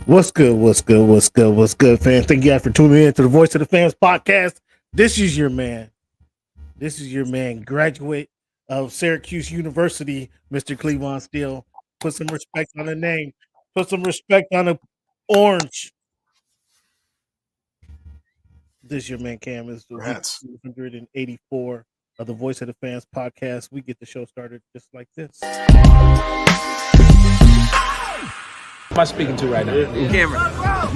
What's good, fans? Thank you guys for tuning in to the Voice of the Fans podcast. This is your man, graduate of Syracuse University, Mr. Cleavon Steele. Put some respect on the name. Put some respect on the orange. This is your man, Cam. This is the 184 of the Voice of the Fans podcast. We get the show started just like this. Who am I speaking to right now? Cameron.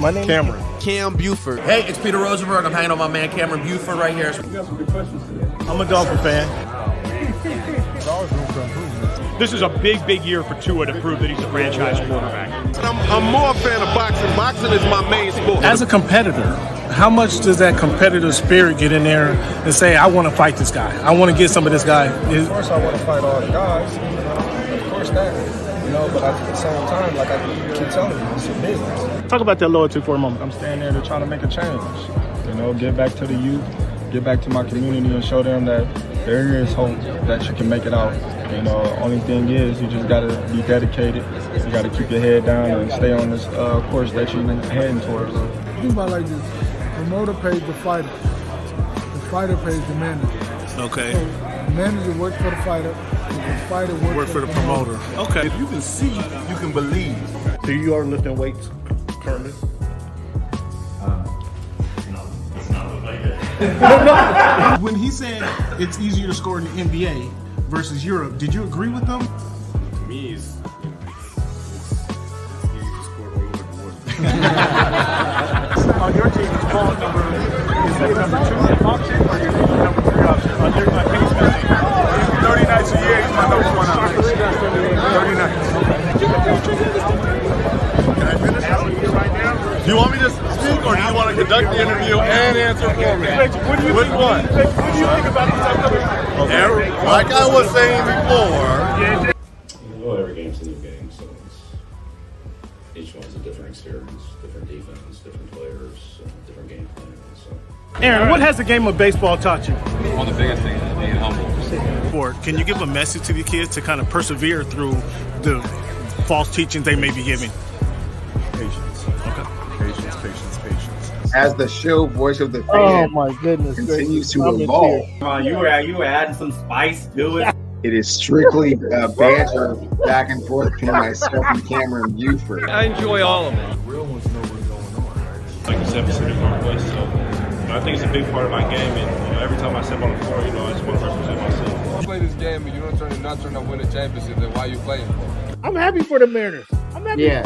My name Cameron. Cam Buford. Hey, it's Peter Rosenberg. I'm hanging on my man Cameron Buford right here. I'm a Dolphin fan. This is a big year for Tua to prove that he's a franchise quarterback. I'm more a fan of boxing. Boxing is my main sport. As a competitor, how much does that competitive spirit get in there and say, I want to fight this guy. I want to get some of this guy. Of course I want to fight all the guys. Of course that. But at the same time, like I keep telling you, it's a business. Talk about that loyalty for a moment. I'm staying there to try to make a change. Get back to the youth, get back to my community and show them that there is hope that you can make it out. Only thing is you just got to be dedicated. You got to keep your head down and stay on this course that you're heading towards. Think about it like this. The promoter pays the fighter. The fighter pays the manager. Okay. So the manager works for the fighter. The fighter works for the promoter. Okay. If you can see, you can believe. So you are lifting weights currently? When he said it's easier to score in the NBA versus Europe, did you agree with him? To me, it's easy to score a little bit more. On your team, it's ball number 2 option or your number 3 option? On King's team. 30 nights a year, he's my number 1 option. 30 nights. Can I finish? Right now? Do you want me to speak or do you want to conduct the interview and answer for me? What do you Which think, one? What do you think about this upcoming? Okay. Like I was saying before. Every game's a new game, so each one's a different experience, different defense, different players, different game plan. So. Aaron, what has the game of baseball taught you? One of the biggest things is being humble. Can you give a message to the kids to kind of persevere through the false teachings they may be giving? Patience. Okay. Patience. As the show Voice of the Fan Oh my goodness! continues to evolve, You were adding some spice to it. it is strictly banter back and forth between myself and Cameron Buford. I enjoy all of it. Real ones know what's going on, right? Like you said, it's a different place, so I think it's a big part of my game, and every time I step on the floor, I just want to represent myself. You play this game and you don't turn to win a championship, then why are you playing for? I'm happy for the Mariners. I'm happy. Cam,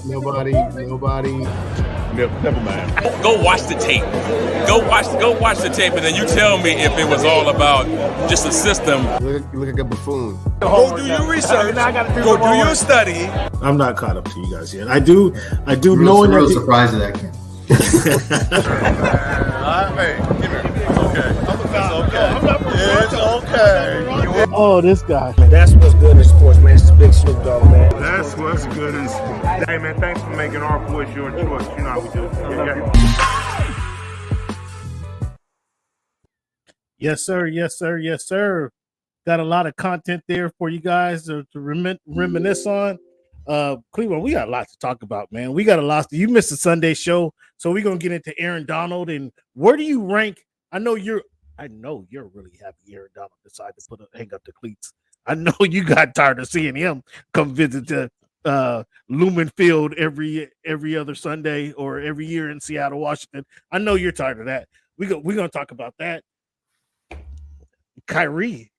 nobody. Never mind. Go watch the tape. Go watch the tape, and then you tell me if it was all about just a system. You look like a buffoon. Go do your research. Go do your study. I'm not caught up to you guys yet. I do knowing that. surprised at that, Cam. Hey, give here. It's okay. Oh, this guy. That's what's good in sports, man. It's big Snoop Dogg, man. That's what's good in sports. Hey, man, thanks for making our voice your choice. You know how we do. Yes, sir. Got a lot of content there for you guys to reminisce on. Cleveland, we got a lot to talk about, man. We got a lot. You missed the Sunday show, so we're gonna get into Aaron Donald and where do you rank? I know you're really happy Aaron Donald decided to hang up the cleats. I know you got tired of seeing him come visit the Lumen Field every other Sunday or every year in Seattle, Washington. I know you're tired of that. We're gonna talk about that. Kyrie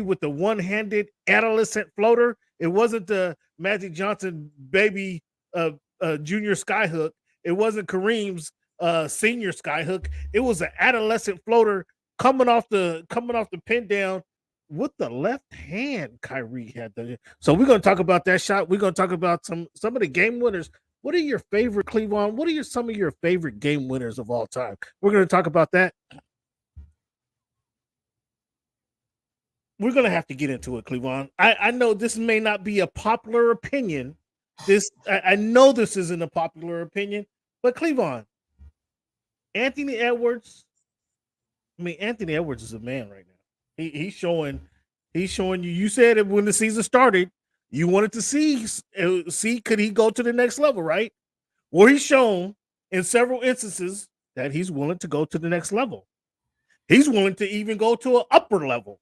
with the one-handed adolescent floater. It wasn't the Magic Johnson baby junior skyhook. It wasn't Kareem's senior skyhook. It was an adolescent floater coming off the pin down with the left hand. Kyrie had so we're gonna talk about that shot. We're gonna talk about some of the game winners. What are your favorite, Cleavon? What are some of your favorite game winners of all time? We're gonna talk about that. We're gonna have to get into it, Cleavon. I know this may not be a popular opinion. I know this isn't a popular opinion, but Cleavon, Anthony Edwards. I mean, Anthony Edwards is a man right now. He's showing you. You said it when the season started. You wanted to see could he go to the next level, right? Well, he's shown in several instances that he's willing to go to the next level. He's willing to even go to an upper level.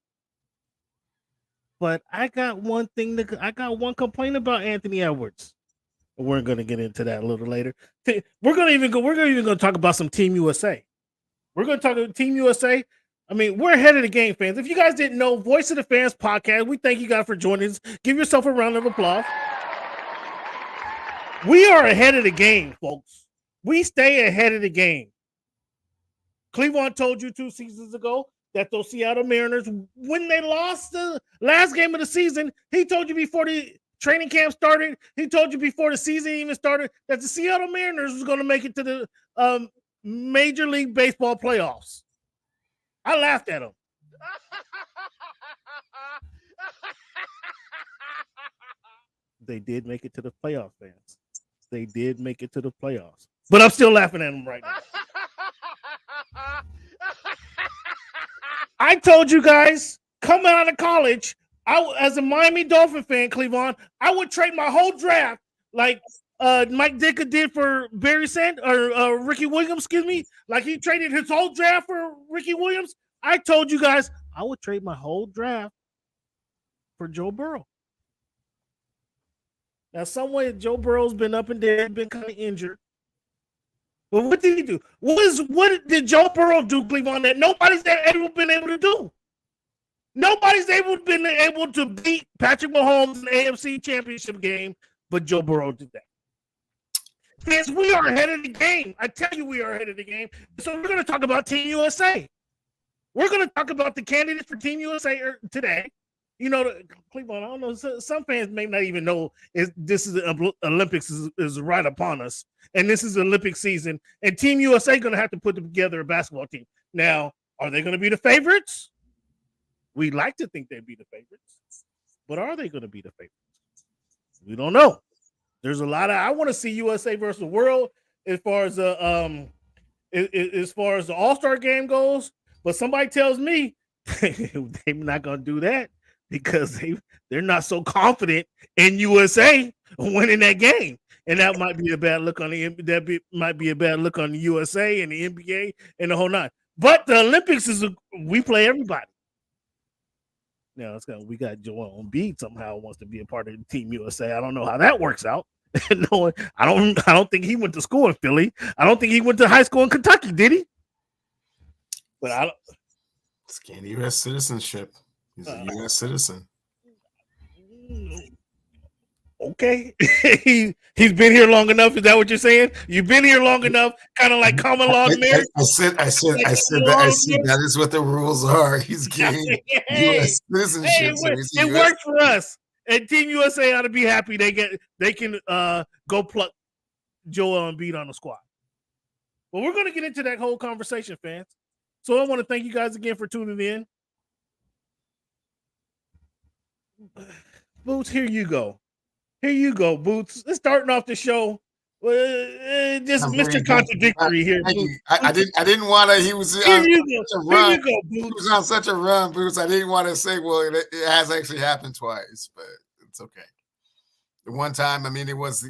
But I got one complaint about Anthony Edwards. We're going to get into that a little later. We're going to talk about some Team USA. We're going to talk about Team USA. I mean, we're ahead of the game, fans. If you guys didn't know, Voice of the Fans podcast, we thank you guys for joining us. Give yourself a round of applause. We are ahead of the game, folks. We stay ahead of the game. Cleveland told you 2 seasons ago that those Seattle Mariners, when they lost the last game of the season, he told you before the training camp started, he told you before the season even started that the Seattle Mariners was going to make it to the Major League Baseball playoffs. I laughed at him. They did make it to the playoff, fans. They did make it to the playoffs. But I'm still laughing at him right now. I told you guys, coming out of college, as a Miami Dolphin fan, Cleveland, I would trade my whole draft like Mike Ditka did for Ricky Williams, like he traded his whole draft for Ricky Williams. I told you guys I would trade my whole draft for Joe Burrow. Now, some way Joe Burrow's been up and down, been kind of injured. But what did he do? What did Joe Burrow do, Cleveland, that nobody's ever been able to do? Nobody's been able to beat Patrick Mahomes in the AFC Championship game, but Joe Burrow did that. Fans, we are ahead of the game. I tell you, we are ahead of the game. So we're going to talk about Team USA. We're going to talk about the candidates for Team USA today. You know, Cleveland, I don't know, some fans may not even know this is the Olympics is right upon us, and this is the Olympic season, and Team USA going to have to put together a basketball team. Now, are they going to be the favorites? We like to think they'd be the favorites, but are they going to be the favorites? We don't know. There's a lot of, I want to see USA versus the world as far as the All-Star game goes, but somebody tells me they're not going to do that because they're not so confident in USA winning that game, and that might be a bad look on the USA and the NBA and the whole nine. But the Olympics we play everybody. Now we got Joel Embiid somehow wants to be a part of Team USA. I don't know how that works out. No, I don't think he went to school in Philly. I don't think he went to high school in Kentucky, did he? But I don't. It's gained U.S. citizenship. He's a U.S. citizen. Okay, he's been here long enough. Is that what you're saying? You've been here long enough, kind of like common law marriage. I said that is what the rules are. He's gained U.S. citizenship. It worked for us, and Team USA ought to be happy they can go pluck Joel Embiid on the squad. Well, we're going to get into that whole conversation, fans. So I want to thank you guys again for tuning in. Boots, here you go. Here you go, Boots. Let's starting off the show. Just Mr. Contradictory here. I didn't want to. He was here on you such a run. Here you go, Boots. He was on such a run, Boots. I didn't want to say, well, it has actually happened twice, but it's okay. The one time, I mean, it was,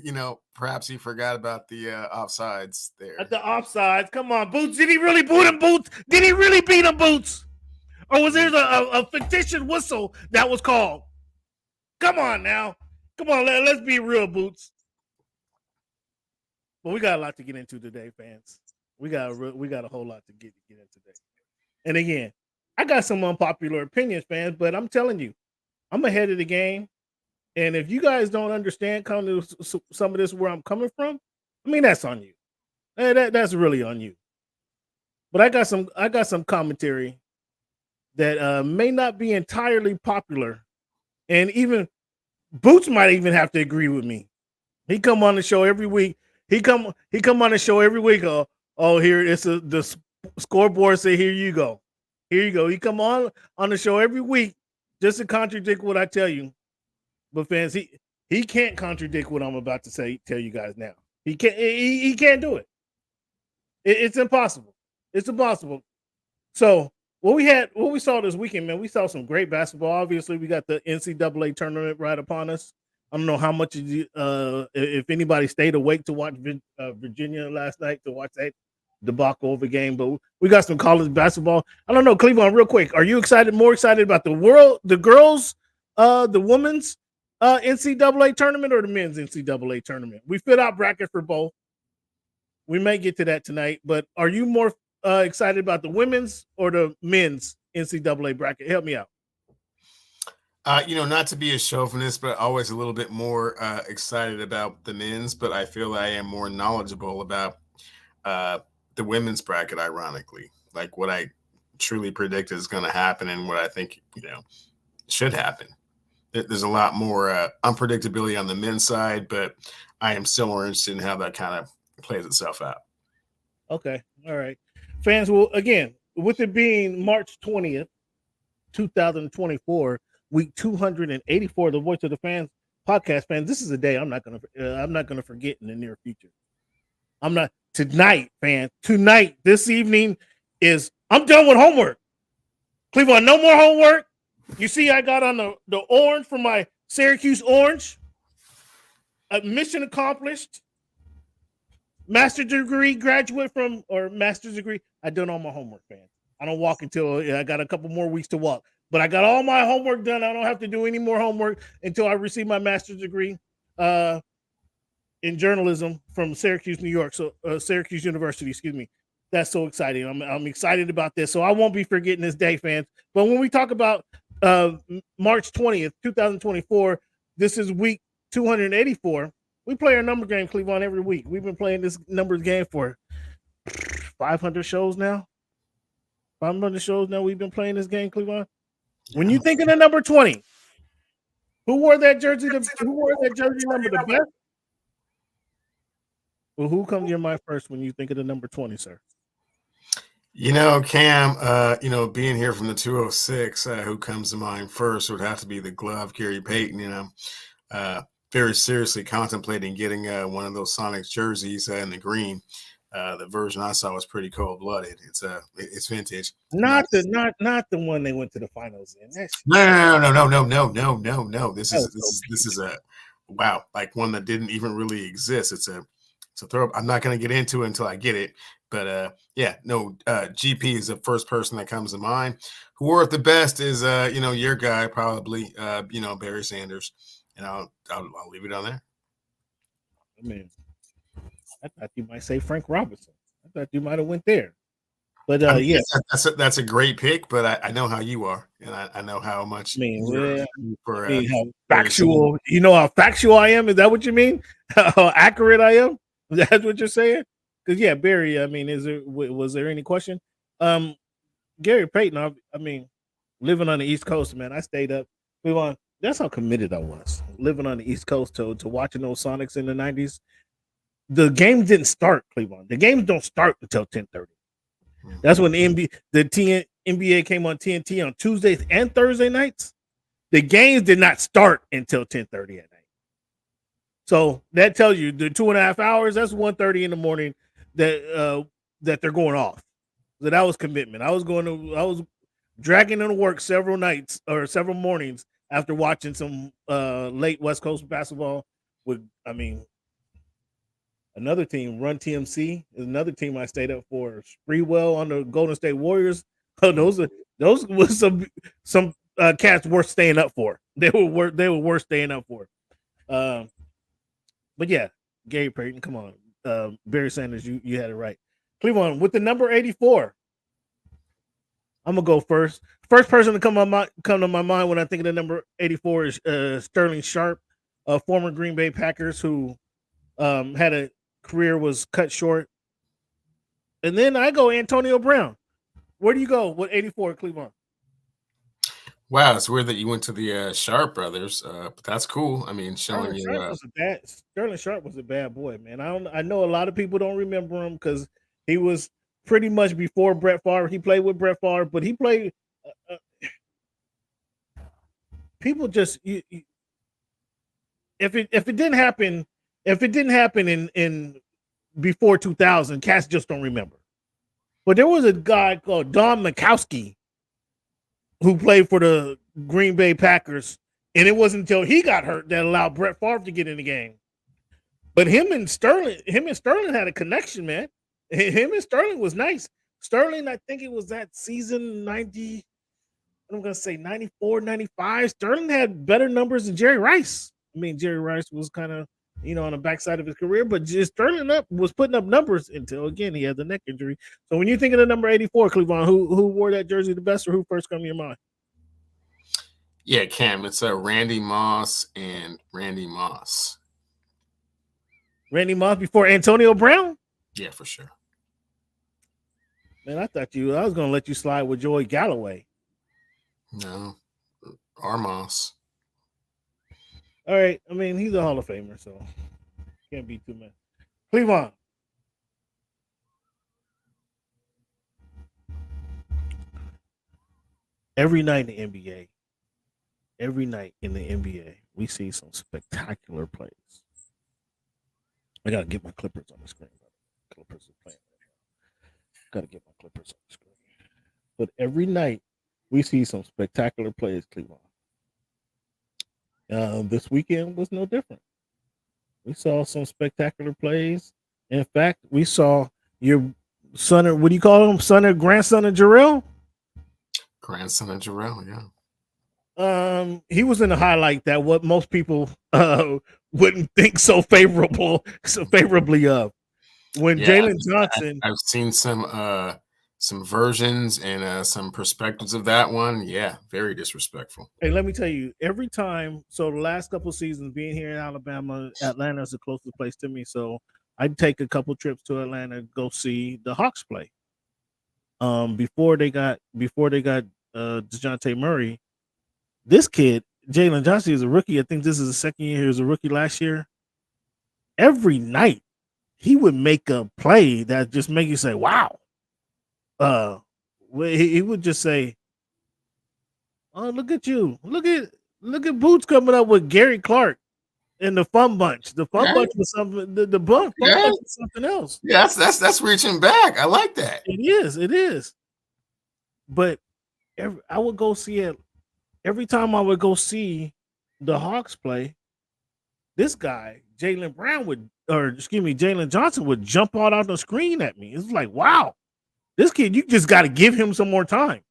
perhaps he forgot about the offsides there. At the offsides, come on, Boots. Did he really boot him, Boots? Did he really beat him, Boots? Or was there a fictitious whistle that was called? Come on now. Come on, let's be real, Boots. But we got a lot to get into today, fans. We got a whole lot to get into today. And again, I got some unpopular opinions, fans, but I'm telling you, I'm ahead of the game. And if you guys don't understand some of this where I'm coming from, I mean, that's on you. That's really on you. But I got some commentary that may not be entirely popular, and even Boots might even have to agree with me. He come on the show every week. He come on the show every week. Oh, here it's the scoreboard say, here you go. Here you go. He come on the show every week just to contradict what I tell you. But fans, he can't contradict what I'm about to tell you guys now. He can't do it. It's impossible. It's impossible. So what we saw this weekend, man, we saw some great basketball. Obviously, we got the NCAA tournament right upon us. I don't know how much if anybody stayed awake to watch Virginia last night to watch that debacle of a game, but we got some college basketball. I don't know, Cleveland, real quick. Are you more excited about the girls, the women's NCAA tournament or the men's NCAA tournament? We fit out brackets for both. We may get to that tonight, but are you more excited about the women's or the men's NCAA bracket? Help me out. Not to be a chauvinist, but always a little bit more excited about the men's, but I feel I am more knowledgeable about the women's bracket, ironically, like what I truly predict is going to happen and what I think, should happen. There's a lot more unpredictability on the men's side, but I am still more interested in how that kind of plays itself out. Okay. All right. Fans will, again, with it being March 20th, 2024, week 284, the Voice of the Fans podcast, fans, this is a day I'm not gonna forget in the near future. Tonight, this evening I'm done with homework. Cleveland, no more homework. You see, I got on the orange for my Syracuse orange. Mission accomplished. Master's degree graduate master's degree. I done all my homework, fans. I don't walk until I got a couple more weeks to walk. But I got all my homework done. I don't have to do any more homework until I receive my master's degree in journalism from Syracuse, New York. So Syracuse University, excuse me. That's so exciting. I'm excited about this. So I won't be forgetting this day, fans. But when we talk about March 20th, 2024, this is week 284. We play our number game, Cleveland, every week. We've been playing this numbers game for 500 shows now. 500 shows now we've been playing this game, Cleveland. When you think of the number 20, who wore that jersey? Who wore that jersey number the best? Well, who comes to your mind first when you think of the number 20, sir? Cam, being here from the 206, who comes to mind first would have to be the glove, Gary Payton. Very seriously contemplating getting one of those Sonics jerseys in the green. The version I saw was pretty cold-blooded. It's vintage. Not the one they went to the finals in. No. This is a wow, like one that didn't even really exist. It's a throw. I'm not going to get into it until I get it. But GP is the first person that comes to mind. Who wore it the best is your guy probably Barry Sanders, and I'll leave it on there. I mean, I thought you might say Frank Robinson. I thought you might have went there. But that's a great pick. But I know how you are, and I know how much. How factual. You know how factual I am. Is that what you mean? How accurate I am? That's what you're saying? Because Barry. I mean, was there any question? Gary Payton. I mean, living on the East Coast, man. I stayed up. That's how committed I was. Living on the East Coast to watching those Sonics in the 90s. The game didn't start, Cleveland. The games don't start until 10:30. That's when the NBA came on TNT on Tuesdays and Thursday nights. The games did not start until 10:30 at night. So that tells you the 2.5 hours. That's 1:30 in the morning that they're going off. So that was commitment. I was dragging into work several nights or several mornings after watching some late West Coast basketball with. Another team, Run TMC, is another team I stayed up for. Spreewell on the Golden State Warriors. Oh, those were some cats worth staying up for. They were worth staying up for. But Gary Payton, come on, Barry Sanders, you had it right. Cleveland with the number 84. I'm gonna go first. First person to come to my mind when I think of the number 84 is Sterling Sharp, a former Green Bay Packers who had a career was cut short. And then I go Antonio Brown. Where do you go with 84 Cleveland? Wow, it's weird that you went to the Sharp brothers, but that's cool. I mean, showing Sterling Sharp was a bad boy, man. I know a lot of people don't remember him because he was pretty much before Brett Favre. He played with Brett Favre, but he played. People just if it didn't happen. If it didn't happen in before 2000, cats just don't remember. But there was a guy called Don Majkowski who played for the Green Bay Packers And it wasn't until he got hurt that allowed Brett Favre to get in the game. But him and Sterling had a connection, man. Him and Sterling was nice. Sterling, I think it was that season 90, I'm going to say 94, 95. Sterling had better numbers than Jerry Rice. I mean, Jerry Rice was kind of, on the backside of his career, but just Sterling was putting up numbers until, again, he had the neck injury. So when you think of the number 84, Cleveland, who wore that jersey the best, or who first come to your mind? Yeah, Cam, it's Randy Moss and Randy Moss. Randy Moss before Antonio Brown? Yeah, for sure. Man, I was going to let you slide with Joey Galloway. No, Moss. All right. I mean, he's a Hall of Famer, so can't be too much. Cleveland. Every night in the NBA, we see some spectacular plays. I got to get my Clippers on the screen. Clippers are playing right now. Got to get my Clippers on the screen. But every night, we see some spectacular plays, Cleveland. This weekend was no different. We saw some spectacular plays. In fact, we saw your son, or what do you call him? Grandson of Jarrell? Grandson of Jarrell, yeah. He was in the highlight that what most people wouldn't think so favorably of. When Jalen Johnson, I've seen some versions and some perspectives of that one. Yeah, very disrespectful. Hey, let me tell you, every time, so the last couple of seasons being here in Alabama, Atlanta is the closest place to me. So I'd take a couple trips to Atlanta, go see the Hawks play. Before they got DeJounte Murray, this kid, Jalen Johnson, is a rookie. I think this is the second year he was a rookie last year. Every night he would make a play that just make you say, wow. He would just say, "Oh, look at you! Look at Boots coming up with Gary Clark and the Fun Bunch. The Fun Bunch was something. The Bunch was something else. Yeah, that's reaching back. I like that. It is. But I would go see it every time I would go see the Hawks play. This guy, Jalen Johnson would jump out on the screen at me. It's like, wow. This kid, you just got to give him some more time,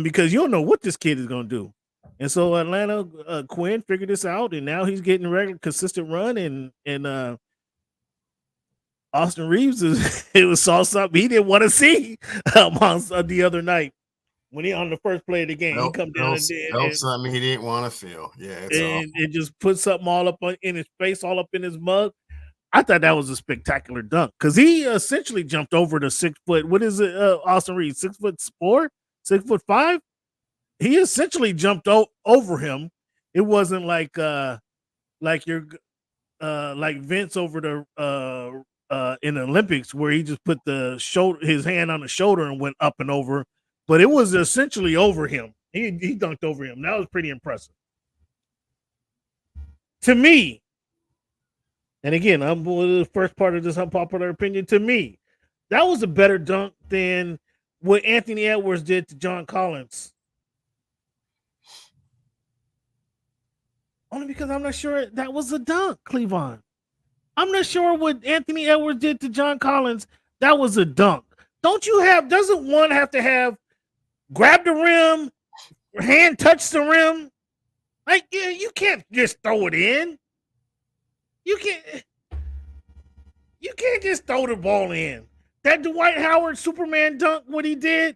because you don't know what this kid is going to do. And so Atlanta, Quinn figured this out, and now he's getting regular, consistent run. And Austin Reeves saw something he didn't want to see on the other night when he on the first play of the game. He come down and something he didn't want to feel. Yeah, and just put something all up in his face, all up in his mug. I thought that was a spectacular dunk because he essentially jumped over the 6 foot. What is it, Austin Reeves? 6'4", 6'5"? He essentially jumped over him. It wasn't like like Vince over the in the Olympics where he just put his hand on the shoulder and went up and over. But it was essentially over him. He dunked over him. That was pretty impressive to me. And again, I'm the first part of this unpopular opinion. To me, that was a better dunk than what Anthony Edwards did to John Collins. Only because I'm not sure that was a dunk, Cleveland. I'm not sure what Anthony Edwards did to John Collins. That was a dunk. Doesn't one have to have grab the rim, hand touch the rim? Like, yeah, you can't just throw it in. You can't just throw the ball in. That Dwight Howard Superman dunk, what he did,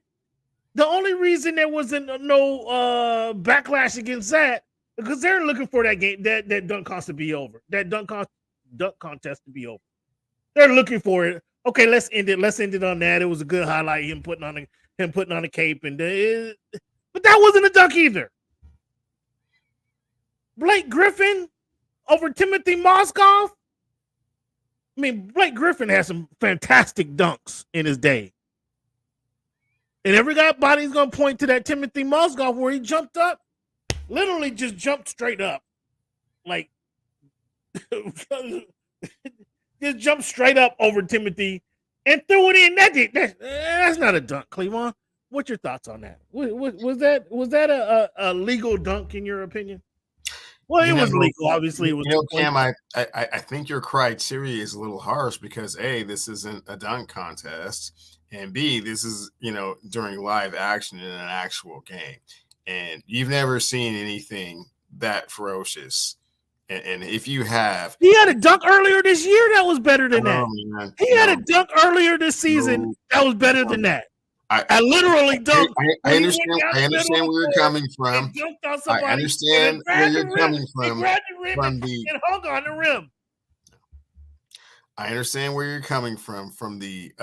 the only reason there wasn't no backlash against that, because they're looking for that game, that dunk contest to be over. That dunk contest to be over. They're looking for it. Okay, let's end it. Let's end it on that. It was a good highlight. Him putting on a cape, but that wasn't a dunk either. Blake Griffin over Timothy Mozgov. I mean, Blake Griffin has some fantastic dunks in his day. And everybody's going to point to that Timothy Mozgov where he jumped up, literally just jumped straight up. Like, just jumped straight up over Timothy and threw it in. That's not a dunk, Cleveland. What's your thoughts on that? Was that a legal dunk in your opinion? Well, it You was know, legal. Obviously, it was you know, 2 points. Cam, I think your criteria is a little harsh because A, this isn't a dunk contest, and B, this is, you know, during live action in an actual game. And you've never seen anything that ferocious. And if you have, He had a dunk earlier this year that was better than that. man, He had a dunk earlier this season that was better than that. I literally dunked. I understand. I understand where you're coming from. Dunked on I somebody. understand where you're coming from. Grabbed the rim From and the, hung on the rim. I understand where you're coming from the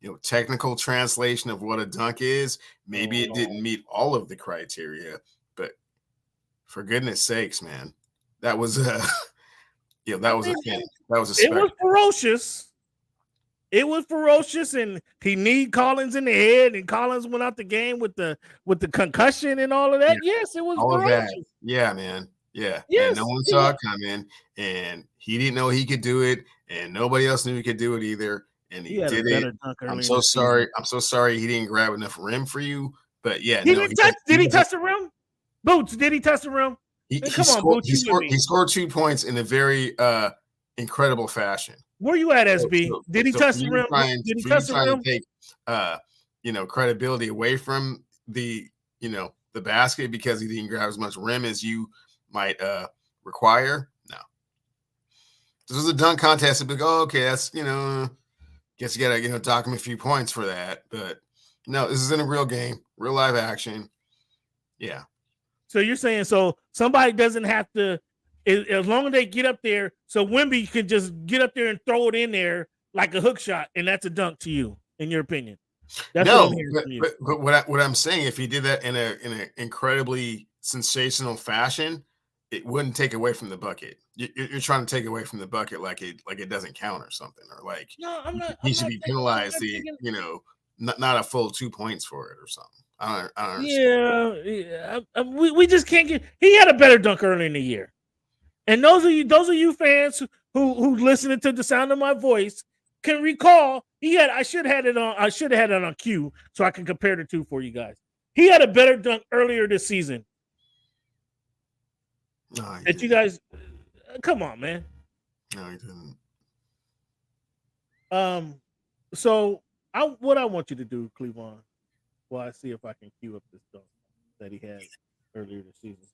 you know, technical translation of what a dunk is. Maybe it didn't meet all of the criteria, but for goodness sakes, man, that was you know, that was a thing. That was a It was spectacle. ferocious. It was ferocious, and he kneed Collins in the head, and Collins went out the game with the concussion and all of that. Yeah. Yes, it was All ferocious. of that. Yeah, man. Yeah. Yes, And no one saw it coming, and he didn't know he could do it, and nobody else knew he could do it either. And he had a did better it. dunk I'm early so in the sorry. season. I'm so sorry he didn't grab enough rim for you. But yeah, Did he touch the rim? Boots, did he touch the rim? He Come on, Boots, he scored 2 points in a very incredible fashion. Where you at, SB? Did he touch the rim? Did he touch the rim? To take you know, credibility away from the, you know, the basket because he didn't grab as much rim as you might require. No. This was a dunk contest. It'd be like, oh, okay, that's, you know, guess you gotta, you know, dock him a few points for that. But no, this is in a real game, real live action. Yeah. So you're saying so somebody doesn't have to, as long as they get up there, so Wemby can just get up there and throw it in there like a hook shot, and that's a dunk to you, in your opinion. That's no, what I'm hearing from you. But what I'm saying, if he did that in an incredibly sensational fashion, it wouldn't take away from the bucket. You're trying to take away from the bucket like it doesn't count or something, or like no, I'm not. He should be penalized. You know, not a full 2 points for it or something. I don't understand. Yeah. We just can't get. He had a better dunk early in the year, and those of you fans who's listening to the sound of my voice can recall he had. I should have had it on cue so I can compare the two for you guys. He had a better dunk earlier this season. No, that you guys, come on, man. No, he didn't. So what I want you to do, Cleveland, while I see if I can cue up this dunk that he had earlier this season.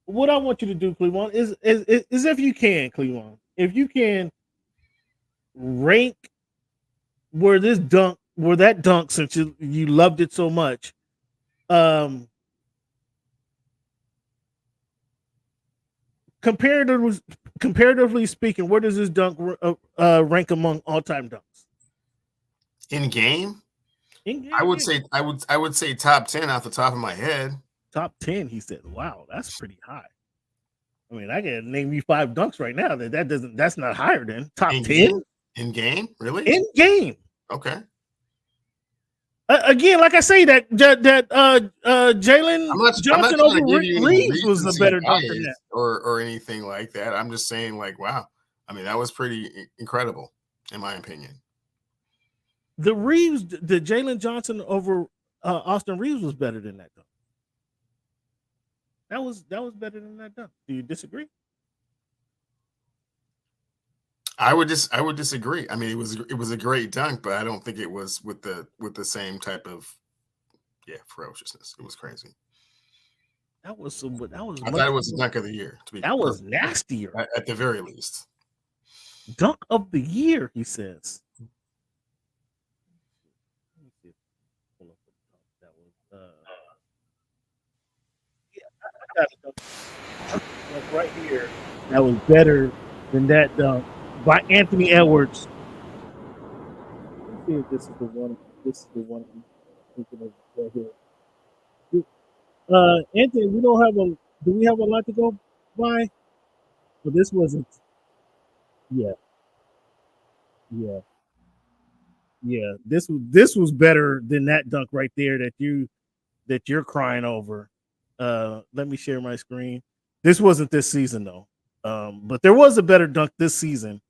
What I want you to do, Cleveland, is if you can, Cleveland, if you can rank where that dunk, since you loved it so much, comparatively speaking, where does this dunk rank among all-time dunks? In game? I would say top 10 off the top of my head. Top 10, he said. Wow, that's pretty high. I mean, I can name you 5 dunks right now that's not higher than top 10. In game? Really? In game. Okay. Again, like I say, that Jalen Johnson over Reeves was a better dunk than that, or anything like that. I'm just saying, like, wow. I mean, that was pretty incredible, in my opinion. The Jalen Johnson over Austin Reeves was better than that dunk. That was better than that dunk. Do you disagree? I would disagree. I mean, it was a great dunk, but I don't think it was with the same type of ferociousness. It was crazy. I thought it was the dunk of the year. That was nastier at the very least. Dunk of the year, he says. Right here, that was better than that dunk by Anthony Edwards. Let's see if this is the one. This is the one I'm thinking of right here. Anthony, we don't have a. Do we have a lot to go by? Well, this wasn't. Yeah. This was better than that dunk right there that you're crying over. Let me share my screen. This wasn't this season though, but there was a better dunk this season.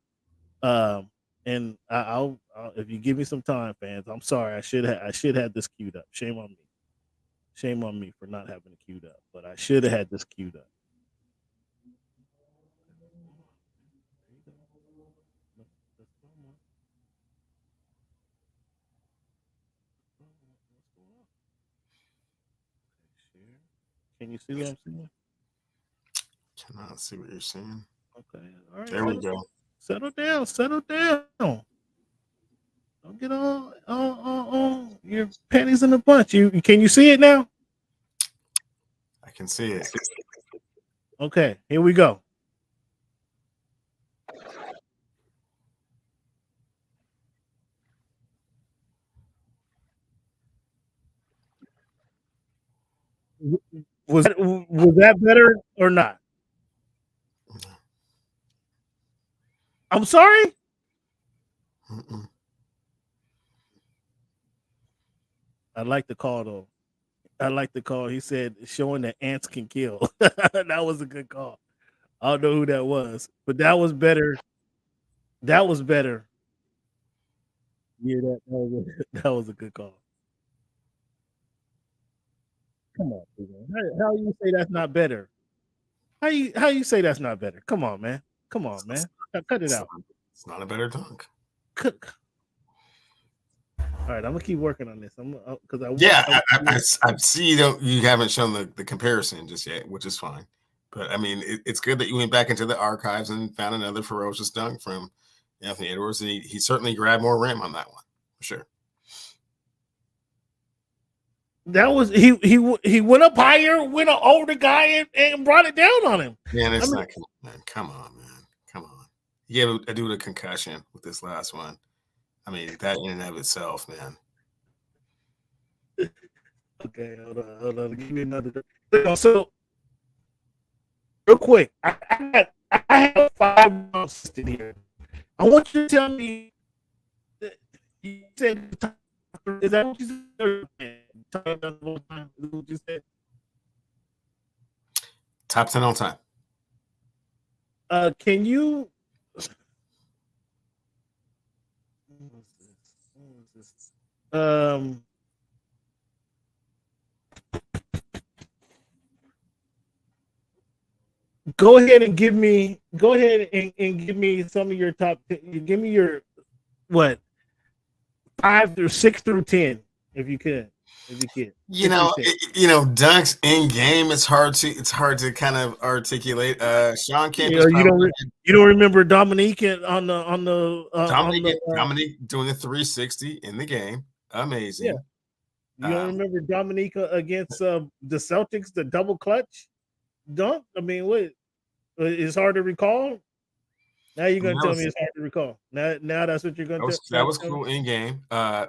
And I'll if you give me some time, fans. I'm sorry. I should have this queued up. Shame on me. Shame on me for not having it queued up. But I should have had this queued up. Can you see what I'm saying? Cannot see what you're saying. Okay. All right. There we go. Settle down. Settle down. Don't get all your panties in a bunch. Can you see it now? I can see it. Okay. Here we go. Was that better or not? I'm sorry. Mm-mm. I like the call though. I like the call. He said showing that ants can kill. That was a good call. I don't know who that was, but that was better. That was better. Yeah, that was a good call. Come on, man. How you say that's not better? How you say that's not better? Come on, man. Come on, man. Cut it out. It's not a better dunk. All right, I'm gonna keep working on this. Because I see you haven't shown the comparison just yet, which is fine. But I mean, it's good that you went back into the archives and found another ferocious dunk from Anthony Edwards, and he certainly grabbed more rim on that one for sure. That was he went up higher, went over the guy and brought it down on him. Man, it's not man. Come on, man. Come on. He gave a dude a concussion with this last one. I mean, that in and of itself, man. Okay, hold on. Give me another. So, real quick, I have 5 months in here. I want you to tell me. You said, is that what you said? What you said? Top 10 all time. Can you? Go ahead and give me some of your top 10. Give me your 5 through 6 through 10 if you could. You know, dunks in game. It's hard to kind of articulate. Sean Kemp. You don't remember Dominique on the Dominique doing the 360 in the game. Amazing. Yeah. You don't remember Dominique against the Celtics, the double clutch dunk? I mean, what? It's hard to recall. Now you're gonna tell me it's hard to recall. Now that's what you're gonna tell. That was cool in game.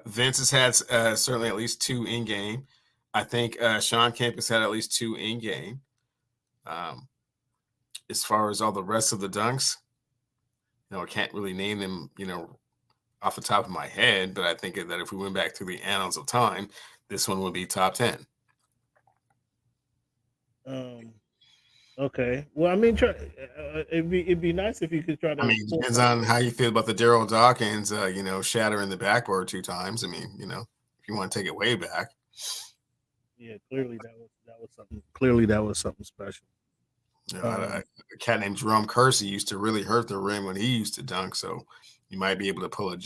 Vince has had certainly at least 2 in game. I think Sean Kemp has had at least 2 in game. As far as all the rest of the dunks, I can't really name them, off the top of my head. But I think that if we went back to the annals of time, this one would be top 10. Okay. Well, I mean, it'd be nice if you could try to. I mean, it depends on how you feel about the Daryl Dawkins, shattering the backboard 2 times. I mean, if you want to take it way back. Yeah, clearly that was something. Clearly that was something special. A cat named Jerome Kersey used to really hurt the rim when he used to dunk. So you might be able to pull a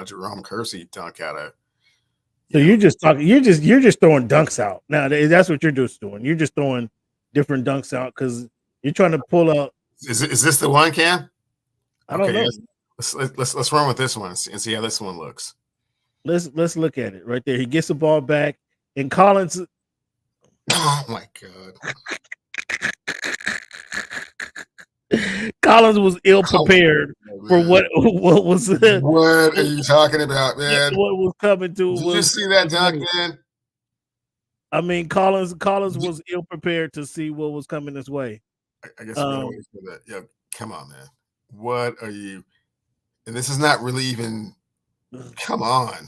Jerome Kersey dunk out of. So you're just talking. You're just throwing dunks out. Now that's what you're just doing. You're just throwing different dunks out because you're trying to pull out. Is this the one, Cam? I don't know. Let's run with this one and see how this one looks. Let's look at it right there. He gets the ball back, and Collins. Oh my God! Collins was ill prepared for what was. What are you talking about, man? What was coming to? Did you see that dunk, man? I mean, Collins was ill prepared to see what was coming his way. I guess that. Yeah, come on, man. What are you? And this is not really even. Come on.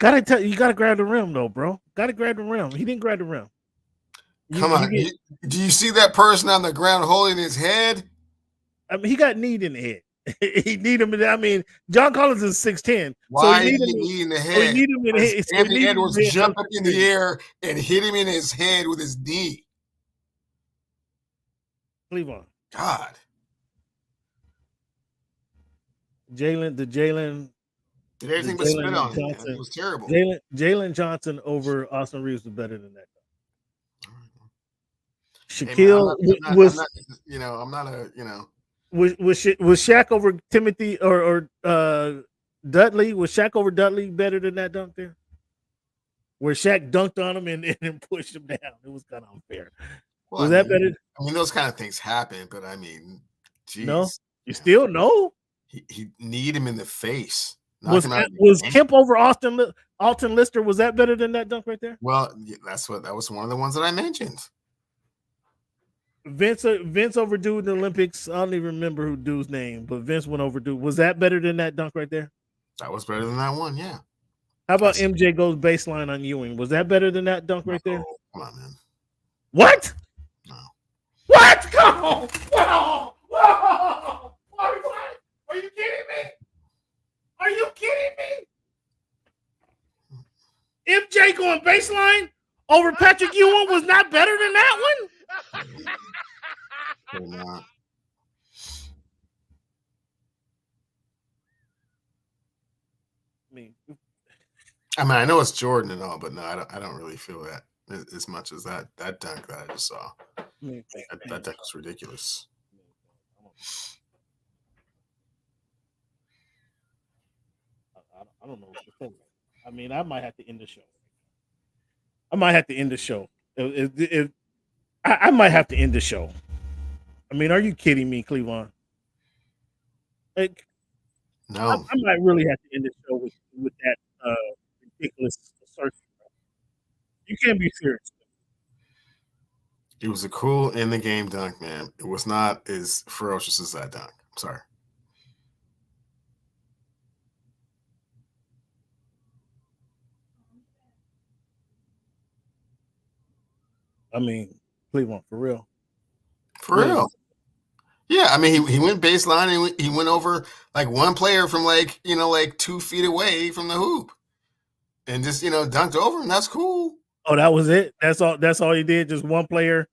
You gotta grab the rim though, bro. Gotta grab the rim. He didn't grab the rim. Come on. Do you see that person on the ground holding his head? I mean, he got kneed in the head. He need him. I mean, John Collins is 6'10". Why did he knee in the head? So he need him in the head. Anthony Edwards jumped up in the air and hit him in his head with his knee. Cleveland. God. Jalen. Did everything but spit on him. It was terrible. Jalen Johnson over Austin Reeves was better than that. Shaquille I'm not a, was Shaq over Timothy or Dudley? Was Shaq over Dudley better than that dunk there? Where Shaq dunked on him and then pushed him down. It was kind of unfair. Well, Was that better? I mean, those kind of things happen, but I mean, geez, no, you still know. He kneed him in the face. Was Kemp over Alton Lister? Was that better than that dunk right there? Well, that was one of the ones that I mentioned. Vince over dude in the Olympics. I don't even remember who dude's name, but Vince went over dude. Was that better than that dunk right there? That was better than that one, yeah. How about MJ goes baseline on Ewing? Was that better than that dunk right there? Come on, man. What? No. What? Come on. Whoa. Whoa. What? Are you kidding me? Are you kidding me? MJ going baseline over Patrick Ewing was not better than that one? Not. I mean, I know it's Jordan and all, but no, I don't really feel that as much as that dunk that I just saw. That dunk was ridiculous. I don't know. I mean, I might have to end the show. I might have to end the show. I might have to end the show. I mean, are you kidding me, Cleveland? Like, no. I might really have to end the show with that ridiculous assertion. You can't be serious. It was a cool in the game dunk, man. It was not as ferocious as that dunk. I'm sorry. I mean, Cleveland, for real. For real. Yeah, I mean, he went baseline and he went over like one player from like 2 feet away from the hoop, and just dunked over him. That's cool. Oh, that was it. That's all he did. Just one player,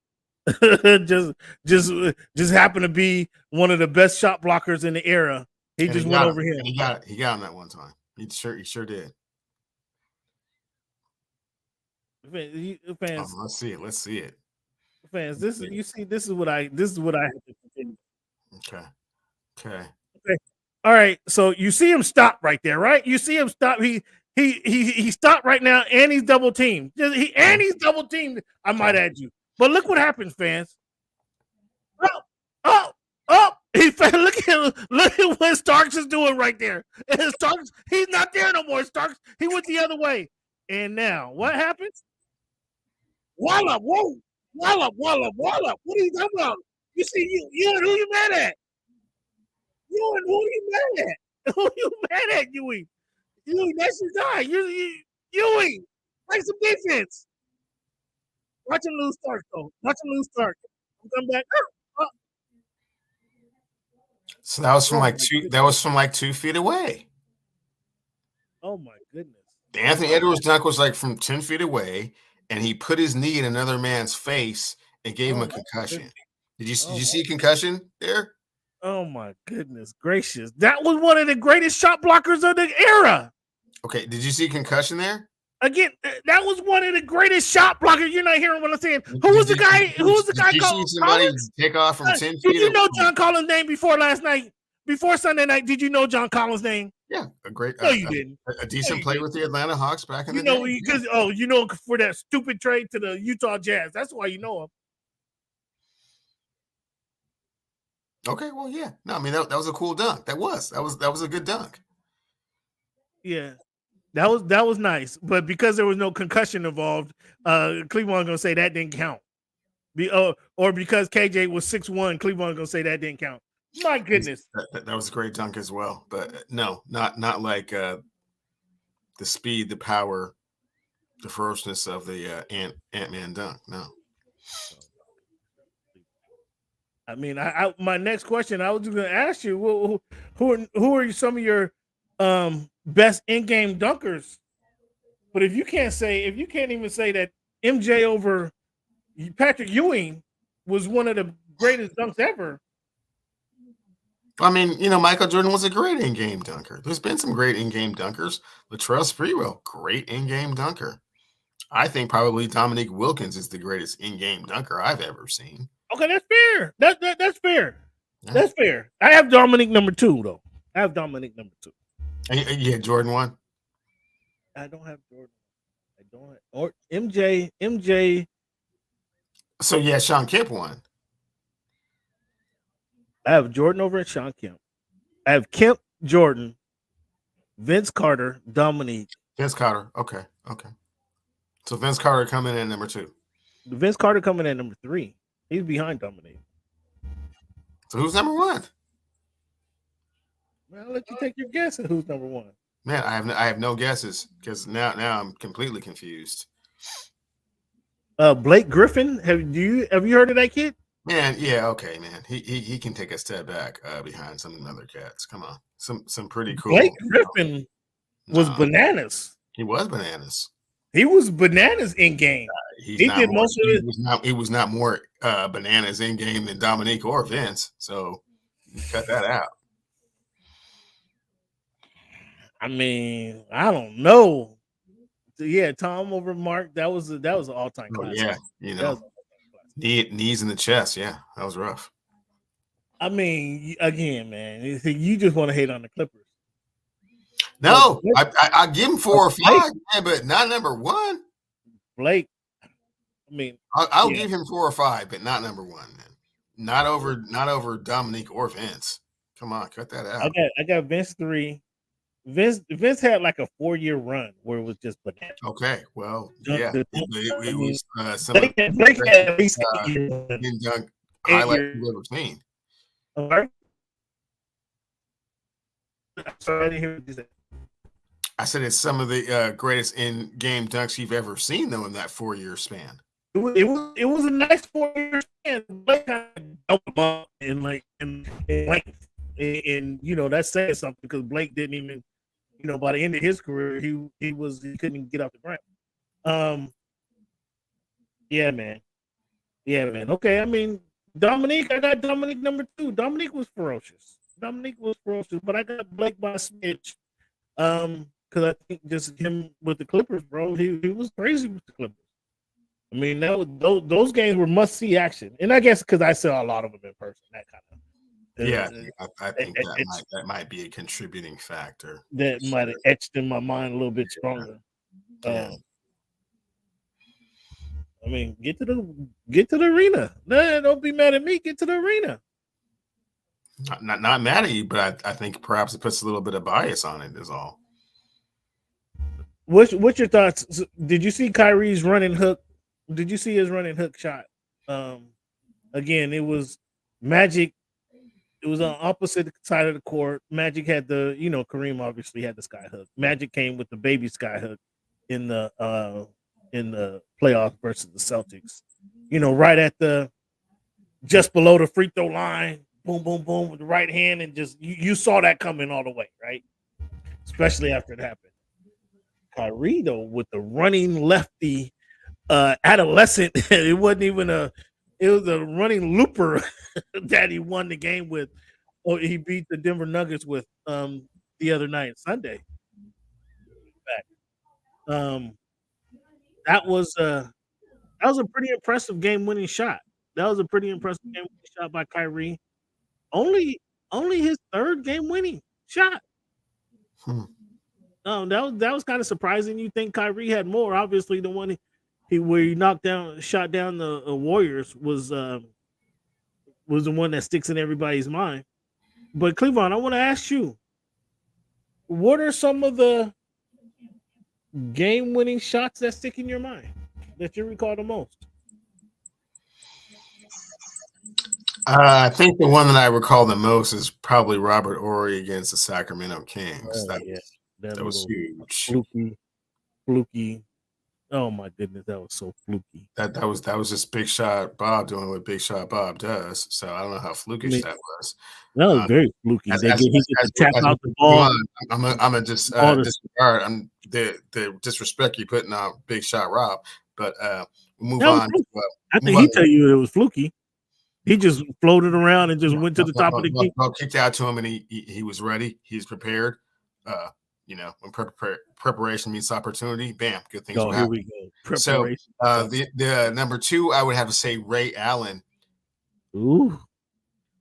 just happened to be one of the best shot blockers in the era. He just went over him. He got him that one time. He sure did. Fans, let's see it. Fans, this is what I have to continue. Okay. All right. So you see him stop right there, right? You see him stop. He stopped right now, and he's double teamed. He's double teamed. I might add you, but look what happens, fans. Oh! Look at what Starks is doing right there. And Starks, he's not there no more. Starks, he went the other way, and now what happens? Wallop! Whoa! Wallop! What are you talking about? You see, you and who you mad at? You and who you mad at? Who you mad at, Ewing? Ewing, that's your guy. Ewing, play some defense. Watch him lose Stark, though. Watch him lose Stark. Come back. So that was from like 2 feet away. Oh my goodness. Anthony Edwards' dunk was like from 10 feet away, and he put his knee in another man's face and gave him a concussion. Did you see concussion there? Oh my goodness gracious. That was one of the greatest shot blockers of the era. Okay, did you see concussion there? Again, that was one of the greatest shot blockers. You're not hearing what I'm saying. Who was the guy called Collins? Take off from 10 feet. Did you know John Collins' name before Sunday night? Did you know John Collins' name? Yeah, a great. No, you didn't. A decent play with the Atlanta Hawks back in the day. Because for that stupid trade to the Utah Jazz. That's why you know him. Okay, well, yeah. No, I mean that was a cool dunk. That was a good dunk. Yeah. That was nice, but because there was no concussion involved, Cleveland gonna say that didn't count. Or because KJ was 6'1", Cleveland gonna say that didn't count. My goodness, that was a great dunk as well. But no, not like the speed, the power, the ferociousness of the Ant-Man dunk. No. I mean, my next question, I was just gonna ask you, who are some of your best in-game dunkers? But if you can't even say that MJ over Patrick Ewing was one of the greatest dunks ever. I mean, Michael Jordan was a great in-game dunker. There's been some great in-game dunkers. Latrell Sprewell, great in-game dunker. I think probably Dominique Wilkins is the greatest in-game dunker I've ever seen. Okay, that's fair. That's fair. Yeah. That's fair. I have Dominique number 2 though. I have Dominique number 2. And you had Jordan 1? I don't have Jordan. I don't have, or MJ. So yeah, Sean Kemp 1. I have Jordan over at Sean Kemp. I have Kemp, Jordan, Vince Carter, Dominique. Vince Carter. Okay. So Vince Carter coming in at number 2. Vince Carter coming in at number 3. He's behind Dominique. So who's number 1? Well, I'll let you take your guess at who's number 1. Man, I have no guesses because now I'm completely confused. Blake Griffin. Have you heard of that kid? Man, yeah, okay, man. He can take a step back behind some of the other cats. Come on, some pretty cool. Blake Griffin was bananas. He was bananas. He was bananas in game. He did most of it. He was not more bananas in game than Dominique or Vince. So cut that out. I mean, I don't know. Yeah, Tom over Mark. That was an all-time classic. Yeah, you know, knees in the chest. Yeah, that was rough. I mean, again, man, you just want to hate on the Clippers. No, I give him 4 or 5, man, but not number 1. Blake. I mean, I'll give him 4 or 5, but not number 1, man. Not over Dominique or Vince. Come on, cut that out. I got Vince 3. Vince had like a 4-year run where it was just bananas. Okay, well, yeah, it was some Blake had at least dunk highlights you've ever seen. Sorry, I didn't hear what you said. I said it's some of the greatest in-game dunks you've ever seen, though, in that 4-year span. It was a nice 4-year span. Blake kind of dumped him up in length, and you know that says something because Blake didn't even. You know, by the end of his career, he couldn't even get off the ground. Yeah, man. Okay, I mean, Dominique, I got Dominique number 2. Dominique was ferocious, but I got Blake by a smidge. Because I think just him with the Clippers, bro, he was crazy with the Clippers. I mean, those games were must-see action, and I guess because I saw a lot of them in person, that kind of. Yeah, I think that might be a contributing factor. That might have etched in my mind a little bit stronger. Yeah. I mean, get to the arena. No, don't be mad at me. Get to the arena. Not mad at you, but I think perhaps it puts a little bit of bias on it. Is all. What's your thoughts? Did you see Kyrie's running hook? Did you see his running hook shot? Again, it was Magic. It was on opposite side of the court. Magic had Kareem obviously had the sky hook. Magic came with the baby sky hook in the playoffs versus the Celtics. You know, right at just below the free throw line. Boom, boom, boom with the right hand, and just you saw that coming all the way, right? Especially after it happened. Kyrie though, with the running lefty adolescent, it wasn't even it was a running looper that he won the game with, or he beat the Denver Nuggets with the other night, Sunday. That was a pretty impressive game-winning shot. That was a pretty impressive game-winning shot by Kyrie. Only his 3rd game-winning shot. That was kind of surprising. You think Kyrie had more? Obviously, the one where he shot down the Warriors was the one that sticks in everybody's mind. But Cleveland, I want to ask you, what are some of the game-winning shots that stick in your mind that you recall the most? I think the one that I recall the most is probably Robert Horry against the Sacramento Kings. That was huge. Fluky. Oh my goodness, that was so fluky. That was just Big Shot Bob doing what Big Shot Bob does. So I don't know how flukish that was. That was very fluky. He gets to tap out the ball. I'm gonna just disregard the disrespect you putting on Big Shot Rob, but we'll move on. I think he tell you it was fluky. He just floated around and just went to the top of the key. Ball kicked out to him, and he was ready. He's prepared. You know, when preparation meets opportunity, bam, good things will here happen. we go. So Preparation. the number 2, I would have to say Ray Allen. Ooh,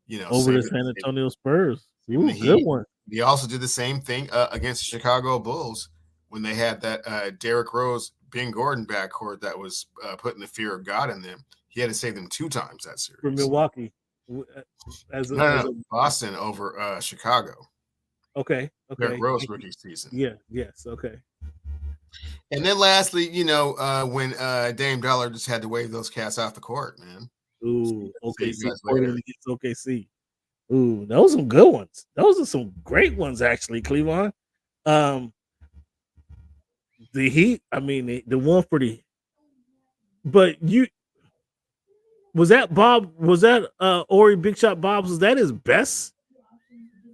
You know, over the San Antonio Spurs. Ooh, good one. He also did the same thing against the Chicago Bulls when they had that Derrick Rose, Ben Gordon backcourt that was putting the fear of God in them. He had to save them 2 times that series. For Milwaukee, Boston over Chicago. Okay. Derrick Rose rookie season. Yeah. Yes. Okay. And then lastly, you know, when Dame Dollar just had to wave those cats off the court, man. Ooh, OKC against OKC. Ooh, those are some good ones. Those are some great ones, actually, Cleveland. The Heat. I mean, the one for the. But was that Bob? Was that Ori Big Shot Bob's? Was that his best?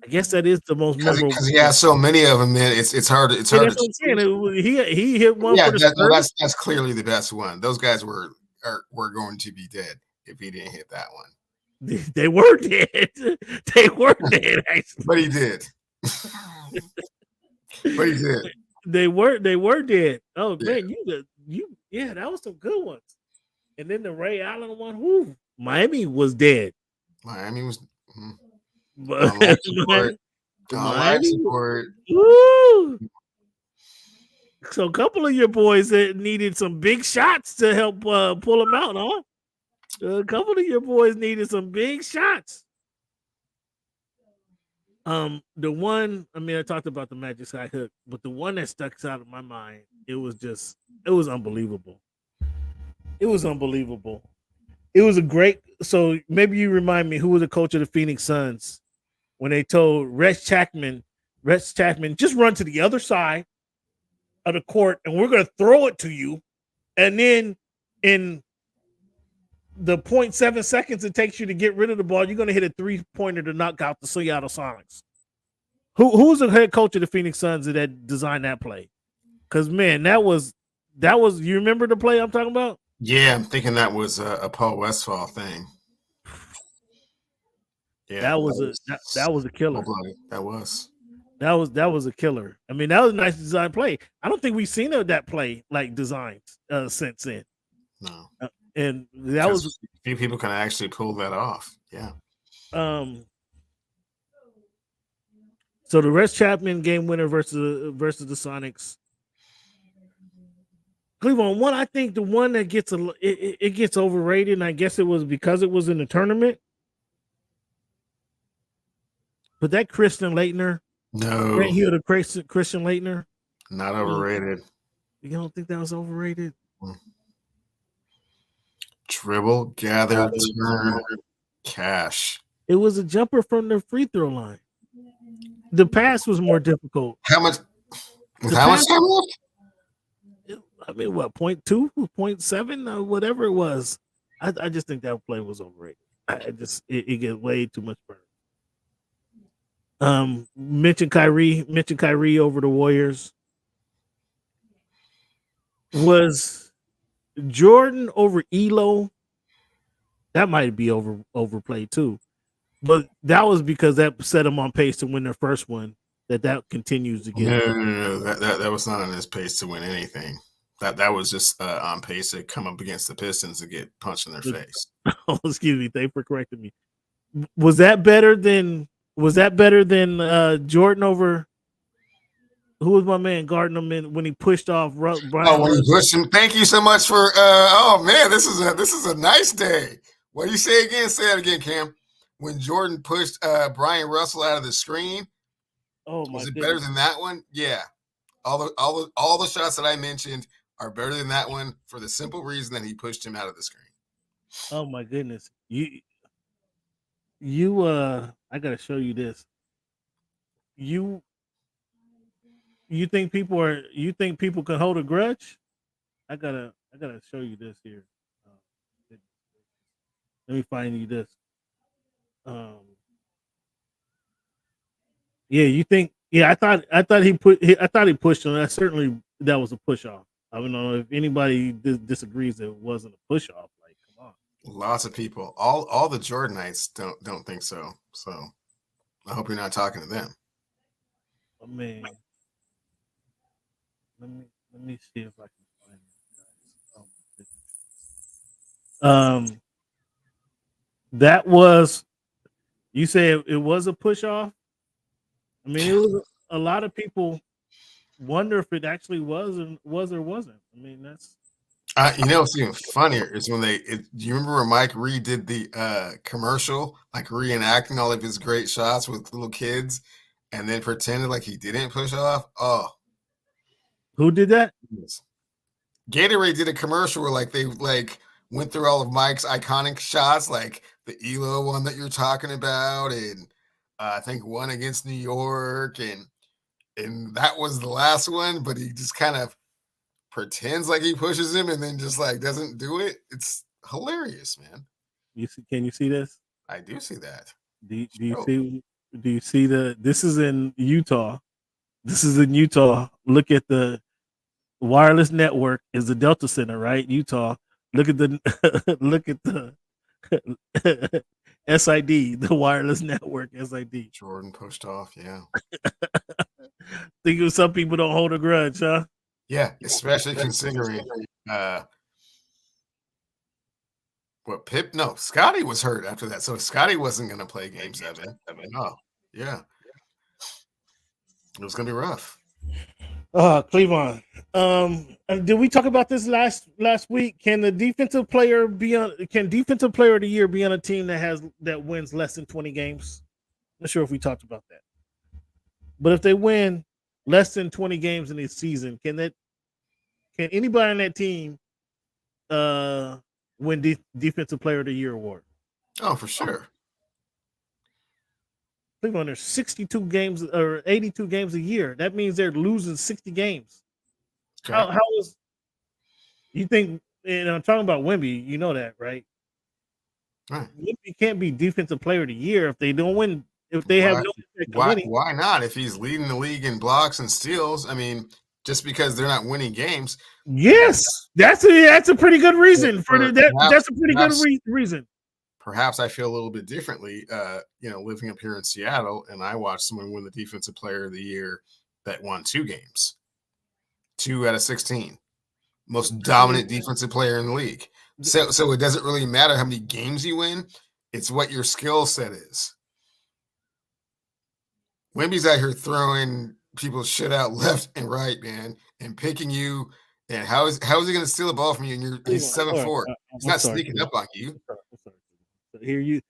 I guess that is the most memorable because he has so many of them. Man, it's hard. It's hard. That's what I'm saying. He hit one. Yeah, for the that's clearly the best one. Those guys were going to be dead if he didn't hit that one. They were dead. They were dead. Actually, but he did. But he did. They were dead. Oh man, yeah, that was some good ones. And then the Ray Allen one, whoo, Miami was dead. Miami was. Miami. Woo. So a couple of your boys that needed some big shots to help pull them out, huh? A couple of your boys needed some big shots. The one, I mean, I talked about the Magic Sky Hook, but the one that stuck out of my mind, it was unbelievable. It was unbelievable. It was a great. So maybe you remind me who was the coach of the Phoenix Suns when they told Rex Chapman, just run to the other side of the court and we're going to throw it to you. And then in the 0.7 seconds it takes you to get rid of the ball, you're going to hit a 3-pointer to knock out the Seattle Sonics. Who's the head coach of the Phoenix Suns that designed that play? Because, man, that was you remember the play I'm talking about? Yeah, I'm thinking that was a Paul Westphal thing. Yeah, that was a killer. That was a killer. I mean, that was a nice design play. I don't think we've seen that play like designed since then. No, and that was a few people can actually pull that off. Yeah. So the Rex Chapman game winner versus the Sonics. Cleveland one, I think the one that gets it gets overrated, and I guess it was because it was in the tournament. But that Christian Laettner, Grant Hill to Christian Laettner, not overrated. You don't think that was overrated? Dribble, gather, turn, cash. It was a jumper from the free throw line. The pass was more difficult. How much time left? I mean, what, 0.2, 0.7, or whatever it was. I just think that play was overrated. It gets way too much burn. Mention Kyrie over the Warriors. Was Jordan over Elo? That might be overplayed too. But that was because that set him on pace to win their first one. That continues to get. No. That was not on his pace to win anything. That was just on pace to come up against the Pistons and get punched in their face. Oh, excuse me. Thanks for correcting me. Was that better than Jordan over? Who was my man guarding him when he pushed off Brian? Oh, when he pushed him. Thank you so much for. Oh man, this is a nice day. What do you say again? Say it again, Cam. When Jordan pushed Brian Russell out of the screen. Oh my! Was it better than that one? Yeah. All the shots that I mentioned are better than that one for the simple reason that he pushed him out of the screen. Oh my goodness. You I gotta show you this. You think people can hold a grudge? I gotta show you this here. Let me find you this. Yeah, you think? Yeah, I thought he pushed him. That was a push off. I don't know if anybody disagrees that it wasn't a push off. Like, come on. Lots of people, all the Jordanites don't think so. So I hope you're not talking to them. Oh man, Let me see if I can find it, guys. That was, you say it was a push off. I mean, it was a lot of people wonder if it actually was or wasn't. I mean, that's. You know what's even funnier is when do you remember when Mike Reed did the commercial, like reenacting all of his great shots with little kids, and then pretended like he didn't push off? Oh, who did that? Gatorade did a commercial where they went through all of Mike's iconic shots, like the Elo one that you're talking about, and I think one against New York, and that was the last one, but he just kind of pretends like he pushes him and then just doesn't do it. It's hilarious, man. Can you see this? I do see that. Do you see this is in Utah. This is in Utah. Look at the wireless network is the Delta Center, right? Utah. Look at the SID, the wireless network SID. Jordan pushed off, yeah. Think some people don't hold a grudge, huh? Yeah, especially considering Scotty was hurt after that. So Scotty wasn't going to play game 7. Oh, yeah. It was going to be rough. Cleveland. Did we talk about this last week? Can defensive player of the year be on a team that wins less than 20 games? Not sure if we talked about that. But if they win less than 20 games in this season, can anybody on that team win defensive player of the year award? Oh, for sure. Cleveland, there's 62 games or 82 games a year. That means they're losing 60 games. Okay. How is you think? And I'm talking about Wemby. You know that, right? Right. Wemby can't be defensive player of the year if they don't win. If they have no impact on winning. Why not? If he's leading the league in blocks and steals, I mean, just because they're not winning games. Yes, that's a pretty good reason for that. That's a pretty good reason. Perhaps I feel a little bit differently, living up here in Seattle, and I watched someone win the defensive player of the year that won 2 games, 2 out of 16, most dominant defensive player in the league. So it doesn't really matter how many games you win; it's what your skill set is. Wemby's out here throwing people shit out left and right, man, and picking you. And how is he going to steal the ball from you? And he's 7'4". He's not sneaking up on you. Here you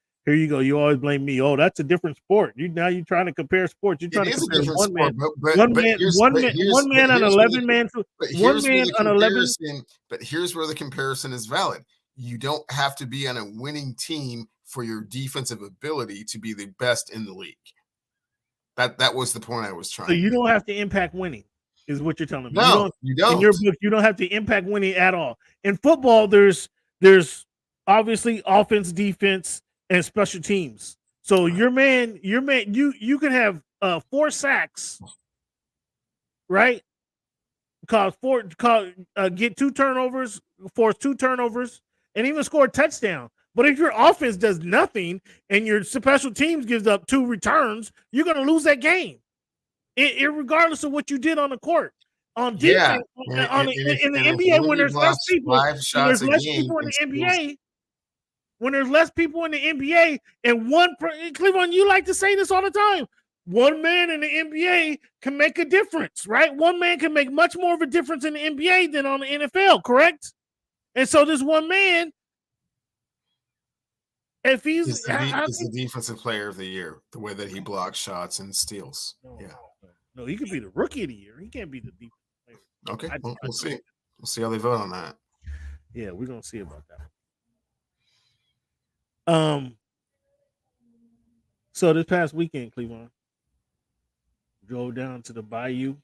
go. You always blame me. Oh, that's a different sport. Now you're trying to compare sports. You're trying to compare one man on 11 man. One man on 11. But here's where the comparison is valid. You don't have to be on a winning team for your defensive ability to be the best in the league. That was the point I was trying. So you don't have to impact winning, is what you're telling me. No, you don't. In your book, you don't have to impact winning at all. In football, there's obviously offense, defense, and special teams. So your man, you can have 4 sacks, right? Get 2 turnovers, force 2 turnovers, and even score a touchdown. But if your offense does nothing and your special teams gives up 2 returns, you're going to lose that game, regardless of what you did on the court. On defense, in the NBA, when there's less people, when there's less people in the NBA, and Cleveland, you like to say this all the time. One man in the NBA can make a difference, right? One man can make much more of a difference in the NBA than on the NFL, correct? And so this one man, if he's the defensive player of the year, the way that he blocks shots and steals. No, he could be the rookie of the year. He can't be the defensive player. Okay, we'll see. We'll see how they vote on that. Yeah, we're gonna see about that. So this past weekend, Cleveland drove down to the Bayou.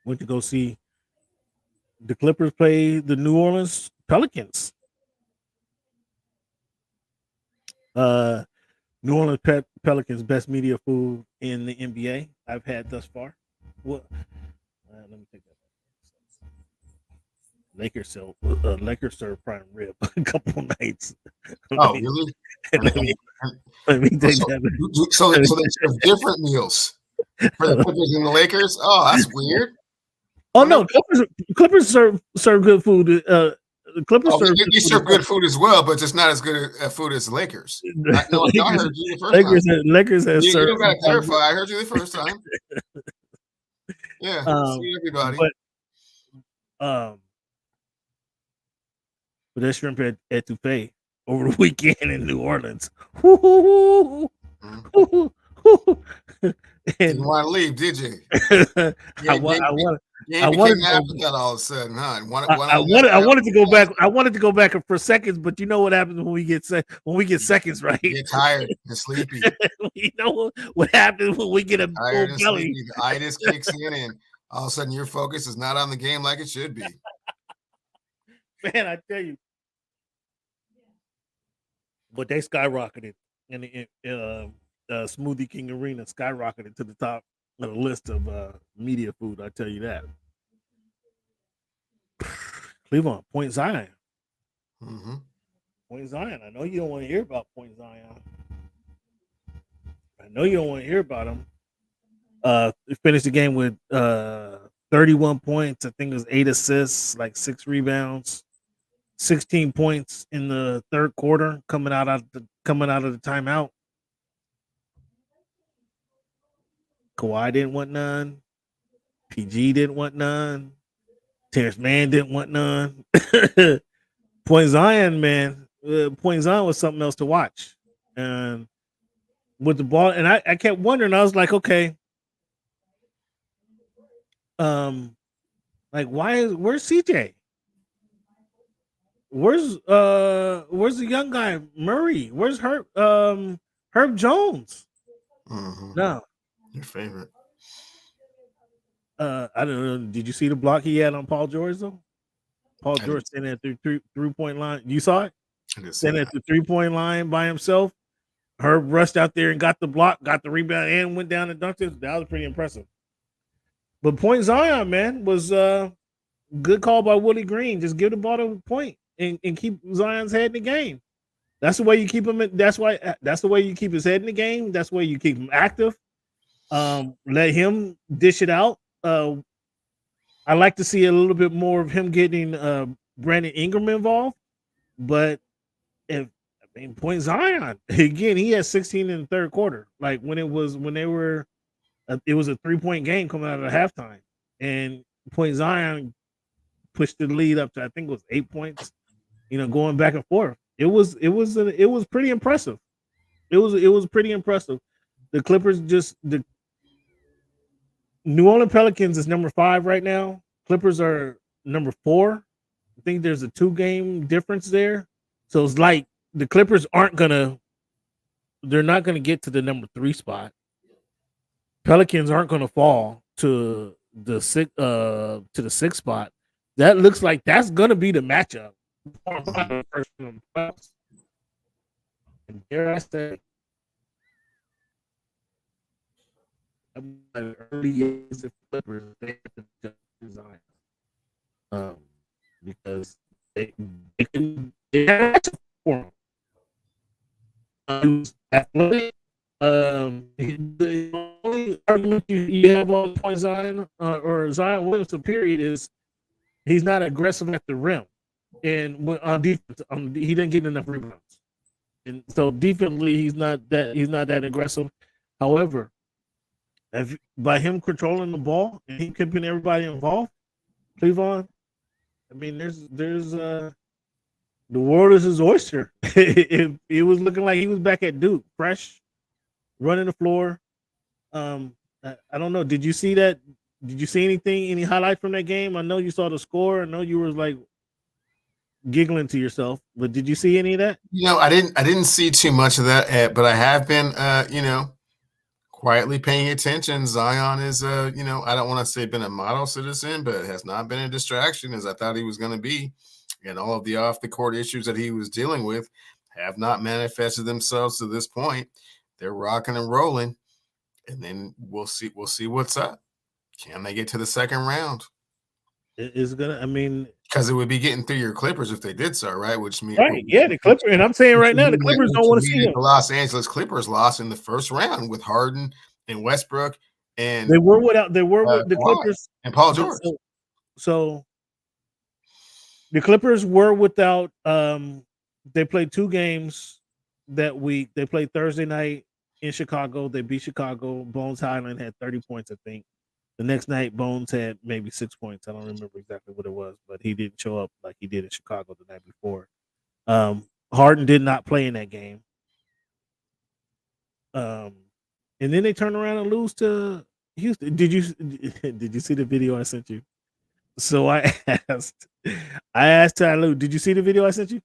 Went to go see the Clippers play the New Orleans Pelicans. New Orleans Pelicans best media food in the NBA I've had thus far. Let me take that back. Lakers served prime rib a couple nights. Really? Let me take that back. So there's different meals. For the Clippers and the Lakers? Oh, that's weird. Oh no, Clippers serve good food. The Clippers serve. You serve good food as well, but just not as good a food as the Lakers. I heard you the first time. Lakers has served. You don't got to clarify. I heard you the first time. Yeah, see everybody. But that shrimp etouffee over the weekend in New Orleans. Didn't want to leave, did you? I wanted that all of a sudden, huh? I wanted to go back. I wanted to go back for seconds, but you know what happens when we get seconds, right? You get tired and sleepy. You know what happens when we get a tired full belly? The itis kicks in, and all of a sudden your focus is not on the game like it should be. Man, I tell you. But they skyrocketed, and Smoothie King Arena skyrocketed to the top of the list of media food. I tell you that. Cleveland, Point Zion. Mm-hmm. Point Zion. I know you don't want to hear about Point Zion. I know you don't want to hear about him. Finished the game with 31 points. I think it was 8 assists, like 6 rebounds. 16 points in the third quarter coming out of the timeout. Kawhi didn't want none. PG didn't want none. Terrence Mann didn't want none. Point Zion, man. Point Zion was something else to watch. And with the ball, and I kept wondering, I was like, okay. Like where's CJ? Where's the young guy Murray? Where's Herb Jones? Mm-hmm. No, your favorite. I don't know. Did you see the block he had on Paul George though? Paul George standing at the 3-point line. You saw it? Standing at the 3-point line by himself. Herb rushed out there and got the block, got the rebound, and went down and dunked it. That was pretty impressive. But Point Zion, man, was good call by Willie Green. Just give the ball to Point. And keep Zion's head in the game. That's the way you keep him. That's the way you keep his head in the game. That's the way you keep him active. Let him dish it out. I like to see a little bit more of him getting Brandon Ingram involved. But Point Zion again, he had 16 in the third quarter. Like it was a 3-point game coming out of the halftime, and Point Zion pushed the lead up to I think it was 8 points. Going back and forth. It was pretty impressive. It was pretty impressive. The Clippers the New Orleans Pelicans is number 5 right now. Clippers are number 4. I think there's a 2-game difference there. So it's like the Clippers they're not gonna get to the number 3 spot. Pelicans aren't gonna fall to the 6th spot. That looks like that's gonna be the matchup. And dare I say, early years of Clippers, they have to design because they had a for him. He was athletic. The only argument you have on Point Zion or Zion Williamson period is he's not aggressive at the rim. And on defense, he didn't get enough rebounds, and so defensively, he's not that aggressive. However, by him controlling the ball and he keeping everybody involved, Cleveland, I mean, there's the world is his oyster. It was looking like he was back at Duke, fresh, running the floor. I don't know. Did you see that? Did you see any highlight from that game? I know you saw the score. I know you were like giggling to yourself, but did you see any of that? I didn't see too much of that, but I have been quietly paying attention. Zion is I don't want to say been a model citizen, but has not been a distraction as I thought he was going to be, and all of the off the court issues that he was dealing with have not manifested themselves to this point. They're rocking and rolling, and then we'll see what's up. Can they get to the second round? It's gonna. I mean, because it would be getting through your Clippers if they did so, right? Which means the Clippers. And I'm saying right now, the Clippers don't want to see him. The Los Angeles Clippers lost in the first round with Harden and Westbrook and They were with the Kawhi Clippers and Paul George. So the Clippers were without. They played 2 games that week. They played Thursday night in Chicago. They beat Chicago. Bones Highland had 30 points, I think. The next night, Bones had maybe 6 points. I don't remember exactly what it was, but he didn't show up like he did in Chicago the night before. Harden did not play in that game. And then they turn around and lose to Houston. Did you see the video I sent you? So I asked Ty Lue, did you see the video I sent you?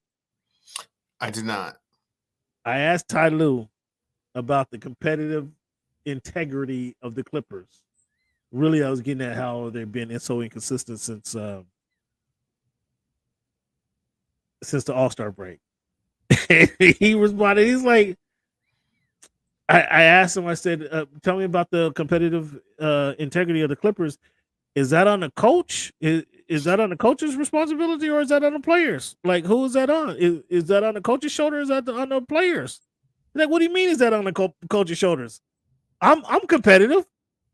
I did not. I asked Ty Lue about the competitive integrity of the Clippers. Really, I was getting at how they've been so inconsistent since the All-Star break. He responded, he's like, I asked him, I said, tell me about the competitive integrity of the Clippers. Is that on the coach? Is that on the coach's responsibility, or is that on the players? Like, who is that on? Is that on the coach's shoulder? Or is that on the players? Like, what do you mean? Is that on the coach's shoulders? I'm competitive.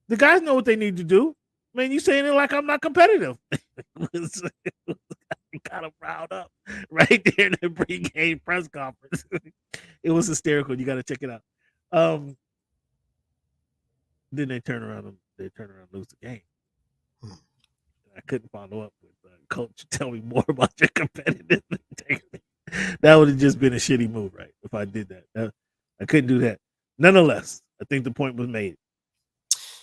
The guys know what they need to do. Man, you saying it like I'm not competitive. Kind of riled up right there in the pregame press conference. It was hysterical. You got to check it out. Then they turn around and lose the game. I couldn't follow up with coach. Tell me more about your competitive integrity. That would have just been a shitty move, right? If I did that, I couldn't do that. Nonetheless, I think the point was made.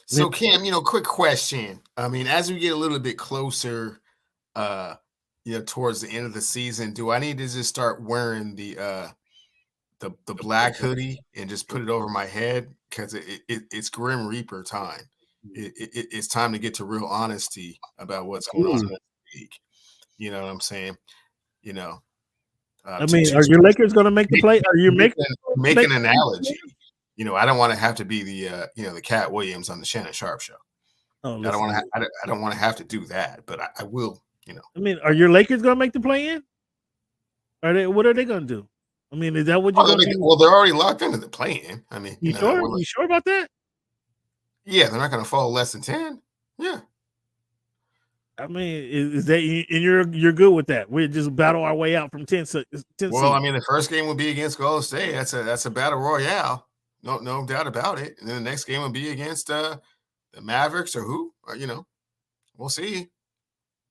So Cam, quick question. I mean, as we get a little bit closer, towards the end of the season, do I need to just start wearing the black hoodie and just put it over my head? Because it's Grim Reaper time. It's time to get to real honesty about what's going on in the league. You know what I'm saying? I mean, are your Lakers going to make the play? Are you making an analogy? I don't want to have to be the Cat Williams on the Shannon Sharp show. Oh, I don't want to have to do that, but I will. I mean, are your Lakers going to make the play in? What are they going to do? I mean, is that what you're going to do? Well, they're already locked into the play-in. I mean, you sure? You sure about that? Yeah, they're not going to fall less than 10. Yeah. I mean, is that and you're good with that? We just battle our way out from 10. Well, I mean, the first game will be against Golden State. That's a battle royale. No doubt about it. And then the next game will be against the Mavericks or who? We'll see.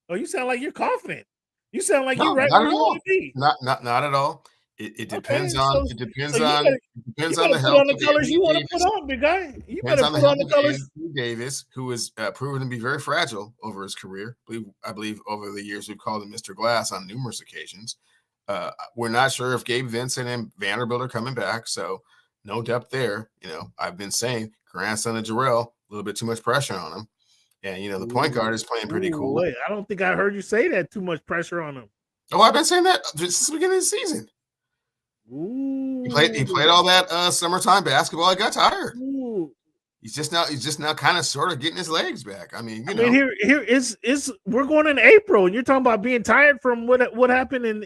Oh, you sound like you're confident. You sound like you're right where you want to be. Not at all. It depends on the health of the colors you want to put on, big guy. You better put on the colors. Anthony Davis, who is proven to be very fragile over his career. I believe over the years we've called him Mr. Glass on numerous occasions. We're not sure if Gabe Vincent and Vanderbilt are coming back, so no depth there. I've been saying grandson of Jarrell, a little bit too much pressure on him. And, the point guard is playing pretty cool. Wait, I don't think I heard you say that. Too much pressure on him. Oh, I've been saying that since the beginning of the season. Ooh. He played all that summertime basketball. He got tired. Ooh. He's just now kind of sort of getting his legs back. I mean, here is we're going in April, and you're talking about being tired from what happened in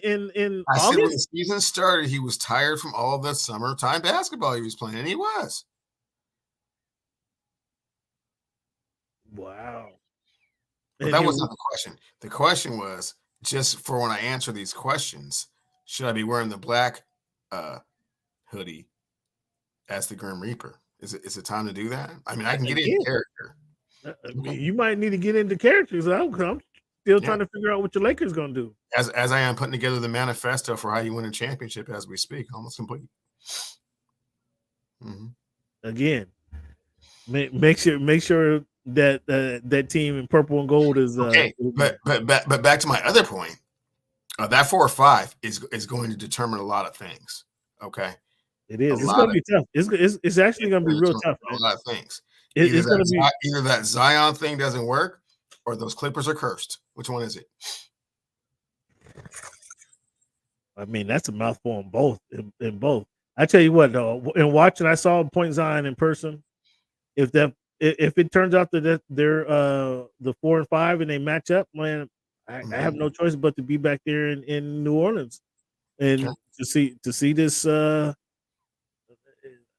I August? said when the season started, he was tired from all the summertime basketball he was playing, and he was. Wow. But that was not the question. The question was, just for when I answer these questions, should I be wearing the black hoodie as the Grim Reaper? Is it time to do that? I mean, I can get into character. You might need to get into characters. I'm still trying to figure out what your Lakers going to do. As I am putting together the manifesto for how you win a championship as we speak, almost complete. Mm-hmm. Again, make sure that team in purple and gold is okay. But back to my other point, that 4 or 5 is going to determine a lot of things. Okay, it is. It's going to be tough. It's actually going to be real tough. A lot of things. It's going to be either that Zion thing doesn't work, or those Clippers are cursed. Which one is it? I mean, that's a mouthful in both. In both, I tell you what, though, in watching, I saw Point Zion in person. If it turns out that they're the 4 and 5 and they match up, man, I have no choice but to be back there in New Orleans and to see this.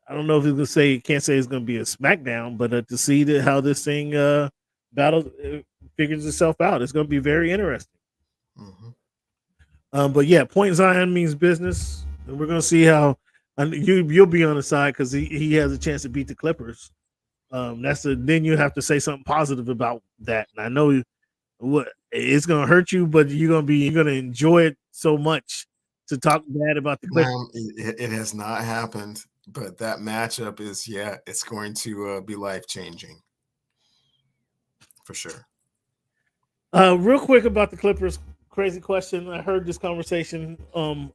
I don't know if it's gonna can't say it's gonna be a SmackDown, but to see how this thing battle figures itself out, it's gonna be very interesting. But yeah, Point Zion means business, and we're gonna see how. And you'll be on the side because he has a chance to beat the Clippers. Then you have to say something positive about that. And I know what it's gonna hurt you, but you're gonna enjoy it so much to talk bad about the Clippers. It has not happened, but that matchup is it's going to be life changing for sure. Real quick about the Clippers, crazy question. I heard this conversation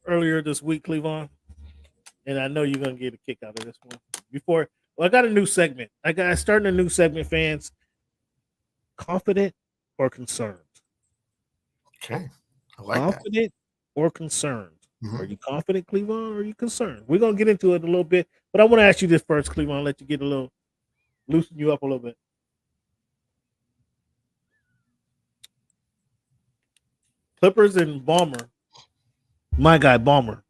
earlier this week, Cleavon, and I know you're gonna get a kick out of this one. I got a new segment. I starting a new segment, fans. Confident or concerned? Okay, I like confident that. Or concerned? Are you confident, Cleavon, or are you concerned? We're gonna get into it a little bit, but I want to ask you this first, Cleavon. Let you get loosen you up a little bit. Clippers and Balmer, my guy Balmer,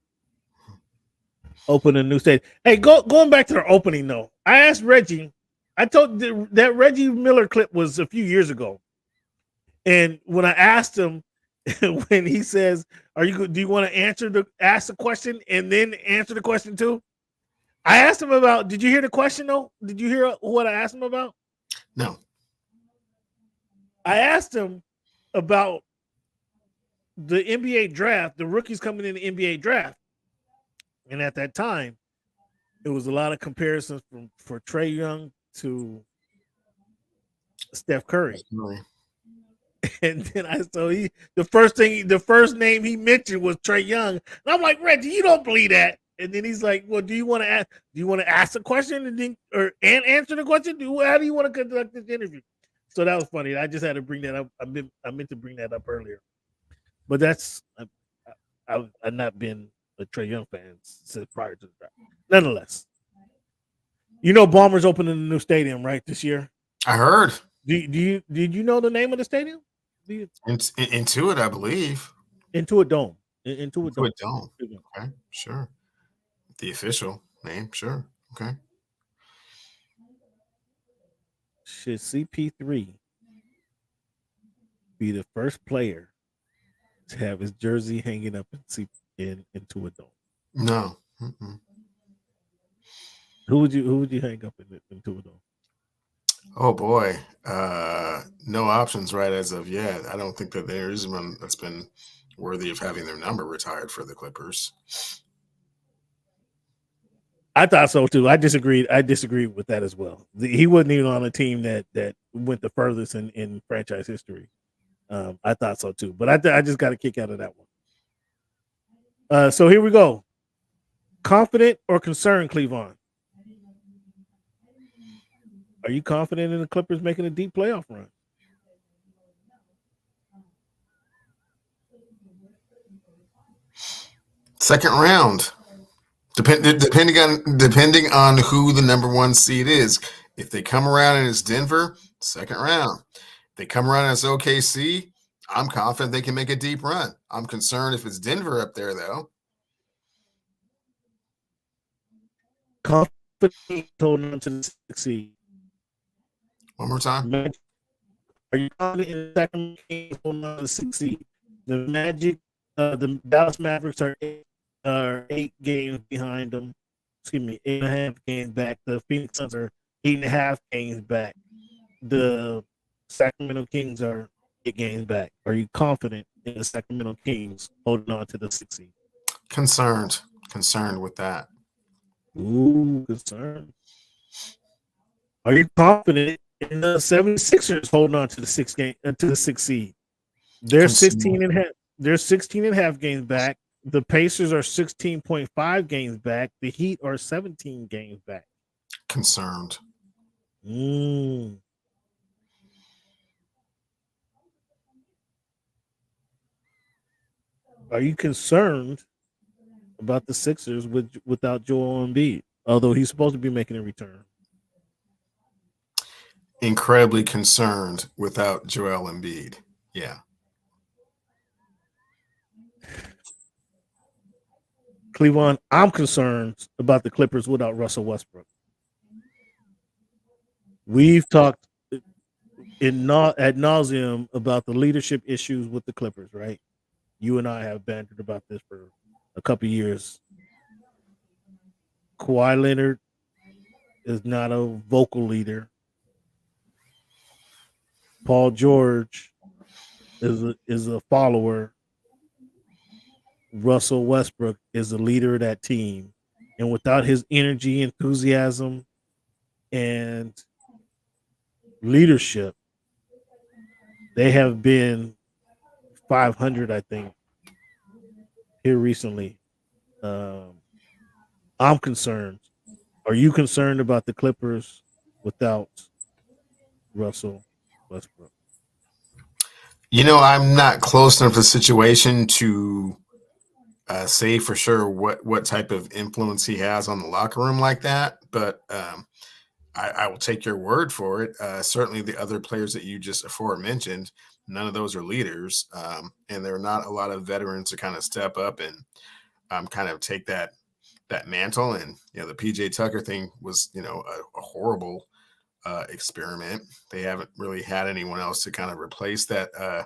open a new stadium. Hey, going back to their opening though, I asked Reggie. I told that Reggie Miller clip was a few years ago, and when I asked him, when he says, do you want to ask the question and then answer the question too? I asked him about, did you hear the question though? Did you hear what I asked him about? No. I asked him about the NBA draft, the rookies coming in the NBA draft. And at that time, it was a lot of comparisons for Trae Young to Steph Curry. And then the first name he mentioned was Trae Young. And I'm like, Reggie, you don't believe that. And then he's like, well, do you want to ask a question and answer the question? How do you want to conduct this interview? So that was funny. I just had to bring that up. I meant to bring that up earlier. But I've not been a Trae Young fan since prior to the draft. Nonetheless, Balmer's opening a new stadium, right, this year? I heard. Did you know the name of the stadium? Intuit, I believe. Intuit Dome. Intuit Dome. Okay, sure. The official name, sure. Okay. Should CP3 be the first player to have his jersey hanging up in Intuit Dome? No. Who would you hang up in Intuit Dome? Oh boy, no options right as of yet. I don't think that there is one that's been worthy of having their number retired for the Clippers. I thought so too. I disagreed with that as well. He wasn't even on a team that went the furthest in franchise history. I thought so too, but I just got a kick out of that one. So here we go. Confident or concerned, Cleavon? Are you confident in the Clippers making a deep playoff run? Second round, depending on who the number one seed is. If they come around and it's Denver, second round. If they come around and it's OKC, I'm confident they can make a deep run. I'm concerned if it's Denver up there, though. Confident holding on to the 6th seed. One more time. Are you confident in the Sacramento Kings holding on to the 6th seed? The Magic, the Dallas Mavericks are 8 games behind them. 8.5 games back. The Phoenix Suns are 8.5 games back. The Sacramento Kings are 8 games back. Are you confident in the Sacramento Kings holding on to the 6th seed? Concerned with that. Ooh, concerned. Are you confident in the 76ers holding on to the 6th seed? They're 16.5 games back. The Pacers are 16.5 games back. The Heat are 17 games back. Concerned. Are you concerned about the Sixers without Joel Embiid, although he's supposed to be making a return? Incredibly concerned without Joel Embiid. Yeah. Cleveland, I'm concerned about the Clippers without Russell Westbrook. We've talked ad nauseum about the leadership issues with the Clippers, right? You and I have bantered about this for a couple of years. Kawhi Leonard is not a vocal leader. Paul George is a follower. Russell Westbrook is the leader of that team. And without his energy, enthusiasm, and leadership, they have been 500, I think, here recently. I'm concerned. Are you concerned about the Clippers without Russell Westbrook? I'm not close enough to the situation to say for sure what type of influence he has on the locker room like that, but I will take your word for it. Certainly the other players that you just aforementioned, none of those are leaders, and there are not a lot of veterans to kind of step up and kind of take that mantle. And the PJ Tucker thing was a horrible experiment. They haven't really had anyone else to kind of replace that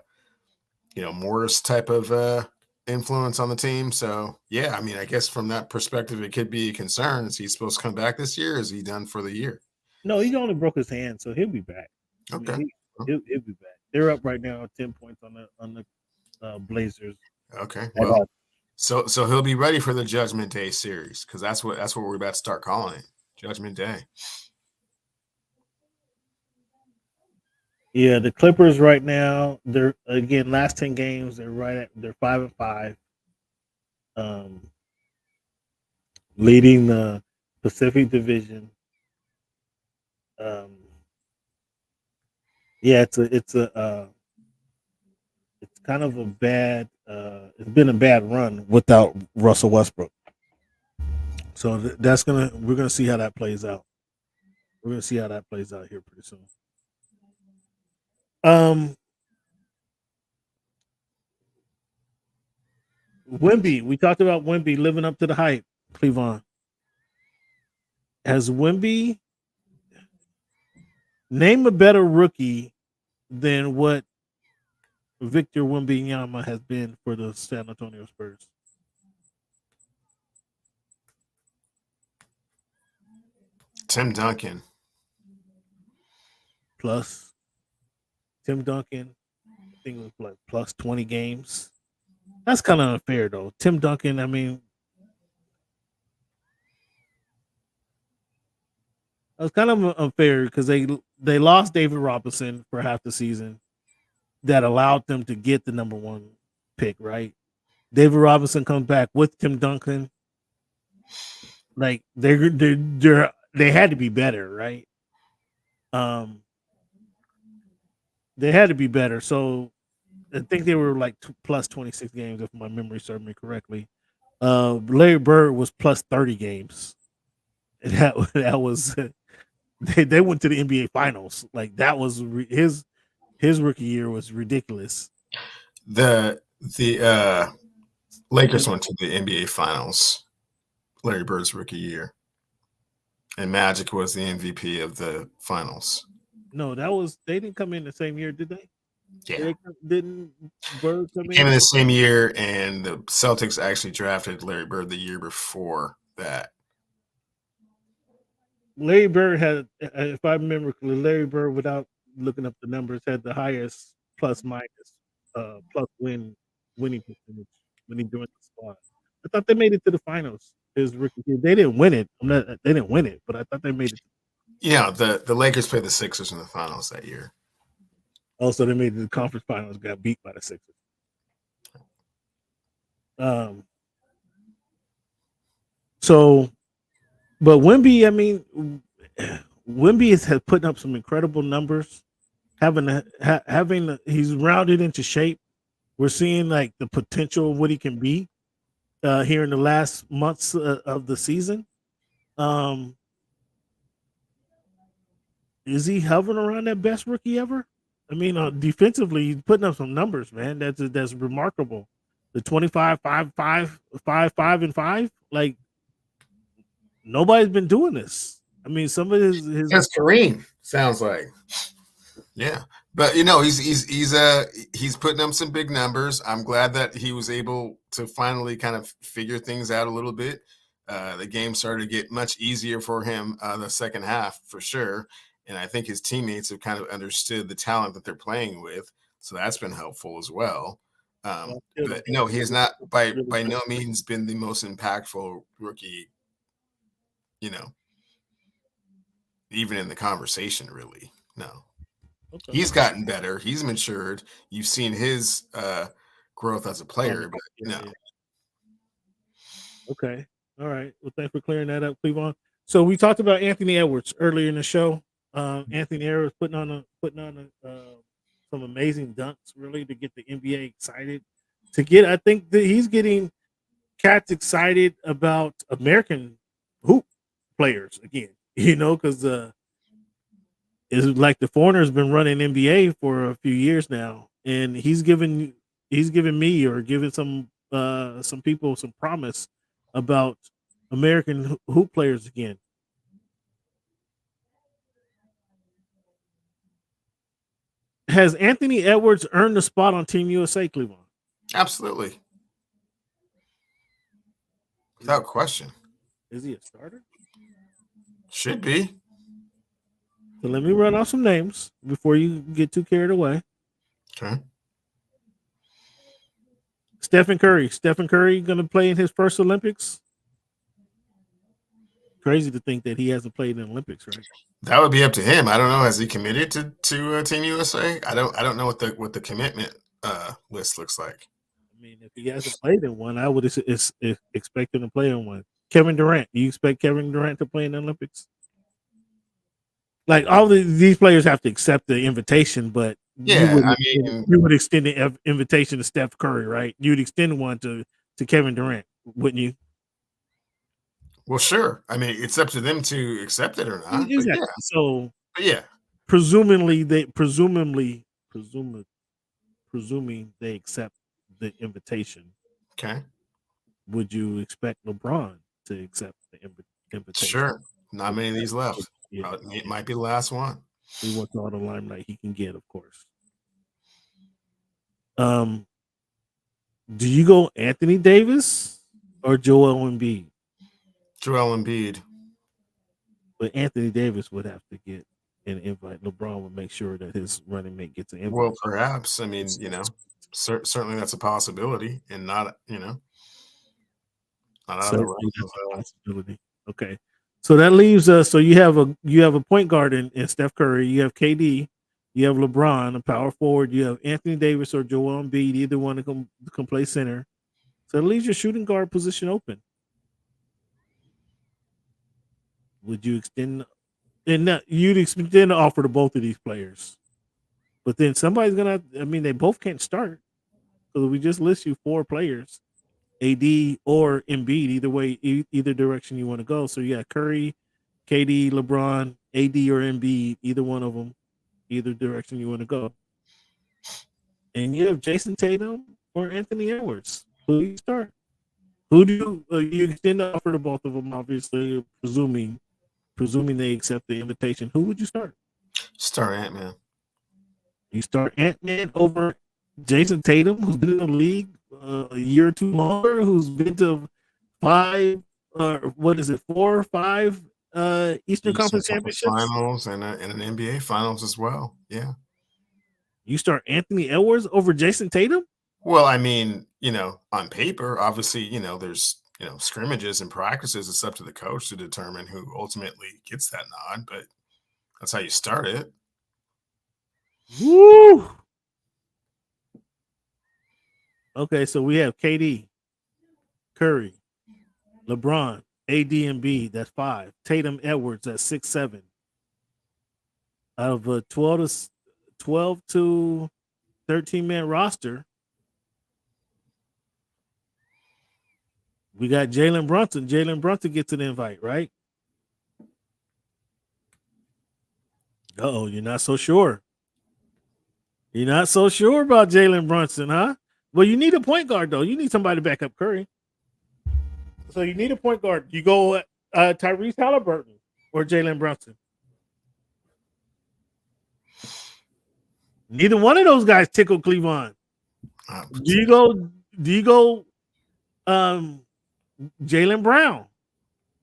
Morris type of influence on the team. So yeah, I mean, I guess from that perspective, it could be a concern. Is he supposed to come back this year? Is he done for the year? No, he only broke his hand, so he'll be back. Okay, I mean, he'll be back. They're up right now, 10 points on the Blazers. Okay, well, so he'll be ready for the Judgment Day series, because that's what we're about to start calling it, Judgment Day. Yeah, the Clippers right now, they're again last 10 games, they're 5-5. Leading the Pacific Division. Yeah, it's kind of a bad it's been a bad run without Russell Westbrook. So we're gonna see how that plays out. We're gonna see how that plays out here pretty soon. Wemby, we talked about Wemby living up to the hype. Cleveland, has Wemby name a better rookie than what Victor Wembanyama has been for the San Antonio Spurs? Tim Duncan. Plus Tim Duncan, I think it was like plus 20 games. That's kind of unfair though. Tim Duncan, I mean, it was kind of unfair because they lost David Robinson for half the season. That allowed them to get the number one pick, right? David Robinson comes back with Tim Duncan. Like they had to be better, right? They had to be better. So I think they were like plus 26 games, if my memory serves me correctly. Larry Bird was plus 30 games. And that was they went to the NBA Finals. Like that was his rookie year was ridiculous. The Lakers went to the NBA Finals, Larry Bird's rookie year, and Magic was the MVP of the finals. No, they didn't come in the same year, did they? Yeah, didn't Bird come in? Came in the same year, and the Celtics actually drafted Larry Bird the year before that. Larry Bird had, if I remember correctly, Larry Bird, without looking up the numbers, had the highest plus minus plus winning percentage when he joined the squad. I thought they made it to the finals his rookie year. They didn't win it. They didn't win it, but I thought they made it. Yeah, the Lakers played the Sixers in the finals that year. Also, they made it to the conference finals, got beat by the Sixers. So, but Wemby, I mean, Wemby has putting up some incredible numbers. He's rounded into shape. We're seeing like the potential of what he can be here in the last months of the season. Is he hovering around that best rookie ever? I mean, defensively, he's putting up some numbers, man. That's remarkable. The 25, 5, 5, 5, 5, and 5. Like nobody's been doing this. I mean, some of his That's Kareem sounds like. Yeah, but he's putting up some big numbers. I'm glad that he was able to finally kind of figure things out a little bit. The game started to get much easier for him the second half for sure, and I think his teammates have kind of understood the talent that they're playing with, so that's been helpful as well. But no, he has not by no means been the most impactful rookie. Even in the conversation, really, no. Okay. He's gotten better. He's matured. You've seen his growth as a player, but no. Okay. All right. Well, thanks for clearing that up, Cleveland. So we talked about Anthony Edwards earlier in the show. Anthony Edwards putting on some amazing dunks, really, to get the NBA excited. I think that he's getting cats excited about American hoop players again. Because it's like the foreigner's been running NBA for a few years now, and he's given me or giving some people some promise about American hoop players again. Has Anthony Edwards earned the spot on Team USA, Cleveland? Absolutely, without question. Is he a starter? Should be. So let me run off some names before you get too carried away. Okay. Stephen Curry going to play in his first Olympics. Crazy to think that he hasn't played in the Olympics, right? That would be up to him. I don't know. Has he committed to Team USA? I don't know what the commitment list looks like. I mean, if he hasn't played in one, I would expect him to play in one. Kevin Durant. Do you expect Kevin Durant to play in the Olympics? Like these players have to accept the invitation, but yeah, you would extend the invitation to Steph Curry, right? You'd extend one to Kevin Durant, wouldn't you? Well, sure. I mean, it's up to them to accept it or not. Exactly. Yeah. So, yeah, presuming they accept the invitation. Okay. Would you expect LeBron to accept the invitation? Sure. Not many of these left. Yeah. It might be the last one. He wants all the limelight he can get, of course. Do you go Anthony Davis or Joel Embiid? Joel Embiid. But Anthony Davis would have to get an invite. LeBron would make sure that his running mate gets an invite. Well, perhaps. I mean, certainly that's a possibility, and not out of the possibility. Okay, so that leaves us. So you have a point guard in Steph Curry. You have KD. You have LeBron, a power forward. You have Anthony Davis or Joel Embiid. Either one can play center. So that leaves your shooting guard position open. Would you extend? And you'd extend the offer to both of these players, but then somebody's gonna. I mean, they both can't start. So we just list you 4 players, AD or Embiid. Either way, either direction you want to go. So you got Curry, KD, LeBron, AD or Embiid. Either one of them, either direction you want to go. And you have Jason Tatum or Anthony Edwards. Who do you start? Who do you extend the offer to both of them? Obviously, presuming they accept the invitation. Who would you start? Start Ant-Man. You start Ant-Man over Jason Tatum, who's been in the league a year or two longer, who's been to 4 or 5 Eastern Conference championships, finals, and an NBA finals as well. Yeah. You start Anthony Edwards over Jason Tatum? Well, I mean, on paper, obviously, there's scrimmages and practices. It's up to the coach to determine who ultimately gets that nod, but that's how you start it. Woo! Okay, so we have KD, Curry, LeBron, AD and B. That's 5. Tatum, Edwards. That's 6, 7. Out of a 12 to 13-man roster, we got Jalen Brunson. Jalen Brunson gets an invite, right? You're not so sure. You're not so sure about Jalen Brunson, huh? Well, you need a point guard though. You need somebody to back up Curry. So you need a point guard. You go Tyrese Halliburton or Jalen Brunson. Neither one of those guys tickle Cleveland. Do you go Jaylen Brown?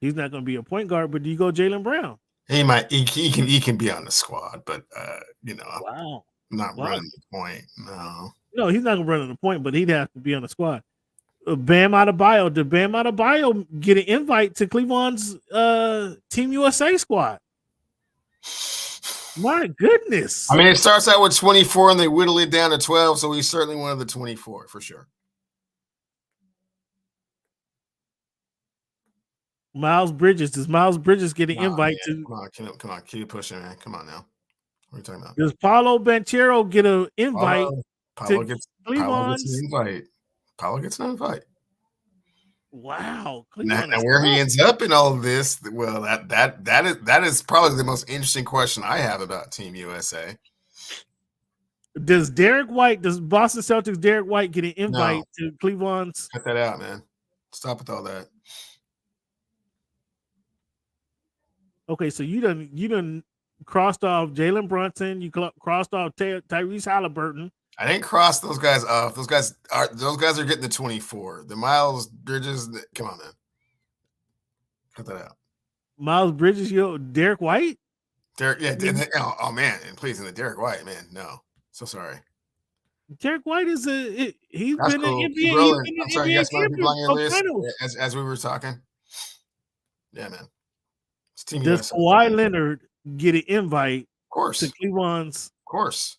He's not going to be a point guard, but do you go Jaylen Brown? He can be on the squad, but wow. Not running the point. No, he's not going to run on the point, but he'd have to be on the squad. Bam Adebayo. Did Bam Adebayo get an invite to Cleveland's Team USA squad? My goodness. I mean, it starts out with 24 and they whittle it down to 12, so he's certainly one of the 24 for sure. Miles Bridges. Does Miles Bridges get an invite to? Come on, keep pushing, man. Come on now. What are you talking about? Does Paolo Banchero get an invite? Paulo gets an invite. Paulo gets an invite. Wow. Now where he ends up in all of this, well, that is probably the most interesting question I have about Team USA. Does Boston Celtics Derek White get an invite to Cleveland's? Cut that out, man. Stop with all that. Okay, so you done crossed off Jalen Brunson. You crossed off Tyrese Halliburton. I didn't cross those guys off. Those guys are getting the 24. The Miles Bridges, come on, man. Cut that out. Miles Bridges, Derek White? Man, and please, in the Derek White, man, no. So sorry. Derek White is he's That's been cool. an NBA. I'm sorry, you guys want to be on your list as we were talking? Yeah, man. Does Kawhi Leonard get an invite to Cleveland's? Of course.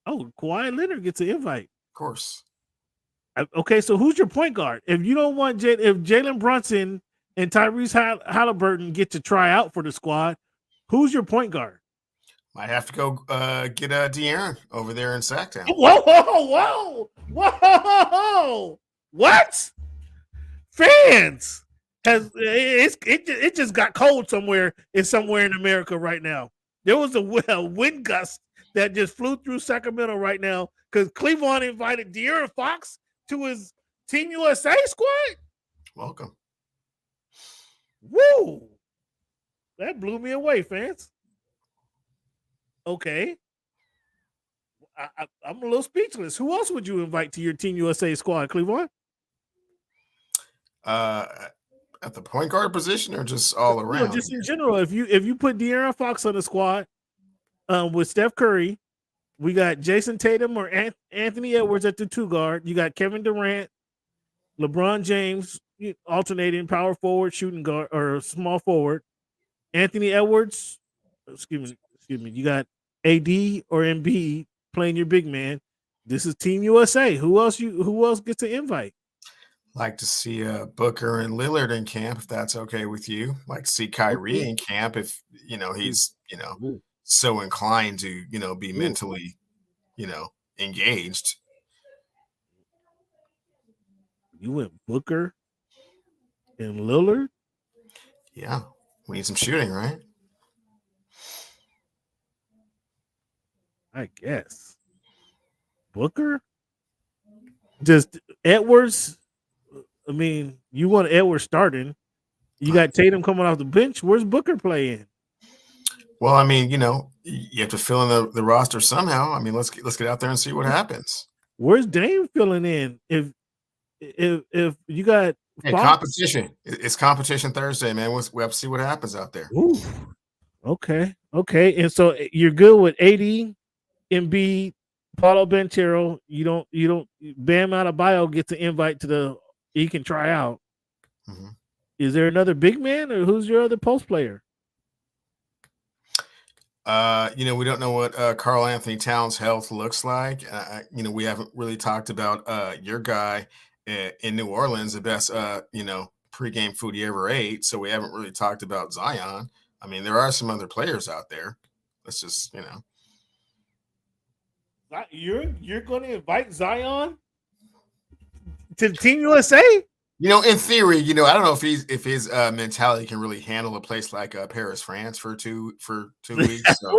Oh, Kawhi Leonard gets an invite. Of course. Okay, so who's your point guard? If you don't want if Jalen Brunson and Tyrese Halliburton get to try out for the squad, who's your point guard? Might have to go get De'Aaron over there in Sacktown. Whoa! What? Fans it just got cold somewhere in America right now. There was a wind gust that just flew through Sacramento right now because Cleveland invited De'Aaron Fox to his Team USA squad. Welcome. Woo! That blew me away, fans. Okay. I'm a little speechless. Who else would you invite to your Team USA squad, Cleveland? At the point guard position or just all around? No, just in general. If you put De'Aaron Fox on the squad with Steph Curry, we got Jason Tatum or Anthony Edwards at the 2 guard. You got Kevin Durant, LeBron James alternating power forward, shooting guard, or small forward. Anthony Edwards, excuse me. You got AD or Embiid playing your big man. This is Team USA. Who else gets an invite? Like to see Booker and Lillard in camp, if that's okay with you. Like to see Kyrie in camp if he's so inclined to be mentally engaged. You went Booker and Lillard? Yeah. We need some shooting, right? I guess. Booker? Just Edwards? I mean, you want Edwards starting. You got Tatum coming off the bench. Where's Booker playing? Well, I mean, you have to fill in the roster somehow. I mean, let's get out there and see what happens. Where's Dame filling in? If you got competition, it's competition Thursday, man. We'll have to see what happens out there. Ooh. Okay, and so you're good with AD, Embiid, Paulo Banchero. You don't. Bam Adebayo gets an invite to he can try out. Mm-hmm. Is there another big man, or who's your other post player? We don't know what Karl Anthony Towns' health looks like. We haven't really talked about your guy in New Orleans, the best pregame food he ever ate. So we haven't really talked about Zion. I mean, there are some other players out there. Let's just You're going to invite Zion to Team USA? In theory, I don't know if his mentality can really handle a place like Paris, France for 2 weeks. So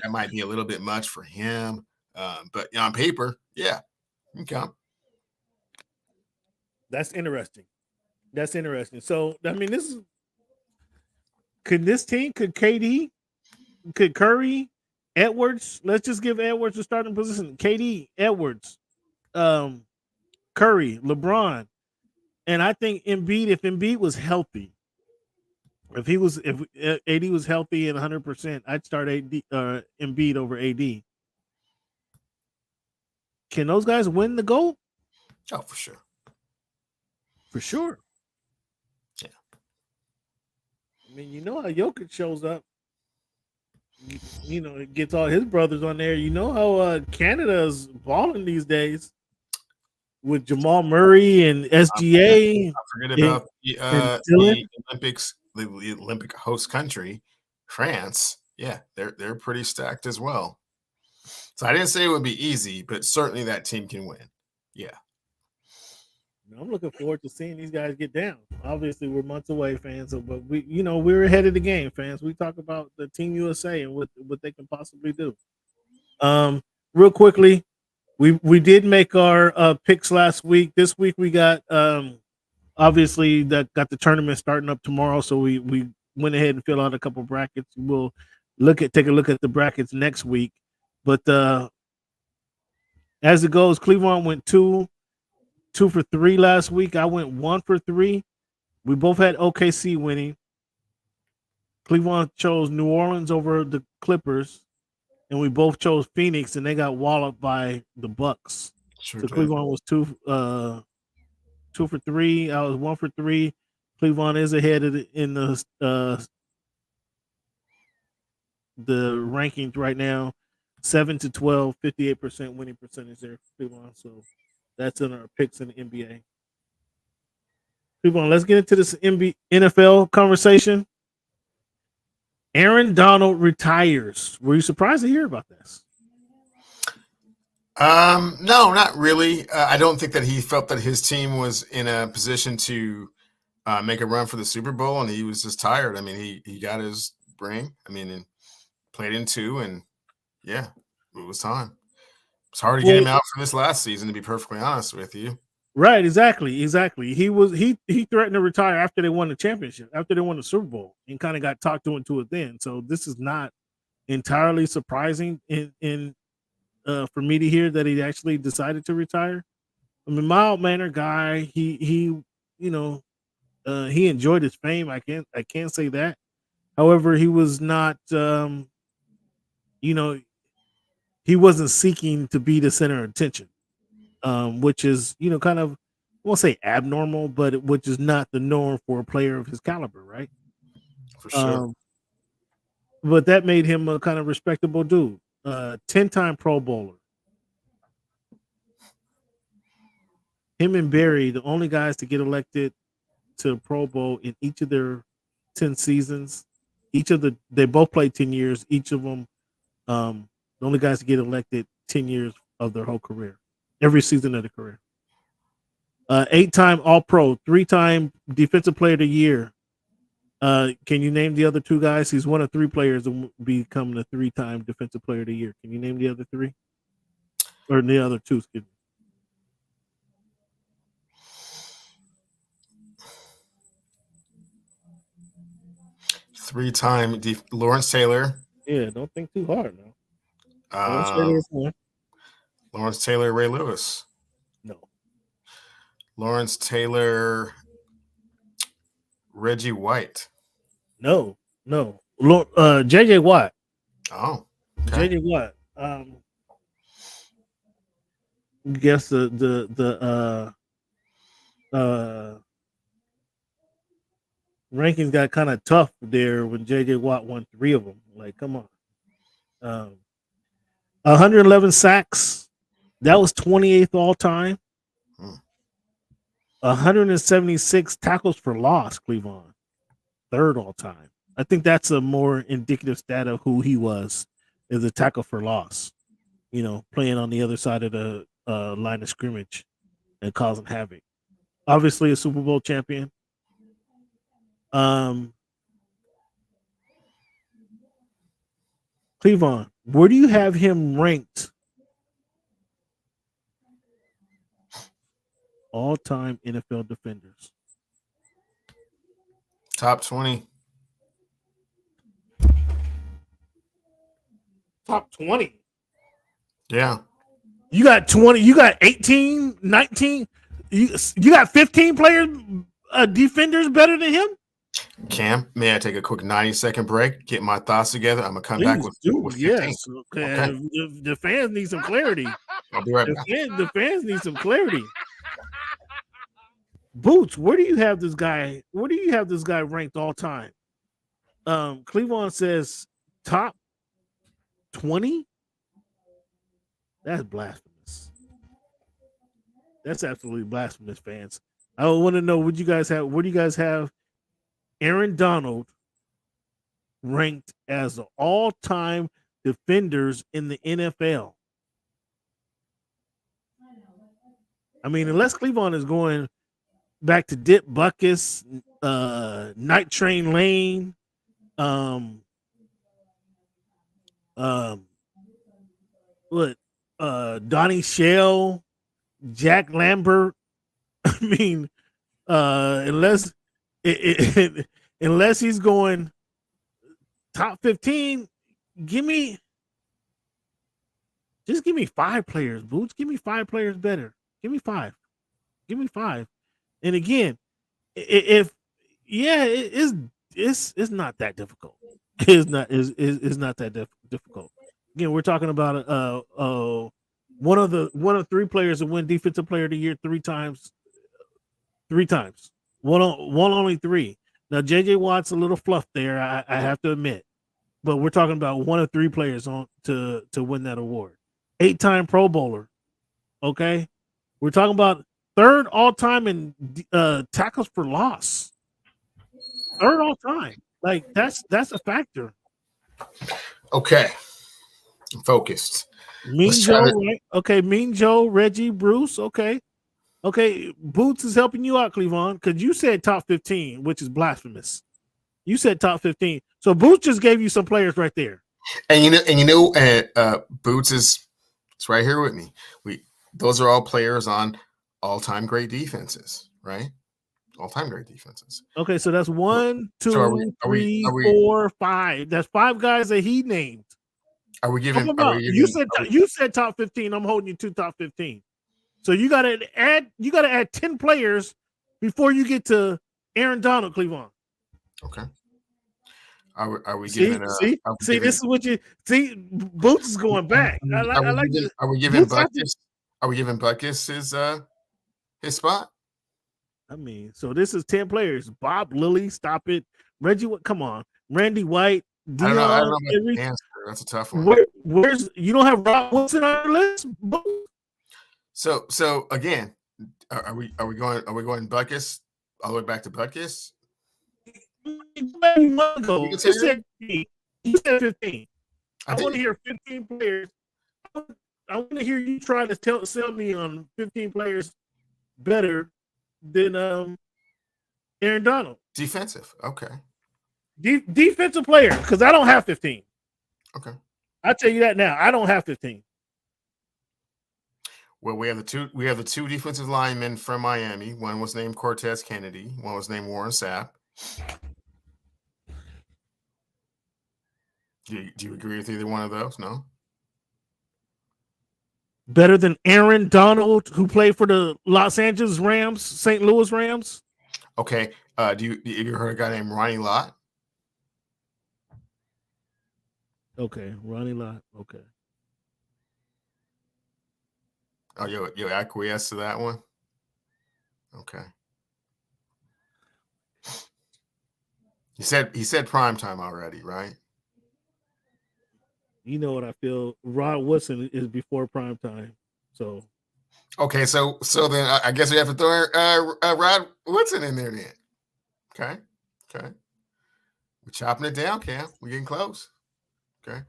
that might be a little bit much for him. But on paper, yeah, okay. That's interesting. So I mean, could KD, could Curry, Edwards? Let's just give Edwards a starting position. KD, Edwards, Curry, LeBron, and I think Embiid. If Embiid was healthy, if AD was healthy and 100%, I'd start Embiid over AD. Can those guys win the gold? Oh, for sure. For sure. Yeah. I mean, you know how Jokic shows up. You know, it gets all his brothers on there. You know how Canada's balling these days with Jamal Murray and SGA. I forget about the Olympics, the Olympic host country, France. Yeah, they're pretty stacked as well. So I didn't say it would be easy, but certainly that team can win. Yeah. I'm looking forward to seeing these guys get down. Obviously, we're months away, fans. But we're ahead of the game, fans. We talk about the Team USA and what they can possibly do. Real quickly, we did make our picks last week. This week we got obviously that got the tournament starting up tomorrow, so we went ahead and filled out a couple brackets. We'll take a look at the brackets next week. But as it goes, Cleveland went 2 for 3 last week. I went 1 for 3. We both had OKC winning. Cleveland chose New Orleans over the Clippers, and we both chose Phoenix, and they got walloped by the Bucks. Sure so did. Cleveland was 2 for 3. I was 1 for 3. Cleveland is ahead of in the rankings right now. 7-12, 58% winning percentage there for Cleveland. So that's in our picks in the NBA. Cleveland, let's get into this NFL conversation. Aaron Donald retires. Were you surprised to hear about this? No, not really. I don't think that he felt that his team was in a position to make a run for the Super Bowl, and he was just tired. I mean, he got his ring. I mean, and played in 2, and yeah, it was time. It's hard to get him out for this last season, to be perfectly honest with you. Right, exactly. He threatened to retire after they won the championship, after they won the Super Bowl, and kind of got talked into it then. So this is not entirely surprising for me to hear that he actually decided to retire. I mean, mild-mannered guy. He enjoyed his fame. I can't say that. However, he was not he wasn't seeking to be the center of attention. Which is, kind of, I won't say abnormal, but which is not the norm for a player of his caliber, right? For sure. But that made him a kind of respectable dude. 10-time Pro Bowler. Him and Barry, the only guys to get elected to Pro Bowl in each of their 10 seasons. They both played 10 years. Each of them, the only guys to get elected 10 years of their whole career. Every season of the career. 8-time All-Pro, 3-time Defensive Player of the Year. Can you name the other 2 guys? He's one of 3 players to become the 3-time Defensive Player of the Year. Can you name the other 3? Or the other 2, excuse me. Three-time Lawrence Taylor. Yeah, don't think too hard now. Lawrence Taylor, Ray Lewis. No. Lawrence Taylor, Reggie White. No. JJ Watt. Oh. Okay. JJ Watt. Guess the rankings got kind of tough there when JJ Watt won 3 of them. Like, come on. 111 sacks. That was 28th all time. 176 tackles for loss, Cleveland. 3rd all time. I think that's a more indicative stat of who he was as a tackle for loss. Playing on the other side of the line of scrimmage and causing havoc. Obviously a Super Bowl champion. Cleveland, where do you have him ranked all-time NFL defenders. Top 20. Top 20. Yeah. You got 20. You got 18, 19. You got 15 players, defenders better than him. Cam, may I take a quick 90-second break? Get my thoughts together. I'm gonna come back with 15. Yes. Okay. The fans need some clarity. I'll be right back. The fans need some clarity. Boots, where do you have this guy? Where do you have this guy ranked all time? Cleveland says top 20. That's blasphemous. That's absolutely blasphemous, fans. I want to know what you guys have. Where do you guys have Aaron Donald ranked as the all-time defenders in the NFL? I mean, unless Cleveland is going back to Dip Buckus, Night Train Lane, Donnie Shell, Jack Lambert. I mean, unless he's going top 15, give me 5 players, Boots. Give me 5 players better. Give me 5. And again, it's not that difficult. It's not that difficult. Again, we're talking about one of 3 players to win Defensive Player of the Year 3 times. 3 times. One only 3. Now JJ Watt's a little fluff there, I have to admit, but we're talking about one of 3 players to win that award. 8-time Pro Bowler. Okay, we're talking about 3rd all time in tackles for loss. 3rd all time. Like that's a factor. Okay, I'm focused. Mean Joe, right? Okay, Mean Joe, Reggie, Bruce. Okay, Boots is helping you out, Cleveland, because you said top 15, which is blasphemous. You said top 15, so Boots just gave you some players right there. And Boots is right here with me. Those are all players on all-time great defenses, right? All-time great defenses. Okay, so that's 1, 2, 3, 4, 5. That's 5 guys that he named. Are we giving? You said top 15. I'm holding you to top 15. So you gotta add 10 players before you get to Aaron Donald, Cleveland. Okay. Are we giving? See, this is what you see. Boots is going back. Are we giving Butkus? Are we giving Butkus his spot? I mean, so this is 10 players. Bob Lilly, stop it. Reggie, come on. Randy White. Dion, I don't know the answer. That's a tough one. Where's you don't have Rob Wilson on your list? So again, are we going Butkus all the way back to Butkus? You said 15. I want to hear 15 players. I want to hear you try to sell me on 15 players better than Aaron Donald. Defensive, okay. Defensive player, because I don't have 15. Okay. I'll tell you that now. I don't have 15. Well, we have the two defensive linemen from Miami. One was named Cortez Kennedy. One was named Warren Sapp. Do you agree with either one of those? No. Better than Aaron Donald, who played for the Los Angeles Rams, St. Louis Rams. Okay. You heard a guy named Ronnie Lott? Okay, Ronnie Lott. Okay. Oh, you acquiesce to that one? Okay. He said prime time already, right? You know what I feel. Rod Woodson is before prime time. So okay, so then I guess we have to throw Rod Woodson in there then. Okay. We're chopping it down, Cam. We're getting close. Okay.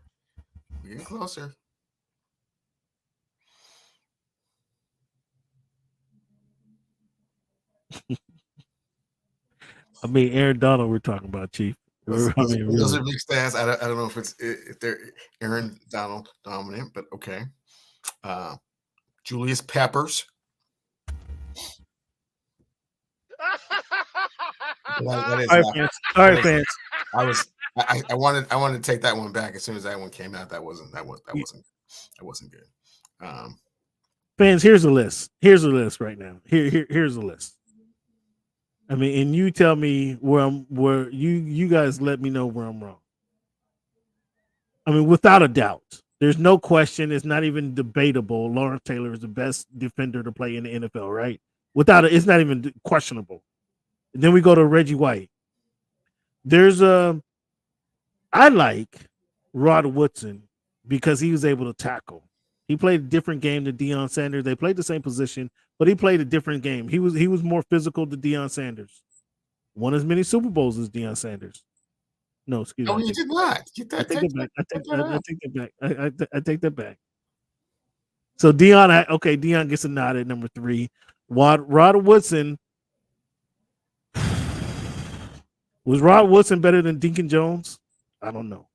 We're getting closer. I mean, Aaron Donald we're talking about, Chief. Those are big stats. I don't know if they're Aaron Donald dominant, but okay. Julius Peppers. That is All right, fans. All right, fans. I wanted to take that one back as soon as that one came out. That wasn't good. Fans, here's a list. Here's a list right now. Here's a list. I mean, and you tell me where you guys let me know where I'm wrong. I mean, without a doubt, there's no question. It's not even debatable. Lawrence Taylor is the best defender to play in the NFL, right? It's not even questionable. And then we go to Reggie White. I like Rod Woodson because he was able to tackle. He played a different game than Deion Sanders. They played the same position, but he played a different game. He was more physical than Deion Sanders. Won as many Super Bowls as Deion Sanders. No, excuse me. Oh, he did not. I take it back. I take that back. I take that back. So Deion gets a nod at number 3. Rod Woodson. Was Rod Woodson better than Deacon Jones? I don't know.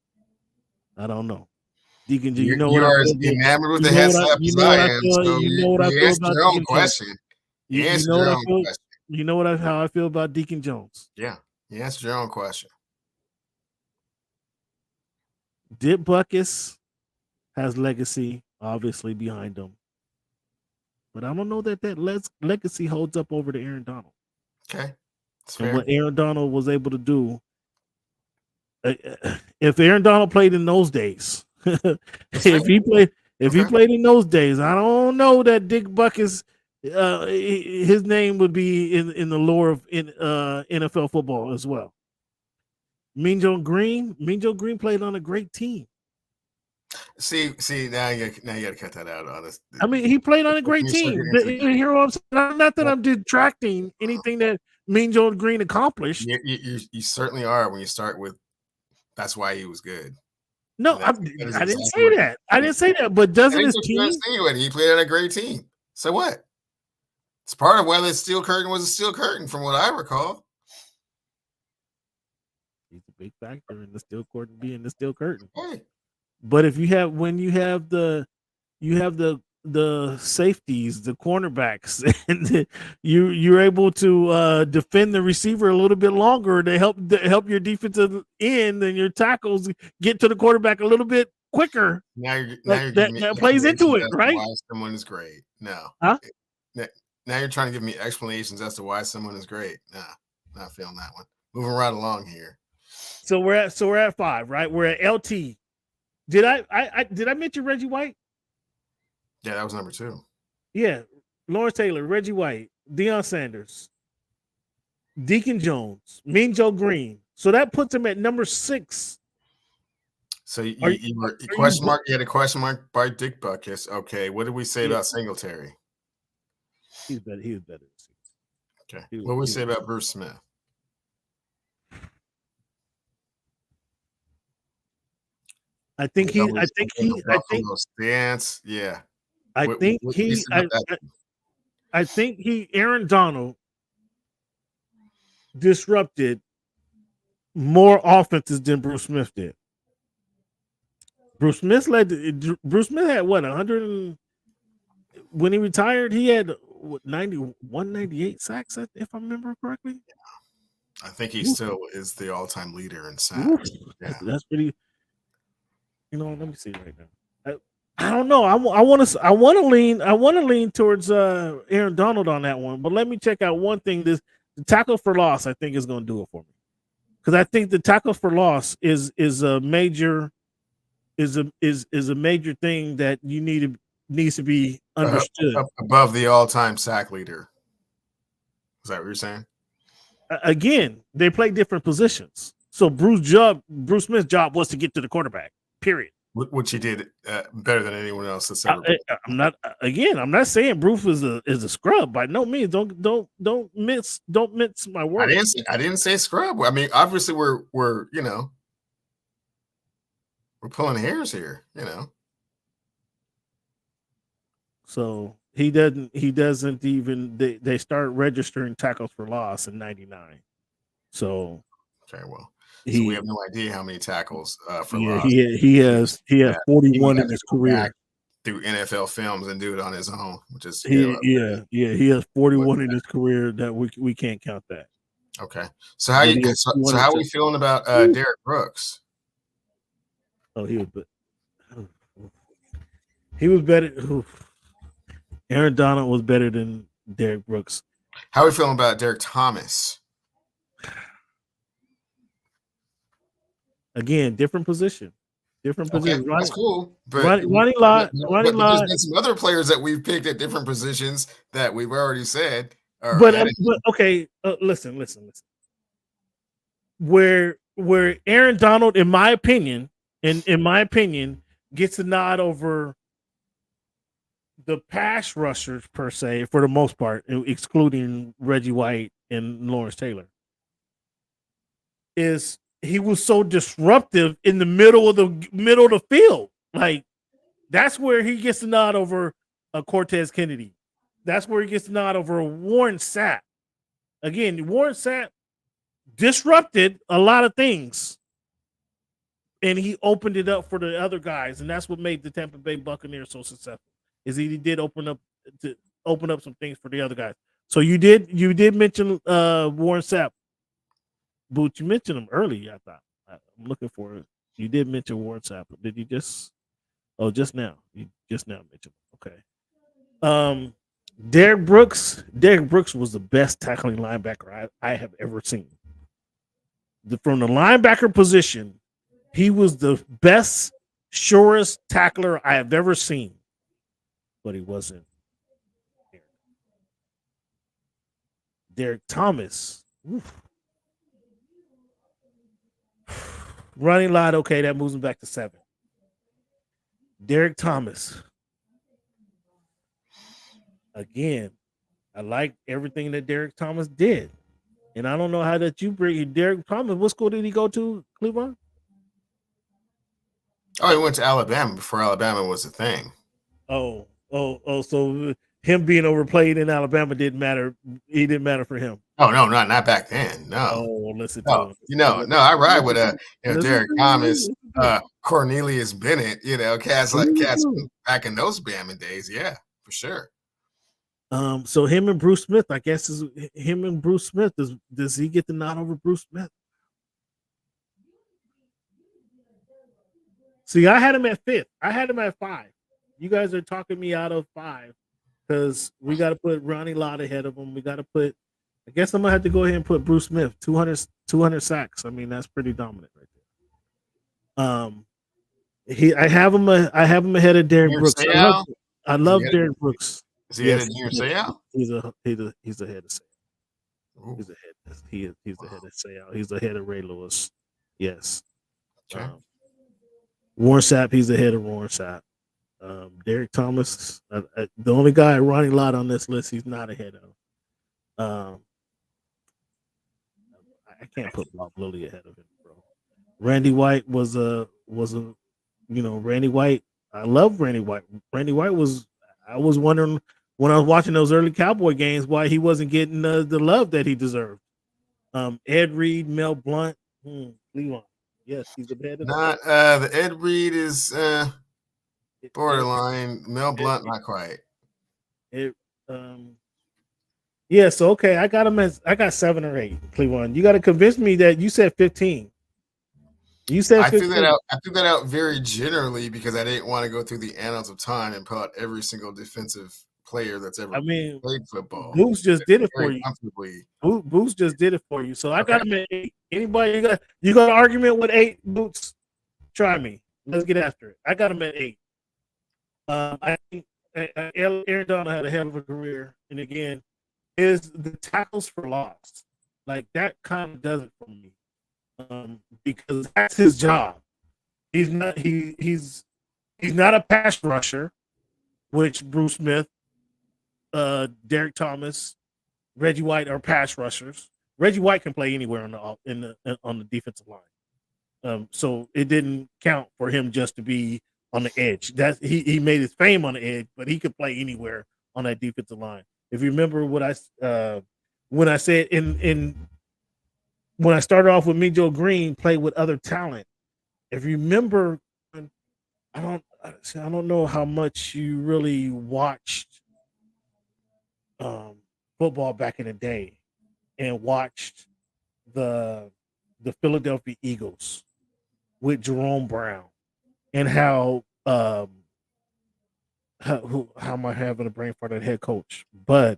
Deacon, you are as enamored with the heads up as I am. So you know what I feel about your own question. You answered your own question. You know how I feel about Deacon Jones. Yeah, you answered your own question. Dip Buckus has legacy, obviously, behind him. But I don't know that legacy holds up over to Aaron Donald. Okay. And what Aaron Donald was able to do. If Aaron Donald played in those days, if he played in those days, I don't know that Dick Buckus, his name would be in the lore of NFL football as well. Mean Joe Green played on a great team. See, now you got to cut that out. Honest. I mean, he played on a great team. Hear what I'm saying? Not that I'm detracting anything that Mean Joe Green accomplished. You certainly are when you start with. That's why he was good. No, I didn't say that. I didn't say that. But doesn't his team? He played on a great team. So what? It's part of why the steel curtain was a steel curtain, from what I recall. He's a big factor in the steel curtain being the steel curtain. Hey. But if you have the safeties, the cornerbacks, and you're able to defend the receiver a little bit longer to help your defensive end and your tackles get to the quarterback a little bit quicker. That plays into it, right? Why someone is great? No. Huh? Now you're trying to give me explanations as to why someone is great. Nah, not feeling that one. Moving right along here. So we're at 5, right? We're at LT. Did I mention Reggie White? Yeah, that was number 2. Yeah, Lawrence Taylor, Reggie White, Deion Sanders, Deacon Jones, Mean Joe Green. So that puts him at number 6. So you had a question mark by Dick Buckus. Okay, what did we say about Singletary? He was better. Okay, what did we say about Bruce Smith? I think he Aaron Donald disrupted more offenses than Bruce Smith did. Bruce Smith had what 100 when he retired, he had 198 sacks, if I remember correctly. I think he still is the all-time leader in sacks. Yeah. That's pretty. Let me see right now. I don't know. I want to lean towards Aaron Donald on that one. But let me check out one thing. The tackle for loss, I think, is going to do it for me, because I think the tackle for loss is a major thing that needs to be understood above the all-time sack leader. Is that what you're saying? Again, they play different positions. So Bruce Smith's job was to get to the quarterback. Period. Which he did better than anyone else that's ever. I'm not saying Bruce is a scrub by no means. Don't mince my words. I didn't say scrub. I mean, obviously we're pulling hairs here, So he doesn't even they start registering tackles for loss in 99. So okay, well. So we have no idea how many tackles for loss. He has 41 in his career. Through NFL films and do it on his own, which is he has 41 in his career that we can't count that. Okay. So how are we feeling about Derek Brooks? Oh, he was better. Aaron Donald was better than Derek Brooks. How are we feeling about Derek Thomas? Again, different position. Different position. Okay, that's cool. But Ronnie Lott. There's been some other players that we've picked at different positions that we've already said. But okay, listen. Where Aaron Donald, in my opinion, gets a nod over the pass rushers per se, for the most part, excluding Reggie White and Lawrence Taylor, is he was so disruptive in the middle of the field. Like, that's where he gets the nod over Cortez Kennedy. That's where he gets the nod over Warren Sapp. Again, Warren Sapp disrupted a lot of things, and he opened it up for the other guys, and that's what made the Tampa Bay Buccaneers so successful. Is he did open up some things for the other guys. So you did mention Warren Sapp, but you mentioned him early. I thought I'm looking for it. You did mention Warren Sapp. Did you just? Oh, just now. You just now mentioned him. Okay. Derek Brooks was the best tackling linebacker I have ever seen. From the linebacker position, he was the best, surest tackler I have ever seen. But he wasn't. Derek Thomas. Oof. Ronnie Lott, okay, that moves him back to 7. Derek Thomas. Again, I like everything that Derek Thomas did. And I don't know how that you bring Derek Thomas. What school did he go to, Cleveland? Oh, he went to Alabama before Alabama was a thing. Oh, so him being overplayed in Alabama didn't matter. He didn't matter for him. Oh, no, not back then. No. Oh, listen to him. No, I ride with Derek Thomas, Cornelius Bennett, cats back in those Bama days. Yeah, for sure. So him and Bruce Smith, I guess, is him and Bruce Smith. Does he get the nod over Bruce Smith? See, I had him at 5th. I had him at 5. You guys are talking me out of 5 because we got to put Ronnie Lott ahead of him. We got to put. I guess I'm gonna have to go ahead and put Bruce Smith 200 sacks. I mean, that's pretty dominant right there. I have him ahead of Derek Brooks. I love Derek Brooks. Is he ahead of Junior Seau? He's ahead of Seau. He's ahead of Seau. He's ahead of Ray Lewis. Yes. Okay. Warren Sapp, he's ahead of Warren Sapp. Derek Thomas, the only guy Ronnie Lott on this list, he's not ahead of. I can't put Bob Lilly ahead of him, bro. Randy White was Randy White. I love Randy White. Randy White I was wondering when I was watching those early Cowboy games why he wasn't getting the love that he deserved. Ed Reed, Mel Blount, Leon. Yes, he's ahead of the Ed Reed is borderline. Mel Blount, not quite. Yeah, so okay, I got 7 or 8. Cleveland, you got to convince me that you said 15. You said 15. I threw that out very generally because I didn't want to go through the annals of time and pull out every single defensive player that's ever played football. Boots just did it for you. Boots just did it for you. So I got him at 8. Anybody you got an argument with 8? Boots, try me. Let's get after it. I got him at 8. I think Aaron Donald had a hell of a career, and again, is the tackles for loss. Like, that kind of does it for me. Because that's his job. He's not a pass rusher, which Bruce Smith, Derek Thomas, Reggie White are pass rushers. Reggie White can play anywhere on the defensive line. So it didn't count for him just to be on the edge. He made his fame on the edge, but he could play anywhere on that defensive line. If you remember what when I said when I started off with Mejo Green, played with other talent. If you remember, I don't know how much you really watched football back in the day and watched the Philadelphia Eagles with Jerome Brown and how am I having a brain for that head coach? But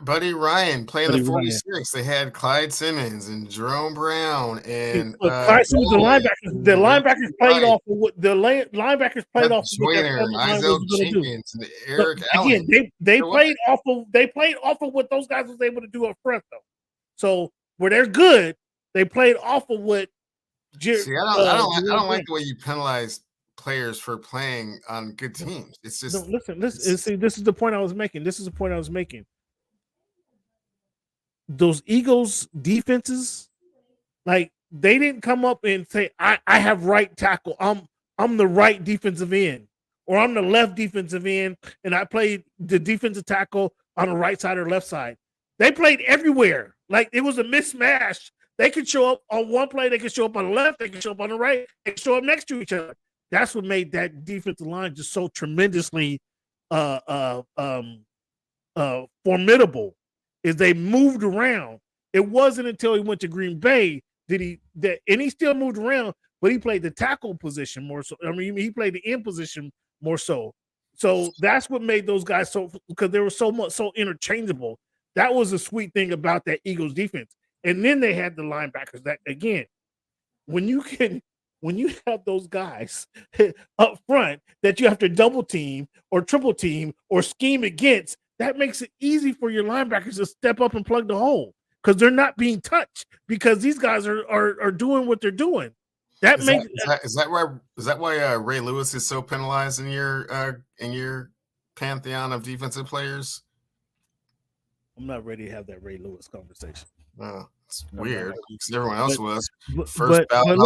Buddy Ryan playing Buddy the Ryan. 46. They had Clyde Simmons and Jerome Brown and Clyde Simmons, the linebackers played off of what the linebackers played off of what their Joyner, line Isaiah was going to do. Jenkins, and Eric But Allen. again, they played off of what those guys was able to do up front though. So where they're good, they played off of what. See, I don't like the way you penalize players for playing on good teams. It's just listen. See, this is the point I was making. Those Eagles defenses, like they didn't come up and say, I have right tackle. I'm the right defensive end, or I'm the left defensive end, and I played the defensive tackle on the right side or left side. They played everywhere. Like it was a mismatch. They could show up on one play, they could show up on the left, they could show up on the right, they could show up next to each other. That's what made that defensive line just so tremendously formidable. Is they moved around. It wasn't until he went to Green Bay and he still moved around, but he played the tackle position more so. I mean, he played the end position more so. So that's what made those guys so, because they were so interchangeable. That was the sweet thing about that Eagles defense. And then they had the linebackers that, again, when you have those guys up front that you have to double team or triple team or scheme against, that makes it easy for your linebackers to step up and plug the hole because they're not being touched because these guys are doing what they're doing. Is that why Ray Lewis is so penalized in your pantheon of defensive players? I'm not ready to have that Ray Lewis conversation. It's weird because everyone else was first ballot.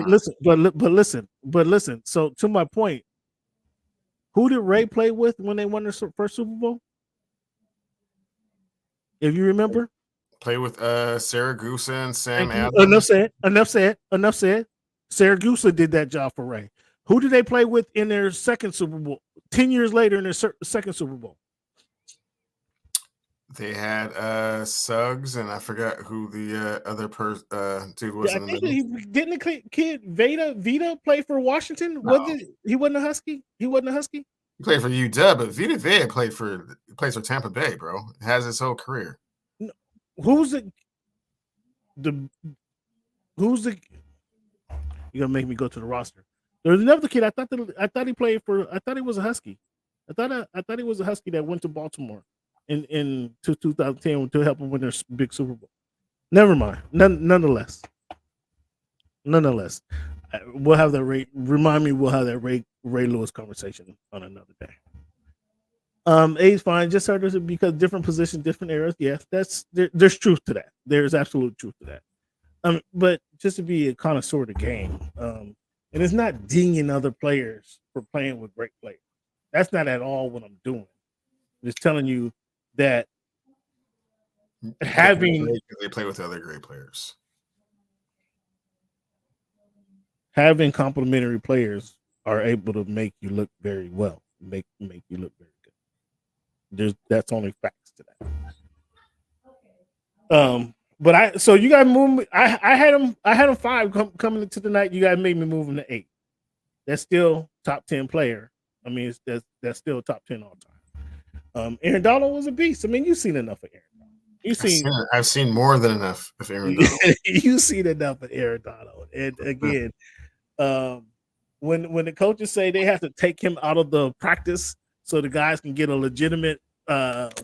Listen. So to my point, who did Ray play with when they won their first Super Bowl? If you remember, play with Saragusa and Sam Adams. Enough said. Saragusa did that job for Ray. Who did they play with in their second Super Bowl? 10 years later in their second Super Bowl. They had Suggs, and I forgot who the other dude was. Yeah, I think didn't the kid Vita play for Washington? No. He wasn't a Husky? He wasn't a Husky? He played for UW, but Vita Vea plays for Tampa Bay, bro. Has his whole career. Who's the you're gonna make me go to the roster. There's another kid I thought he played for. I thought he was a Husky. I thought he was a Husky that went to Baltimore in 2010 to help him win their big Super Bowl. Never mind. Nonetheless, we'll have that Ray. Remind me, we'll have that Ray Lewis conversation on another day. A's fine. Just heard this because different positions, different eras. Yes, there's truth to that. There's absolute truth to that. But just to be a connoisseur of the game, and it's not dinging other players for playing with great players. That's not at all what I'm doing. I'm just telling you that they play with other great players. Having complementary players are able to make you look very well, make you look very good. That's only facts to that. But so you guys move. I had him 5 coming into the night. You guys made me move him to 8. That's still top 10 player. I mean, that's still top 10 all time. Aaron Donald was a beast. I mean, you've seen enough of Aaron. I've seen more than enough of Aaron Donald. You've seen enough of Aaron Donald. And again, when the coaches say they have to take him out of the practice so the guys can get a legitimate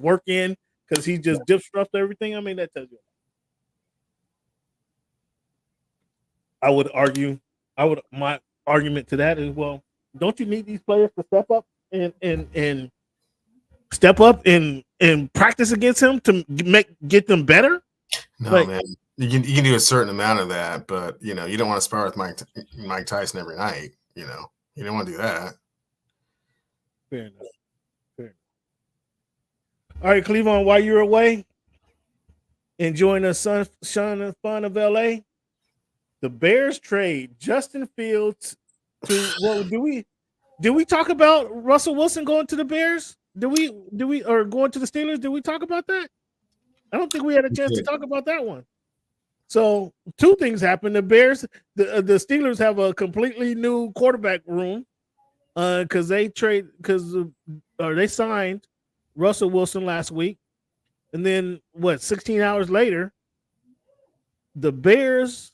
work in because he just disrupts everything. I mean, that tells you. My argument to that is, well, don't you need these players to step up and practice against him to get them better? No, man. You can do a certain amount of that, but you don't want to spar with Mike Tyson every night. You don't want to do that. Fair enough. All right, Cleveland, while you're away, enjoying the sunshine and fun of LA, the Bears trade Justin Fields to did we talk about Russell Wilson going to the Bears? Did we or going to the Steelers? Did we talk about that? I don't think we had a chance to talk about that one. So two things happened. The Steelers have a completely new quarterback room because they signed Russell Wilson last week, and then 16 hours later, the Bears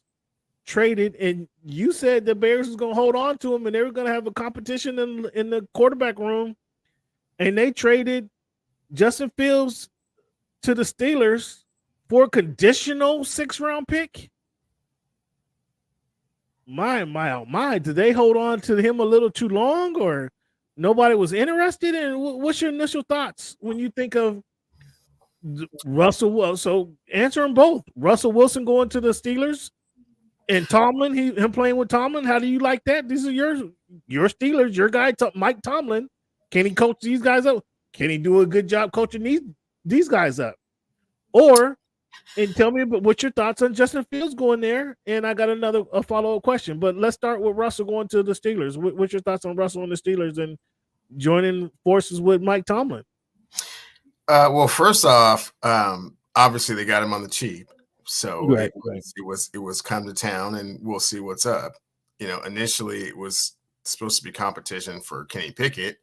traded, and you said the Bears was going to hold on to him, and they were going to have a competition in the quarterback room, and they traded Justin Fields to the Steelers for a conditional 6th-round pick. My, oh my, did they hold on to him a little too long, or nobody was interested? And what's your initial thoughts when you think of Russell Wilson? So answer them both. Russell Wilson going to the Steelers and Tomlin, him playing with Tomlin. How do you like that? These are your Steelers, your guy, Mike Tomlin. Can he coach these guys up? Can he do a good job coaching these guys up? And tell me what's your thoughts on Justin Fields going there? And I got a follow-up question, but let's start with Russell going to the Steelers. What's your thoughts on Russell and the Steelers and joining forces with Mike Tomlin? Well, first off, obviously they got him on the cheap, so right. It was come to town, and we'll see what's up. Initially it was supposed to be competition for Kenny Pickett.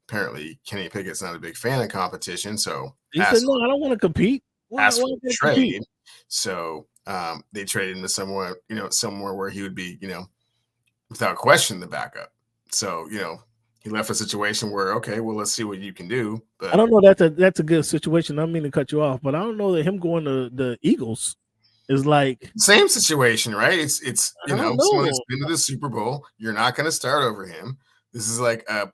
Apparently, Kenny Pickett's not a big fan of competition, so he said, "No, I don't want to compete." Asked for a trade, so they traded him to somewhere where he would be, without question, the backup. So he left a situation where, okay, well, let's see what you can do. But I don't know that's a good situation. I don't mean to cut you off, but I don't know that him going to the Eagles is like same situation, right? It's someone that's been to the Super Bowl. You're not going to start over him. This is like a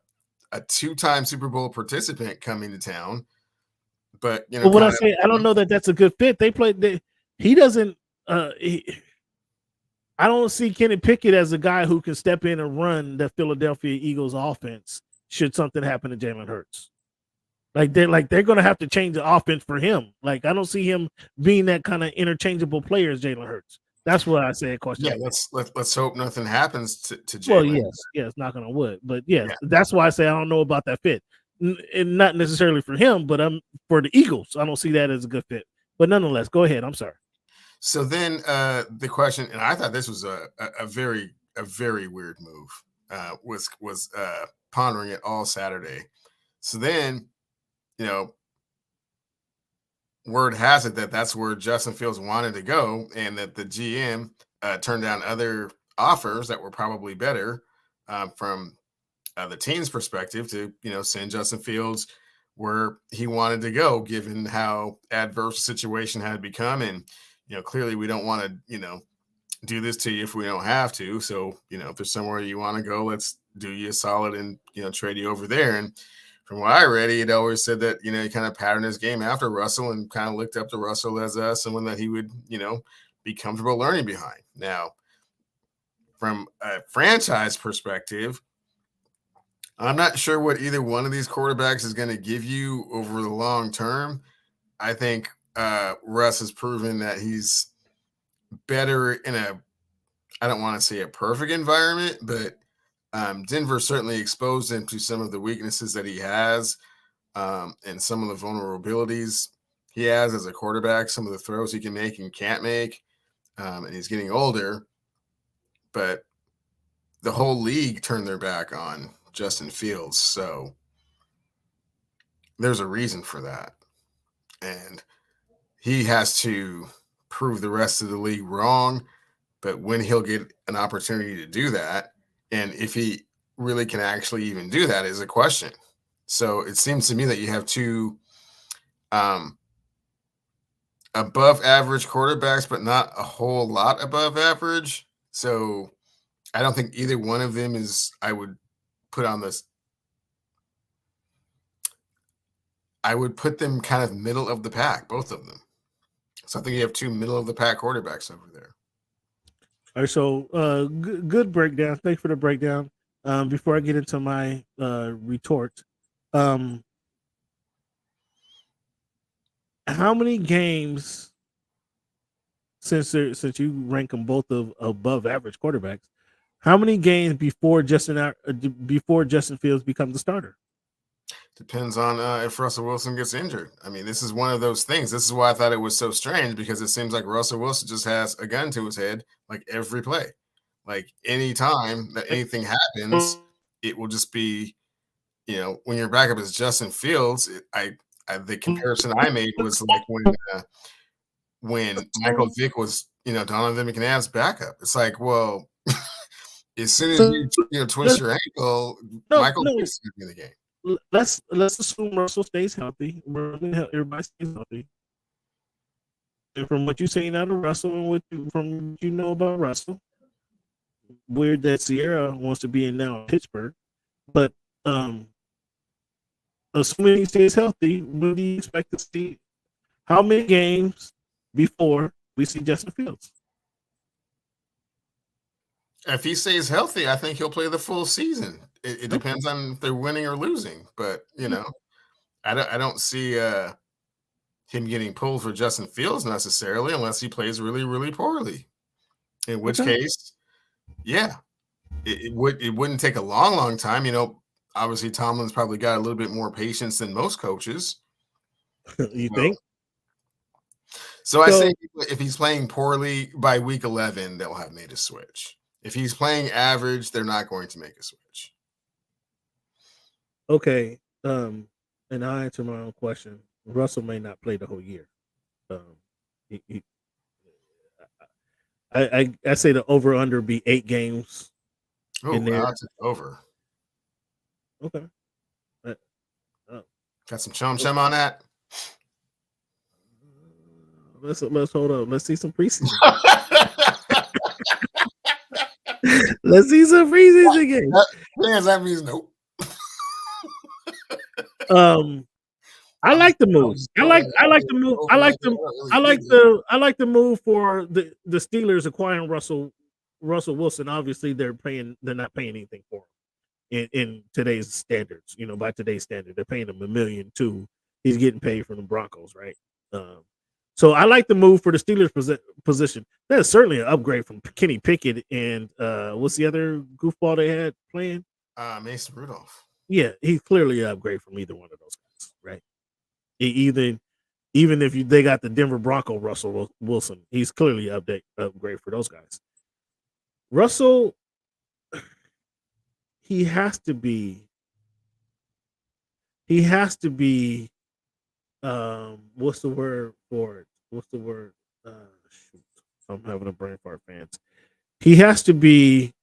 2-time Super Bowl participant coming to town. But what I say, I don't know that that's a good fit. He doesn't. I don't see Kenny Pickett as a guy who can step in and run the Philadelphia Eagles offense should something happen to Jalen Hurts. They're going to have to change the offense for him. I don't see him being that kind of interchangeable player as Jalen Hurts. That's what I say. Question. Yeah, let's hope nothing happens to Jalen. Well, yes, knock on wood. But that's why I say I don't know about that fit. And not necessarily for him, but for the Eagles, I don't see that as a good fit. But nonetheless, go ahead. I'm sorry. So then the question, and I thought this was a very weird move. Was pondering it all Saturday. So then, word has it that that's where Justin Fields wanted to go, and that the GM turned down other offers that were probably better from the team's perspective to send Justin Fields where he wanted to go, given how adverse the situation had become. And clearly we don't want to do this to you if we don't have to. So if there's somewhere you want to go, let's do you a solid and trade you over there. And from what I read, he'd always said that he kind of patterned his game after Russell and kind of looked up to Russell as someone that he would be comfortable learning behind. Now, from a franchise perspective, I'm not sure what either one of these quarterbacks is going to give you over the long term. I think Russ has proven that he's better in I don't want to say a perfect environment, but Denver certainly exposed him to some of the weaknesses that he has and some of the vulnerabilities he has as a quarterback, some of the throws he can make and can't make, and he's getting older. But the whole league turned their back on Justin Fields, so there's a reason for that, and he has to prove the rest of the league wrong. But when he'll get an opportunity to do that, and if he really can actually even do that, is a question. So it seems to me that you have two above average quarterbacks, but not a whole lot above average. So I don't think either one of them is, I would put them kind of middle of the pack, both of them. So I think you have two middle of the pack quarterbacks over there. All right, so good breakdown. Thanks for the breakdown. Before I get into my retort, how many games, since you rank them both of above average quarterbacks, how many games before Justin Fields becomes the starter? Depends on if Russell Wilson gets injured. I mean, this is one of those things. This is why I thought it was so strange, because it seems like Russell Wilson just has a gun to his head like every play. Like anytime that anything happens, it will just be, when your backup is Justin Fields. The comparison I made was like when Michael Vick was, Donovan McNabb's backup. It's like, well, as soon as you twist your ankle, Michael Vick's going to be in the game. Let's assume Russell stays healthy. Everybody stays healthy. And from what you're saying out of Russell, and from what you know about Russell, weird that Sierra wants to be in now Pittsburgh. But assuming he stays healthy, when do you expect to see? How many games before we see Justin Fields? If he stays healthy, I think he'll play the full season. It depends on if they're winning or losing, but I don't see him getting pulled for Justin Fields necessarily, unless he plays really, really poorly. In which case, yeah, it wouldn't take a long time. Obviously Tomlin's probably got a little bit more patience than most coaches. You think? So I say if he's playing poorly by week 11, they'll have made a switch. If he's playing average, they're not going to make a switch. Okay. And I'll answer my own question. Russell may not play the whole year. I say the over under be 8 games. Oh, that's over. Okay. Got some chum on that. Let's hold up. Let's see some preseason. Let's see some preseason games. That means nope. I like the move. I like the move. I like the move for the Steelers acquiring Russell Wilson. Obviously, they're not paying anything for him in today's standards. By today's standard, they're paying him $1.2 million. He's getting paid from the Broncos, right? So I like the move for the Steelers position. That is certainly an upgrade from Kenny Pickett and what's the other goofball they had playing? Mason Rudolph. Yeah, he's clearly an upgrade from either one of those guys, right? Even if they got the Denver Bronco Russell Wilson, he's clearly an upgrade for those guys. Russell, he has to be. What's the word for it? Shoot, I'm having a brain fart, fans. He has to be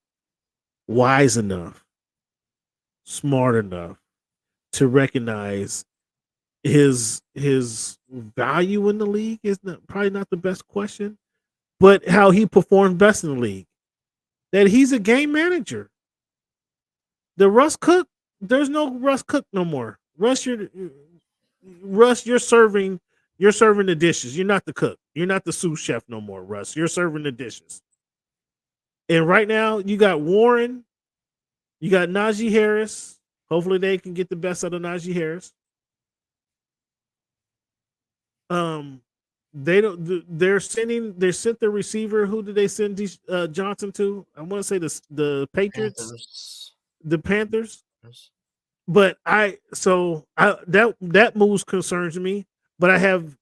wise enough, smart enough to recognize his value in the league is probably not the best question, but how he performed best in the league. That he's a game manager. The Russ Cook, there's no Russ Cook no more. Russ, you're serving the dishes. You're not the cook. You're not the sous chef no more, Russ. You're serving the dishes. And right now, you got Warren, you got Najee Harris. Hopefully, they can get the best out of Najee Harris. They sent the receiver. Who did they send Johnson to? I want to say the Patriots, the Panthers. But that moves concerns me. But I have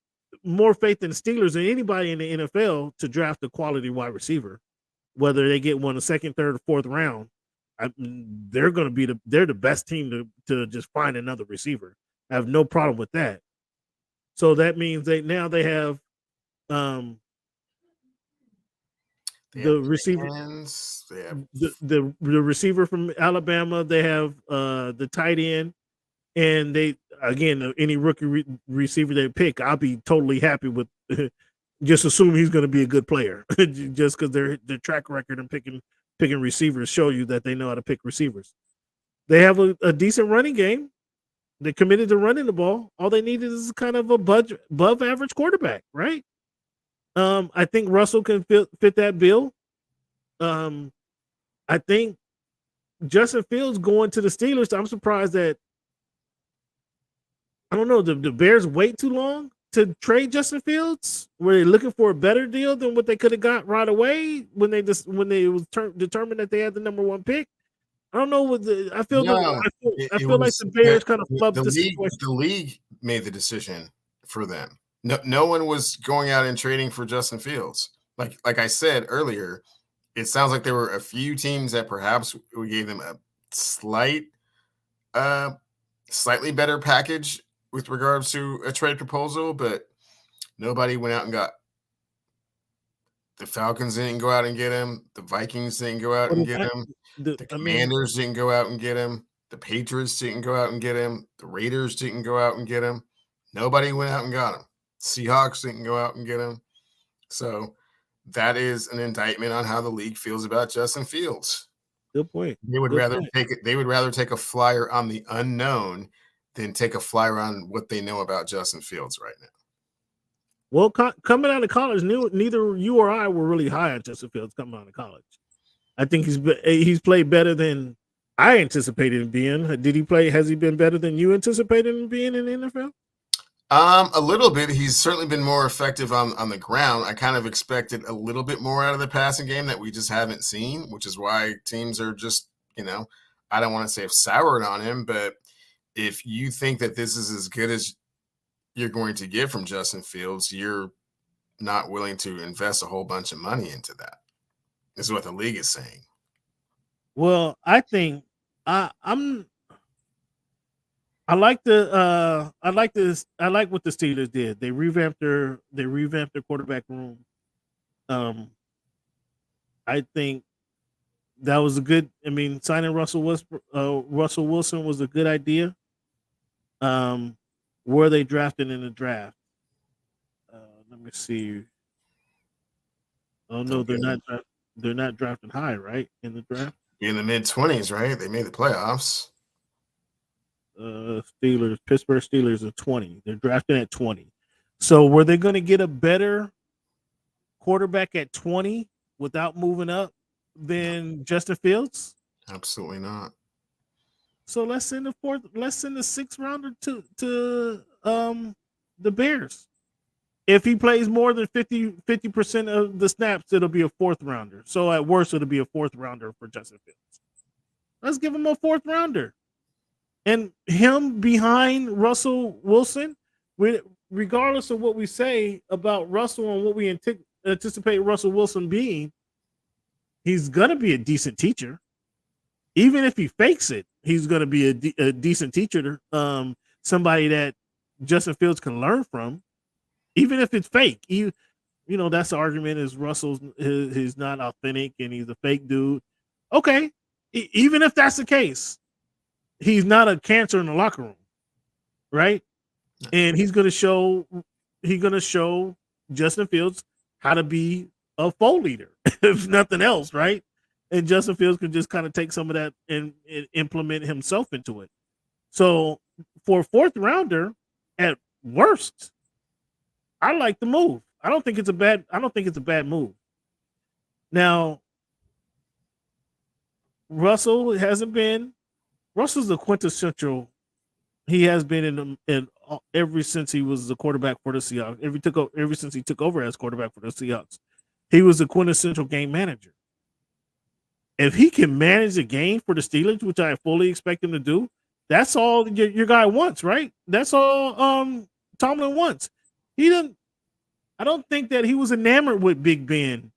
more faith in the Steelers than anybody in the NFL to draft a quality wide receiver, whether they get one the second, third, or fourth round. They're going to be they're the best team to just find another receiver. I have no problem with that. So that means they have the receiver, the receiver from Alabama. They have the tight end, and they any rookie receiver they pick, I'll be totally happy with. Just assume he's going to be a good player, just because their track record and picking receivers show you that they know how to pick receivers. They have a decent running game. They're committed to running the ball. All they needed is kind of above average quarterback, right? I think Russell can fit that bill. I think Justin Fields going to the Steelers. I'm surprised that I don't know. The Bears wait too long to trade Justin Fields. Were they looking for a better deal than what they could have got right away when they determined that they had the number 1 pick? I don't know what I feel. No, I feel like the Bears kind of flubbed the league. situation. The league made the decision for them. No one was going out and trading for Justin Fields. Like I said earlier, it sounds like there were a few teams that perhaps we gave them a slightly better package with regards to a trade proposal, but nobody went out and got. The Falcons didn't go out and get him. The Vikings didn't go out and get him. The Commanders didn't go out and get him. The Patriots didn't go out and get him. The Raiders didn't go out and get him. Nobody went out and got him. Seahawks didn't go out and get him. So that is an indictment on how the league feels about Justin Fields. Good point. They would rather take a flyer on the unknown than take a flyer on what they know about Justin Fields right now. Well, coming out of college, neither you or I were really high on Justin Fields coming out of college. I think he's played better than I anticipated him being. Has he been better than you anticipated him being in the NFL? A little bit. He's certainly been more effective on the ground. I kind of expected a little bit more out of the passing game that we just haven't seen, which is why teams are just, I don't want to say soured on him, but if you think that this is as good as you're going to get from Justin Fields, you're not willing to invest a whole bunch of money into that. This is what the league is saying. Well, I think I like what the Steelers did. They revamped their quarterback room. I think that was a good. I mean, signing Russell Wilson was a good idea. Were they drafted in the draft? Let me see. Oh no, they're not. They're not drafting high, right? In the draft, in the mid-20s, right? They made the playoffs. Pittsburgh Steelers are 20. They're drafting at 20. So were they going to get a better quarterback at 20 without moving up than Justin Fields? Absolutely not. So let's send the sixth rounder to the Bears. If he plays more than 50% of the snaps, it'll be a fourth rounder. So at worst, it'll be a fourth rounder for Justin Fields. Let's give him a fourth rounder. And him behind Russell Wilson, regardless of what we say about Russell and what we anticipate Russell Wilson being, he's going to be a decent teacher. Even if he fakes it, he's going to be a decent teacher, somebody that Justin Fields can learn from. Even if it's fake, that's the argument is he's not authentic and he's a fake dude. Okay, even if that's the case, he's not a cancer in the locker room, right? And he's going to show Justin Fields how to be a full leader, if nothing else, right? And Justin Fields can just kind of take some of that and implement himself into it. So for a fourth rounder, at worst, I like the move. I don't think it's a bad move. Now, Russell's the quintessential. He has been in ever since he was the quarterback for the Seahawks. Ever since he took over as quarterback for the Seahawks, he was the quintessential game manager. If he can manage the game for the Steelers, which I fully expect him to do, that's all your guy wants, right? That's all Tomlin wants. I don't think that he was enamored with Big Ben,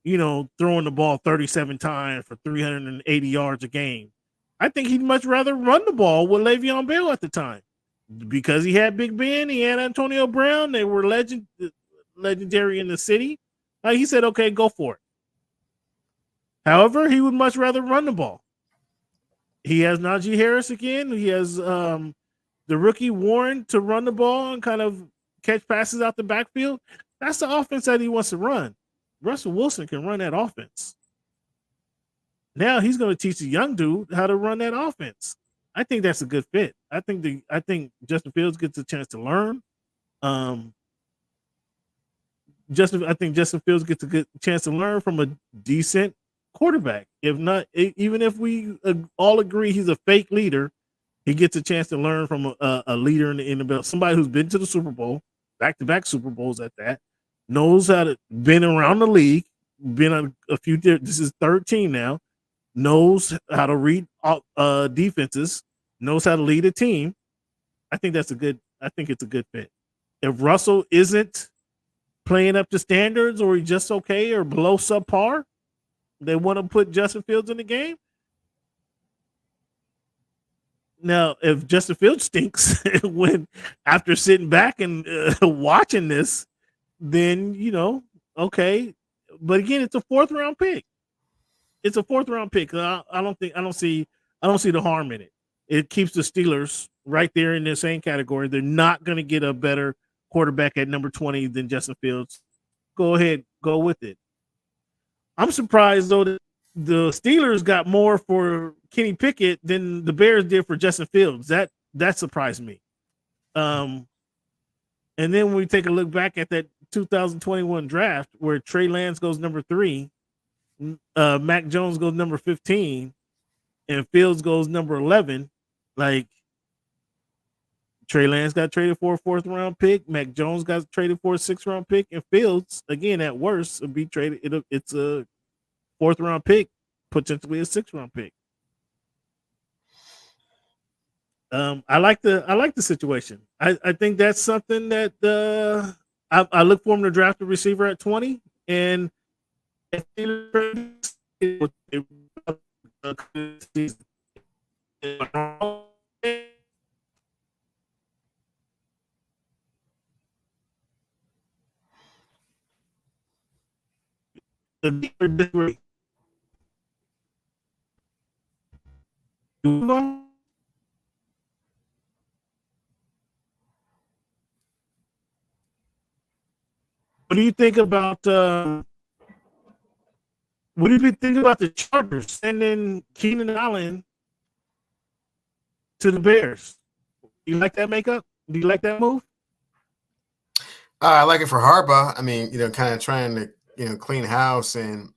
throwing the ball 37 times for 380 yards a game. I think he'd much rather run the ball with Le'Veon Bell at the time. Because he had Big Ben, he had Antonio Brown, they were legendary in the city. He said, okay, go for it. However, he would much rather run the ball. He has Najee Harris again. He has the rookie Warren to run the ball and kind of catch passes out the backfield. That's the offense that he wants to run. Russell Wilson can run that offense. Now he's going to teach the young dude how to run that offense. I think that's a good fit. I think Justin Fields gets a chance to learn. I think Justin Fields gets a good chance to learn from a decent quarterback. If not, even if we all agree he's a fake leader, he gets a chance to learn from a leader in the NFL, somebody who's been to the Super Bowl, back-to-back Super Bowls at that, knows how to, been around the league, been on a few, this is 13 now, knows how to read defenses, knows how to lead a team. I think it's a good fit. If Russell isn't playing up to standards or he's just okay or below subpar, they want to put Justin Fields in the game. Now, if Justin Fields stinks when after sitting back and watching this, then okay. But again, it's a 4th round pick. It's a 4th round pick. I don't see the harm in it. It keeps the Steelers right there in the same category. They're not going to get a better quarterback at number 20 than Justin Fields. Go ahead, go with it. I'm surprised though that the Steelers got more for Kenny Pickett than the Bears did for Justin Fields. That surprised me. And then when we take a look back at that 2021 draft where Trey Lance goes number 3, Mac Jones goes number 15, and Fields goes number 11, like Trey Lance got traded for a 4th round pick, Mac Jones got traded for a 6th round pick, and Fields, again, at worst, will be traded. It's a 4th round pick, potentially a 6th round pick. I like the situation. I think that's something that I look for him to draft a receiver at 20, and what do you think about the Chargers sending Keenan Allen to the Bears? You like that makeup? Do you like that move? I like it for Harbaugh. I mean, kind of trying to, clean house and,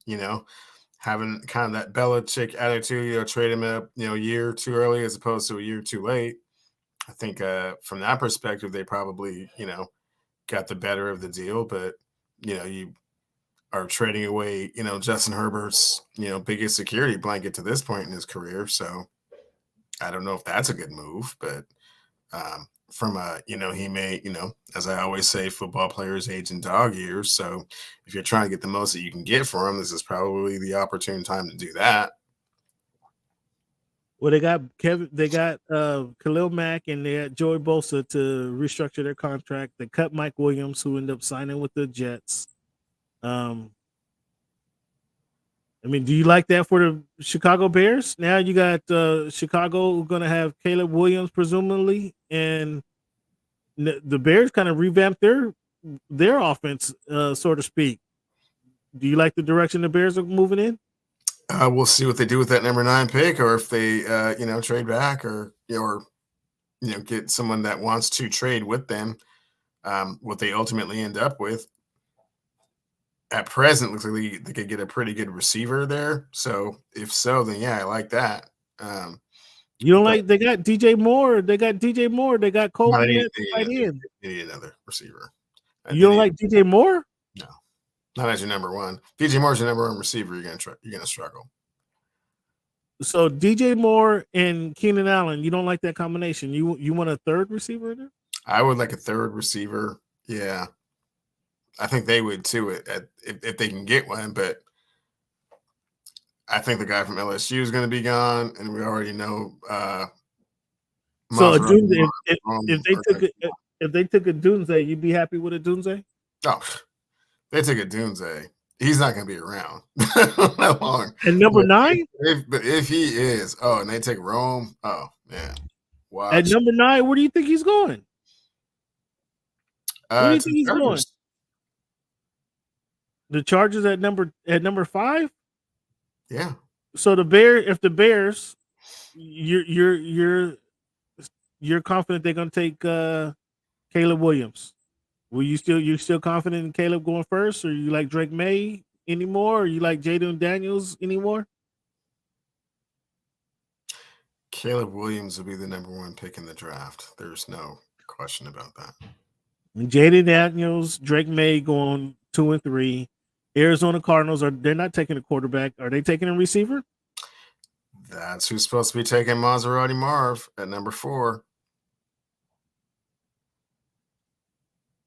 having kind of that Belichick attitude, trade him up, a year too early as opposed to a year too late. I think from that perspective, they probably, got the better of the deal, but, you are trading away, Justin Herbert's, biggest security blanket to this point in his career. So I don't know if that's a good move, but from he may, as I always say, football players age in dog years. So if you're trying to get the most that you can get for him, this is probably the opportune time to do that. Well, they got Khalil Mack and they got Joey Bosa to restructure their contract. They cut Mike Williams, who ended up signing with the Jets. I mean, do you like that for the Chicago Bears? Now you got Chicago going to have Caleb Williams presumably, and the Bears kind of revamped their offense, so to speak. Do you like the direction the Bears are moving in? We'll see what they do with that number 9 pick, or if they, trade back, or get someone that wants to trade with them. What they ultimately end up with at present looks like they could get a pretty good receiver there. So if so, then yeah, I like that. You don't like they got DJ Moore. They got Cole. They need another receiver. You don't like DJ Moore? No. Not as your number 1. DJ Moore's your number 1 receiver. You're gonna struggle. So DJ Moore and Keenan Allen, you don't like that combination. You want a 3rd receiver in there? I would like a 3rd receiver. Yeah, I think they would too. If they can get one, but I think the guy from LSU is going to be gone, and we already know. So if they took a Dunze, you'd be happy with a Dunze? Oh. They take a Dunze. He's not going to be around that long. And number 9? If he is, and they take Rome, man. Wow. At number 9, where do you think he's going? Where do you think he's going? The Chargers at number 5? Yeah. So if the Bears, you're confident they're going to take Caleb Williams. You still confident in Caleb going first, or you like Drake May anymore, or you like Jaden Daniels anymore? Caleb Williams will be the number 1 pick in the draft. There's no question about that. Jaden Daniels, Drake May going 2 and 3. Arizona Cardinals they're not taking a quarterback. Are they taking a receiver? That's who's supposed to be taking Maserati Marv at number 4.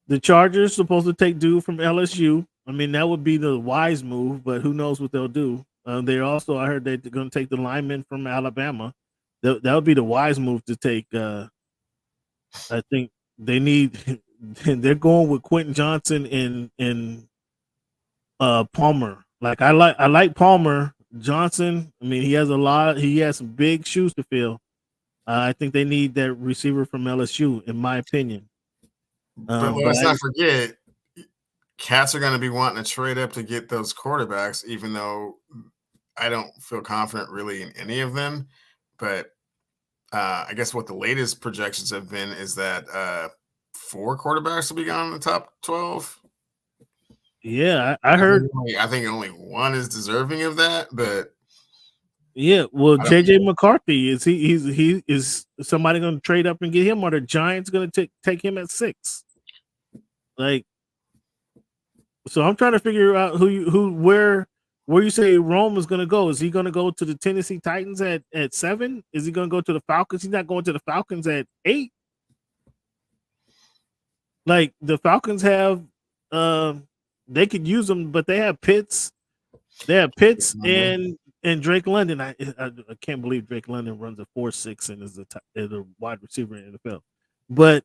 The Chargers supposed to take dude from LSU. I mean, that would be the wise move, but who knows what they'll do. They also, I heard they're going to take the lineman from Alabama. That would be the wise move to take. I think they need. They're going with Quentin Johnson and Palmer. Like I like Palmer. Johnson. I mean, he has some big shoes to fill. I think they need that receiver from LSU, in my opinion. But let's not forget, cats are going to be wanting to trade up to get those quarterbacks, even though I don't feel confident really in any of them. But I guess what the latest projections have been is that 4 quarterbacks will be gone in the top 12. Yeah, I heard. I think only one is deserving of that, but yeah. Well, JJ McCarthy is somebody going to trade up and get him, or the Giants going to take him at 6? Like, so I'm trying to figure out where you say Rome is going to go. Is he going to go to the Tennessee Titans at 7? Is he going to go to the Falcons? He's not going to the Falcons at 8. Like the Falcons have, they could use them, but they have Pitts. They have Pitts and Drake London. I can't believe Drake London runs a 4.6 and is a wide receiver in the NFL. But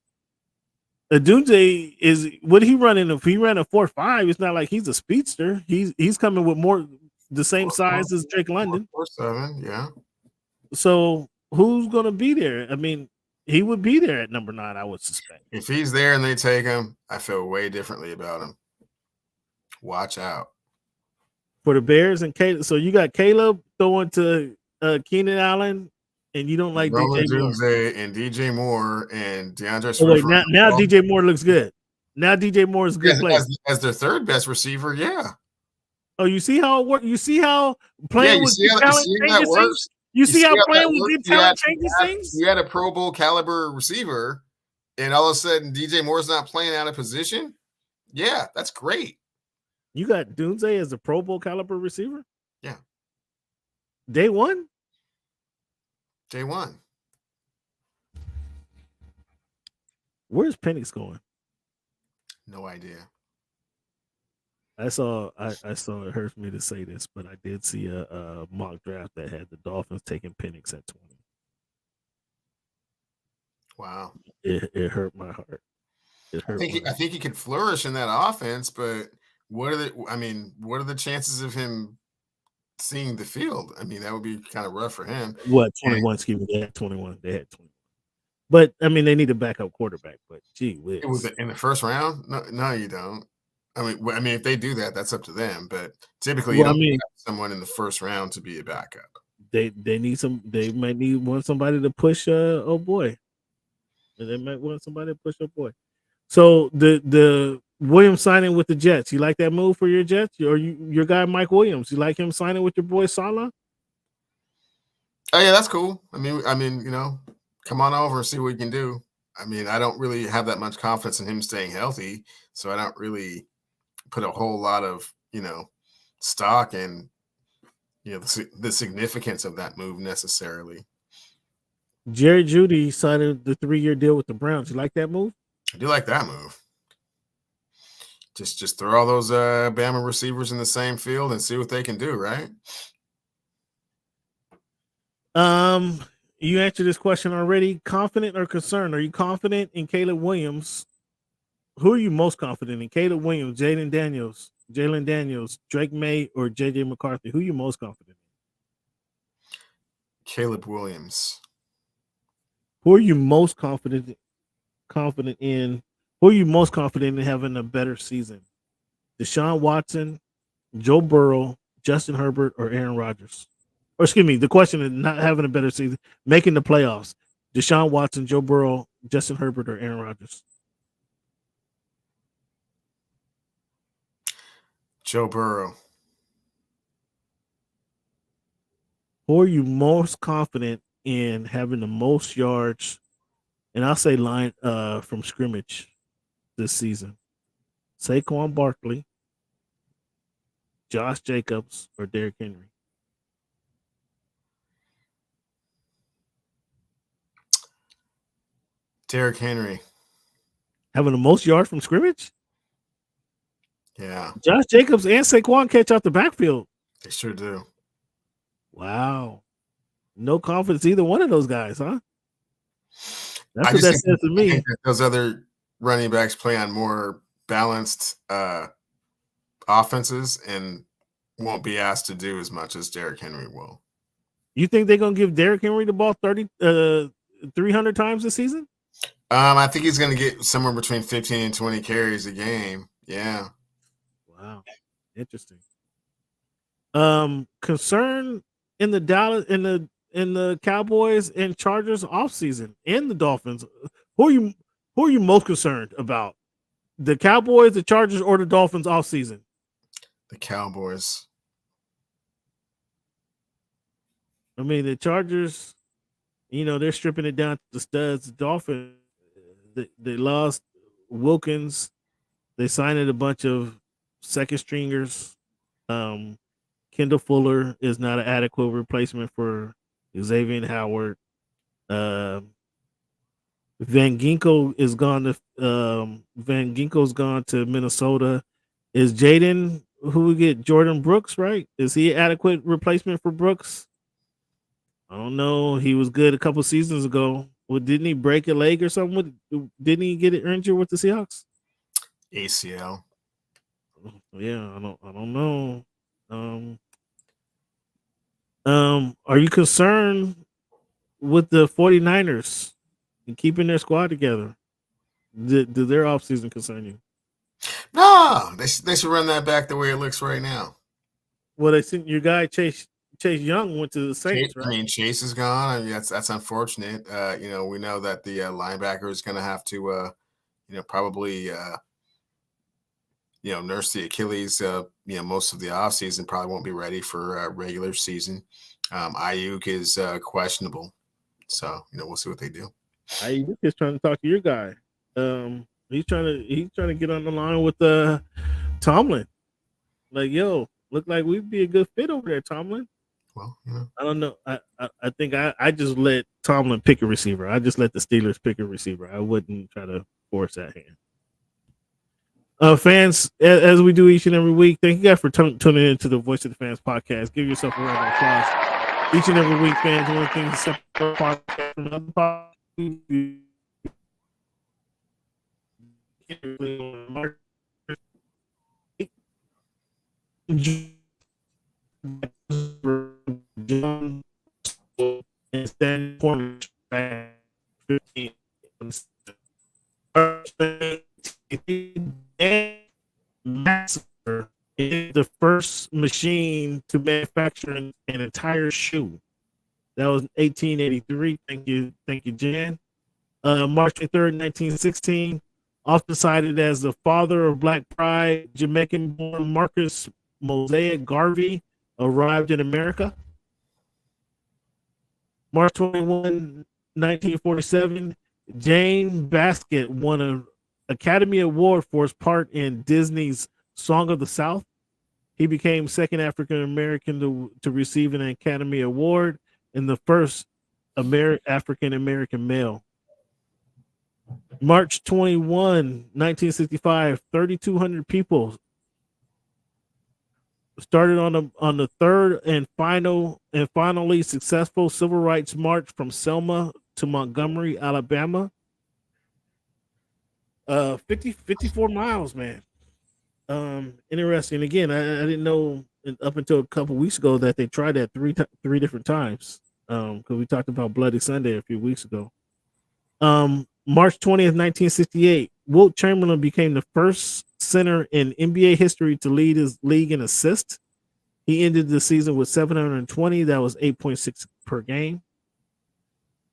Adunze is what he running. If he ran a 4.5, it's not like he's a speedster. He's coming with more the same size as Drake London. 4.7, yeah. So who's gonna be there? I mean, he would be there at number 9, I would suspect. If he's there and they take him, I feel way differently about him. Watch out. For the Bears and Caleb. So you got Caleb throwing to Keenan Allen, and you don't like Roman DJ Moore. And DJ Moore and DeAndre Swift. Oh, wait, now DJ Moore looks good. Now DJ Moore is a good player. As their 3rd best receiver, yeah. Oh, you see how it works? You see how playing with good talent changes things? You see how playing with good talent changes things? You had a Pro Bowl caliber receiver, and all of a sudden DJ Moore's not playing out of position. Yeah, that's great. You got Dunze as a Pro Bowl caliber receiver? Yeah. Day one? Day one. Where's Penix going? No idea. I saw it hurts me to say this, but I did see a mock draft that had the Dolphins taking Penix at 20. Wow. It hurt my heart. I think he could flourish in that offense, but what are the chances of him seeing the field? I mean, that would be kind of rough for him. What, 21? Excuse me, they had 21. But I mean, they need a backup quarterback. But gee whiz. It was in the first round. No, you don't. I mean, if they do that, that's up to them. But typically, you don't have someone in the first round to be a backup. They need some. They might want somebody to push. Oh boy, they might want somebody to push. Oh boy. So the Williams signing with the Jets. You like that move for your Jets, or your guy Mike Williams? You like him signing with your boy Salah? Oh yeah, that's cool. I mean, come on over and see what you can do. I mean, I don't really have that much confidence in him staying healthy, so I don't really put a whole lot of stock in the significance of that move necessarily. Jerry Jeudy signed the 3-year deal with the Browns. You like that move? I do like that move. Just throw all those Bama receivers in the same field and see what they can do, right? You answered this question already. Confident or concerned? Are you confident in Caleb Williams? Who are you most confident in? Caleb Williams, Jalen Daniels, Drake May, or JJ McCarthy? Who are you most confident in? Caleb Williams. Who are you most confident in? Who are you most confident in having a better season? Deshaun Watson, Joe Burrow, Justin Herbert, or Aaron Rodgers? Or excuse me, the question is not having a better season, making the playoffs. Deshaun Watson, Joe Burrow, Justin Herbert, or Aaron Rodgers? Joe Burrow. Who are you most confident in having the most yards, and I'll say line from scrimmage this season? Saquon Barkley, Josh Jacobs, or Derrick Henry? Derrick Henry. Having the most yards from scrimmage? Yeah. Josh Jacobs and Saquon catch out the backfield. They sure do. Wow. No confidence either one of those guys, huh? That's I what just that says to me. think that those other running backs play on more balanced offenses and won't be asked to do as much as Derrick Henry will. You think they're gonna give Derrick Henry the ball 300 times this season? I think he's going to get somewhere between 15 and 20 carries a game. Yeah. Wow. Interesting. Concern in the Dallas in the Cowboys and Chargers offseason and the Dolphins. Who are you most concerned about? The Cowboys, the Chargers, or the Dolphins offseason? The Cowboys. I mean, the Chargers, they're stripping it down to the studs. The Dolphins, they lost Wilkins. They signed a bunch of second stringers. Kendall Fuller is not an adequate replacement for Xavier Howard. Van Ginkel is gone to Van Ginkel's gone to Minnesota. Is Jaden who we get? Jordan Brooks, right? Is he an adequate replacement for Brooks? I don't know. He was good a couple seasons ago. Well, didn't he break a leg or something? Didn't he get injured with the Seahawks? ACL. Yeah, I don't know. Are you concerned with the 49ers and keeping their squad together? Do their offseason concern you? No, they should run that back the way it looks right now. Well, they sent your guy Chase Young went to the Saints, right? I mean, Chase is gone. I mean, that's unfortunate. We know that the linebacker is going to have to, probably, nurse the Achilles. Most of the offseason probably won't be ready for regular season. Ayuk is questionable, so we'll see what they do. Ayuk is trying to talk to your guy. He's trying to get on the line with Tomlin. Like, yo, look like we'd be a good fit over there, Tomlin. Well, I don't know. I think I just let Tomlin pick a receiver. I just let the Steelers pick a receiver. I wouldn't try to force that hand. Fans, as we do each and every week, thank you guys for tuning into the Voice of the Fans podcast. Give yourself a round of applause. Each and every week, fans, one thing separate podcast from another podcast. Massacre is the first machine to manufacture an entire shoe. That was 1883. Thank you, Jan. March 23rd, 1916. Often cited as the father of Black Pride, Jamaican-born Marcus Mosaic Garvey arrived in America. March 21, 1947, Jane Basket won an Academy Award for his part in Disney's Song of the South. He became second African American to receive an Academy Award and the first African American male. March 21, 1965, 3,200 people started on the third and finally successful civil rights march from Selma to Montgomery, Alabama. 54 miles, man. Interesting. Again, I didn't know up until a couple weeks ago that they tried that three different times. Because we talked about Bloody Sunday a few weeks ago. March 20th, 1968, Wilt Chamberlain became the first center in NBA history to lead his league in assists. He ended the season with 720. That was 8.6 per game.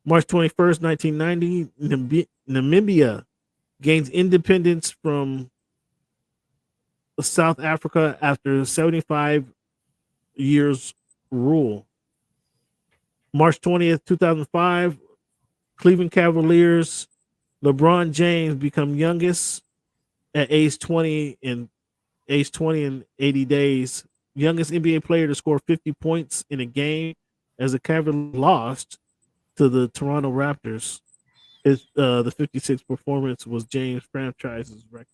March 21st, 1990, Namibia gains independence from South Africa after 75 years rule. March 20th, 2005, Cleveland Cavaliers, LeBron James become youngest at age 20 and 80 days. Youngest NBA player to score 50 points in a game as the Cavaliers lost to the Toronto Raptors. His the 56 performance was James franchise's record.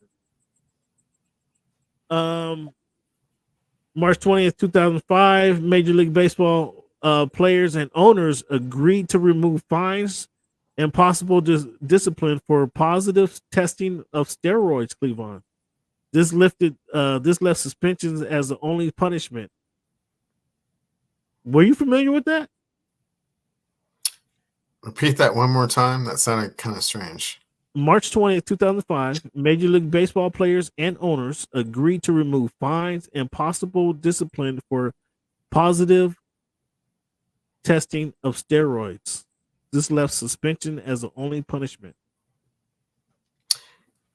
March 20th, 2005, Major League Baseball players and owners agreed to remove fines and possible discipline for positive testing of steroids, Cleveland. This left suspensions as the only punishment. Were you familiar with that? Repeat that one more time. That sounded kind of strange. March 20th, 2005, Major League Baseball players and owners agreed to remove fines and possible discipline for positive testing of steroids. This left suspension as the only punishment.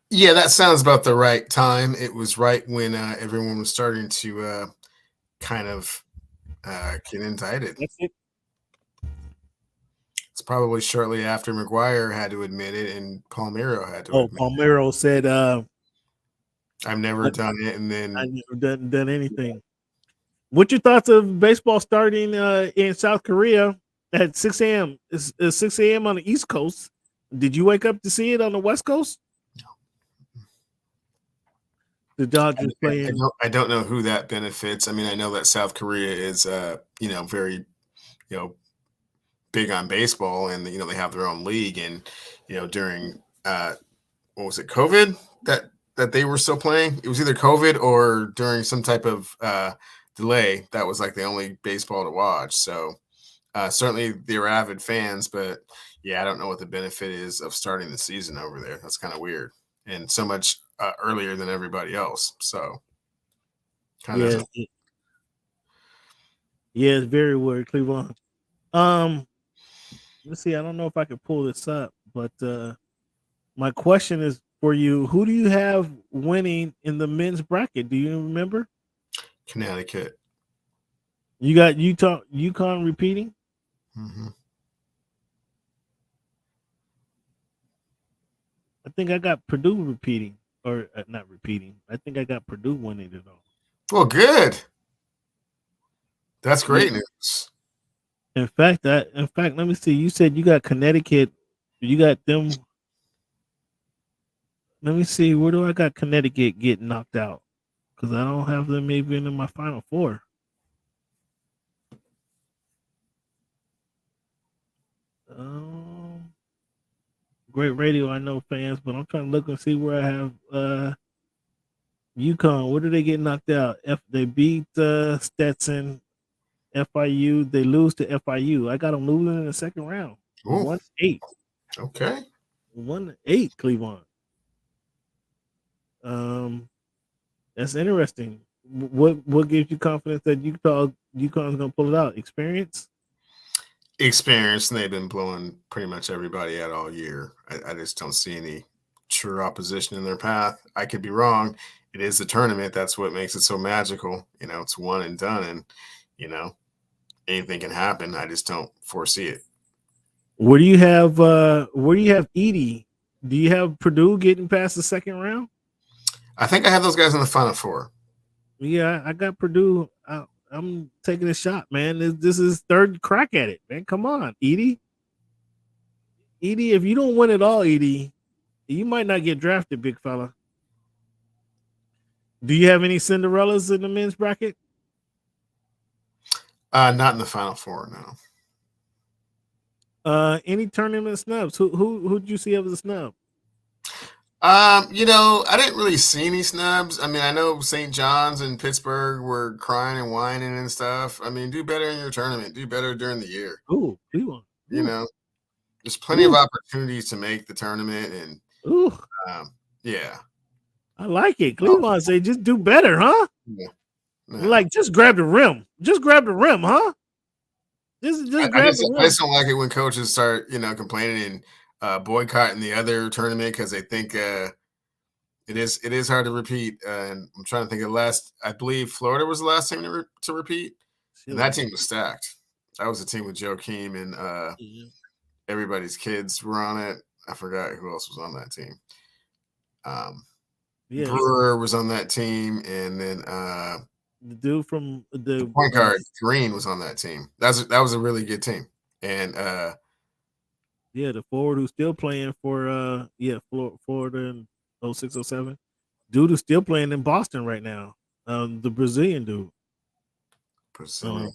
Yeah, that sounds about the right time. It was right when everyone was starting to kind of get indicted. That's it. It's probably shortly after McGuire had to admit it and Palmeiro had to admit it. Palmeiro said, I've never done it, and then I've never done anything. What's your thoughts of baseball starting in South Korea at 6 a.m.? It's 6 a.m. on the East Coast. Did you wake up to see it on the West Coast? No. The Dodgers playing. I don't know who that benefits. I mean, I know that South Korea is, very, big on baseball, and they have their own league. And during what was it, COVID that they were still playing? It was either COVID or during some type of delay. That was like the only baseball to watch. So certainly they were avid fans, but yeah, I don't know what the benefit is of starting the season over there. That's kind of weird, and so much earlier than everybody else. So kind of. Yeah, it's very weird, Cleveland. Let's see. I don't know if I can pull this up, but my question is for you: who do you have winning in the men's bracket? Do you remember? Connecticut. You got UConn repeating. Mm-hmm. I think I got Purdue repeating, or not repeating. I think I got Purdue winning it all. Well, good. That's great news. In fact, let me see. You said you got Connecticut. You got them. Let me see. Where do I got Connecticut getting knocked out? Because I don't have them even in my Final Four. Great radio, I know, fans, but I'm trying to look and see where I have UConn. Where do they get knocked out? They beat Stetson. FIU, they lose to FIU. I got them losing in the second round. 1-8. Okay. 1-8, Cleveland. That's interesting. What gives you confidence that UConn's gonna pull it out? Experience, and they've been blowing pretty much everybody out all year. I just don't see any true opposition in their path. I could be wrong. It is the tournament. That's what makes it so magical. It's one and done, and anything can happen. I just don't foresee it. Where do you have Edie? Do you have Purdue getting past the second round? I think I have those guys in the Final Four. Yeah, I got Purdue. I'm taking a shot, man. This is third crack at it, man. Come on, Edie. Edie, if you don't win it all, Edie, you might not get drafted, big fella. Do you have any Cinderellas in the men's bracket? Not in the Final Four, no. Any tournament snubs? Who did you see as a snub? I didn't really see any snubs. I mean, I know St. John's and Pittsburgh were crying and whining and stuff. I mean, do better in your tournament. Do better during the year. Ooh, there's plenty of opportunities to make the tournament, and yeah, I like it. Cleveland say just do better, huh? Yeah. Like just grab the rim. Just grab the rim, huh? Just grab the rim. I just don't like it when coaches start, complaining and boycotting the other tournament because they think it is hard to repeat. And I'm trying to think of I believe Florida was the last team to repeat, and that team was stacked. That was a team with Joakim and everybody's kids were on it. I forgot who else was on that team. Brewer was on that team, and then the dude from the point guard Green was on that team. That was a really good team, and Yeah, the forward who's still playing for Florida in 06-07. Dude who's still playing in Boston right now. The Brazilian dude. Brazilian.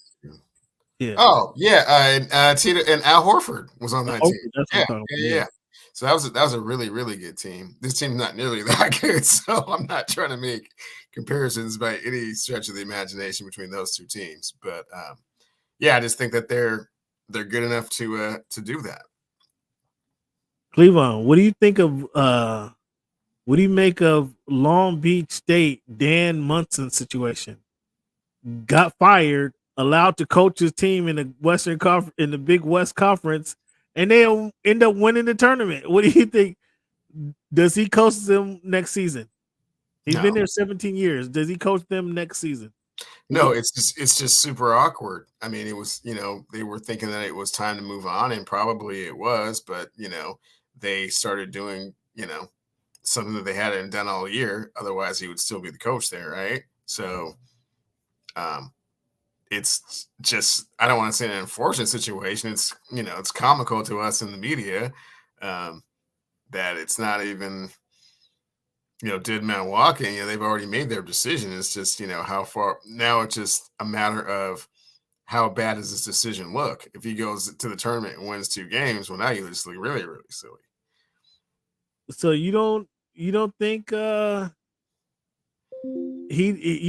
Yeah. Oh yeah, Tito and Al Horford was on that team. That's what I'm talking about. Yeah. So that was a really, really good team. This team's not nearly that good, so I'm not trying to make comparisons by any stretch of the imagination between those two teams. But I just think that they're good enough to do that. Cleveland, what do you think of what do you make of Long Beach State Dan Munson situation? Got fired, allowed to coach his team in the Big West Conference, and they'll end up winning the tournament. What do you think? Does he coach them next season? He's been there 17 years. Does he coach them next season? No, it's just super awkward. I mean, it was, they were thinking that it was time to move on, and probably it was, but they started doing, something that they hadn't done all year. Otherwise, he would still be the coach there, right? So, it's just, I don't want to say an unfortunate situation. It's, it's comical to us in the media that it's not even, dead man walking. They've already made their decision. It's just, how far now. It's just a matter of how bad does this decision look? If he goes to the tournament and wins 2 games, well, now you just look really, really silly. So you don't think you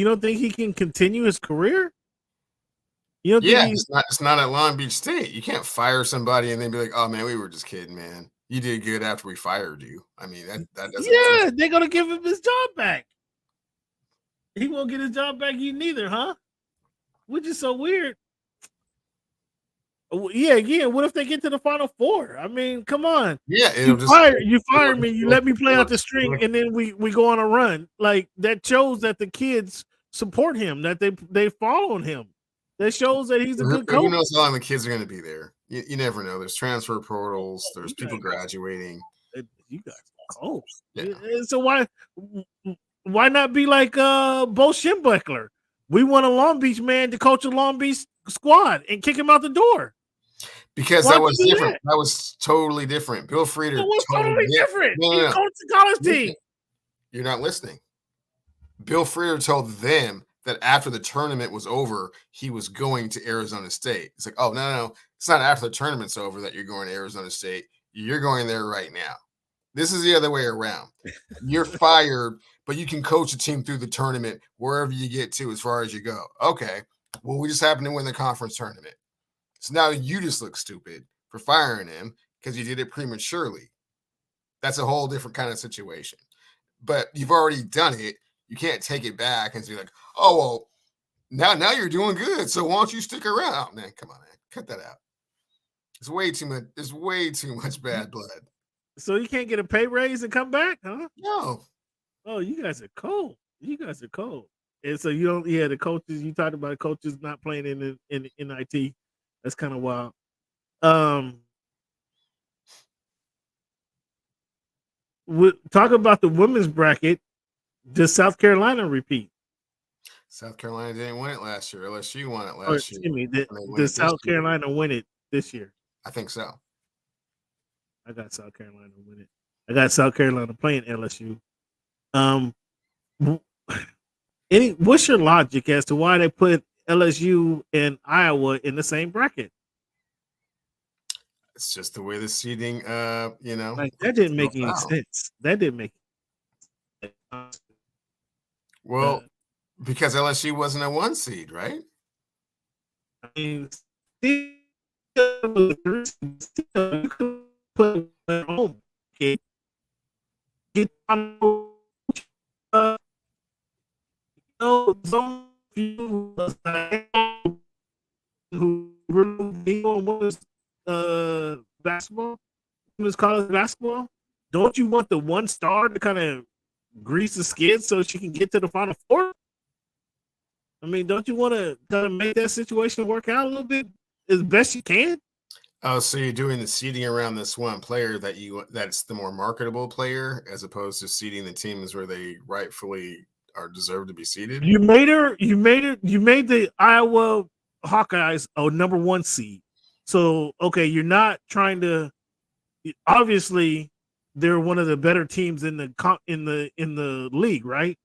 don't think he can continue his career? You don't think it's not at Long Beach State. You can't fire somebody and then be like, "Oh man, we were just kidding, man. You did good after we fired you." I mean, that doesn't. Yeah, they're gonna give him his job back. He won't get his job back. You neither, huh? Which is so weird. Yeah. What if they get to the Final Four? I mean, come on. Yeah, you fire me. You let me play out the string, and then we go on a run. Like that shows that the kids support him, that they follow him. That shows that he's a good coach. Who knows how long the kids are going to be there? You never know. There's transfer portals. There's people graduating. You guys are cold. Yeah. So why not be like Bo Schembechler? We want a Long Beach man to coach a Long Beach squad and kick him out the door. Because that was different. That was totally different. Bill Frieder. It was totally different. He coached the college team. You're not listening. Bill Frieder told them that after the tournament was over, he was going to Arizona State. It's like, oh, no. It's not after the tournament's over that you're going to Arizona State. You're going there right now. This is the other way around. You're fired, but you can coach a team through the tournament wherever you get to as far as you go. Okay. Well, we just happened to win the conference tournament. So now you just look stupid for firing him because you did it prematurely. That's a whole different kind of situation. But you've already done it. You can't take it back and be like, oh, well, now you're doing good. So why don't you stick around? Oh, man, come on, man. Cut that out. It's way too much. It's way too much bad blood. So you can't get a pay raise and come back, huh? No. Oh, you guys are cold. And so you don't. Yeah, the coaches. You talked about coaches not playing in IT. That's kind of wild. Talk about the women's bracket. Does South Carolina repeat? South Carolina didn't win it last year. LSU won it last year. Does South Carolina win it this year? I think so. I got South Carolina win it. I got South Carolina playing LSU. What's your logic as to why they put LSU and Iowa in the same bracket? It's just the way the seeding, like that didn't make any sense. That didn't make sense. Well, because LSU wasn't a 1 seed, right? I mean, you could put it home. Okay. Some people who was basketball, was college basketball. Don't you want the 1 star to kind of grease the skid so she can get to the Final Four? I mean, don't you want to kind of make that situation work out a little bit as best you can? Oh, so you're doing the seeding around this one player that's the more marketable player, as opposed to seeding the teams where they rightfully are deserved to be seeded. You made the Iowa Hawkeyes a number 1 seed. So okay, you're not trying to obviously they're one of the better teams in the league, right?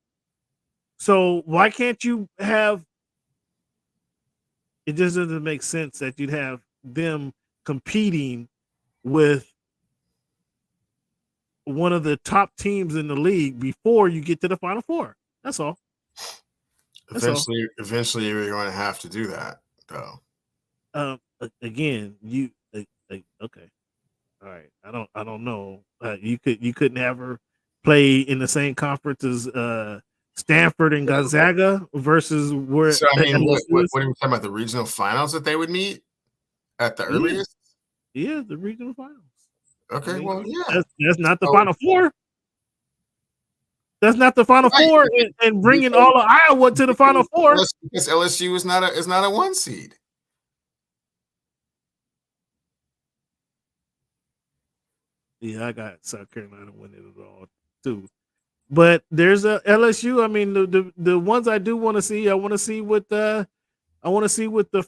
So why can't you have? It just doesn't make sense that you'd have them competing with one of the top teams in the league before you get to the Final Four. That's all. Eventually, you're going to have to do that, though. Again, okay, all right. I don't know. You couldn't have her play in the same conference as Stanford and Gonzaga versus where. So I mean, what are we talking about? The regional finals that they would meet at the earliest? Yeah, the regional finals. Okay, well, yeah, that's not the Final Four. That's not the Final Four, and bringing all of Iowa to the Final Four. Because LSU is not a 1 seed. Yeah, I got South Carolina winning it all too. But there's a LSU. I mean, the ones I do want to see. I want to see what the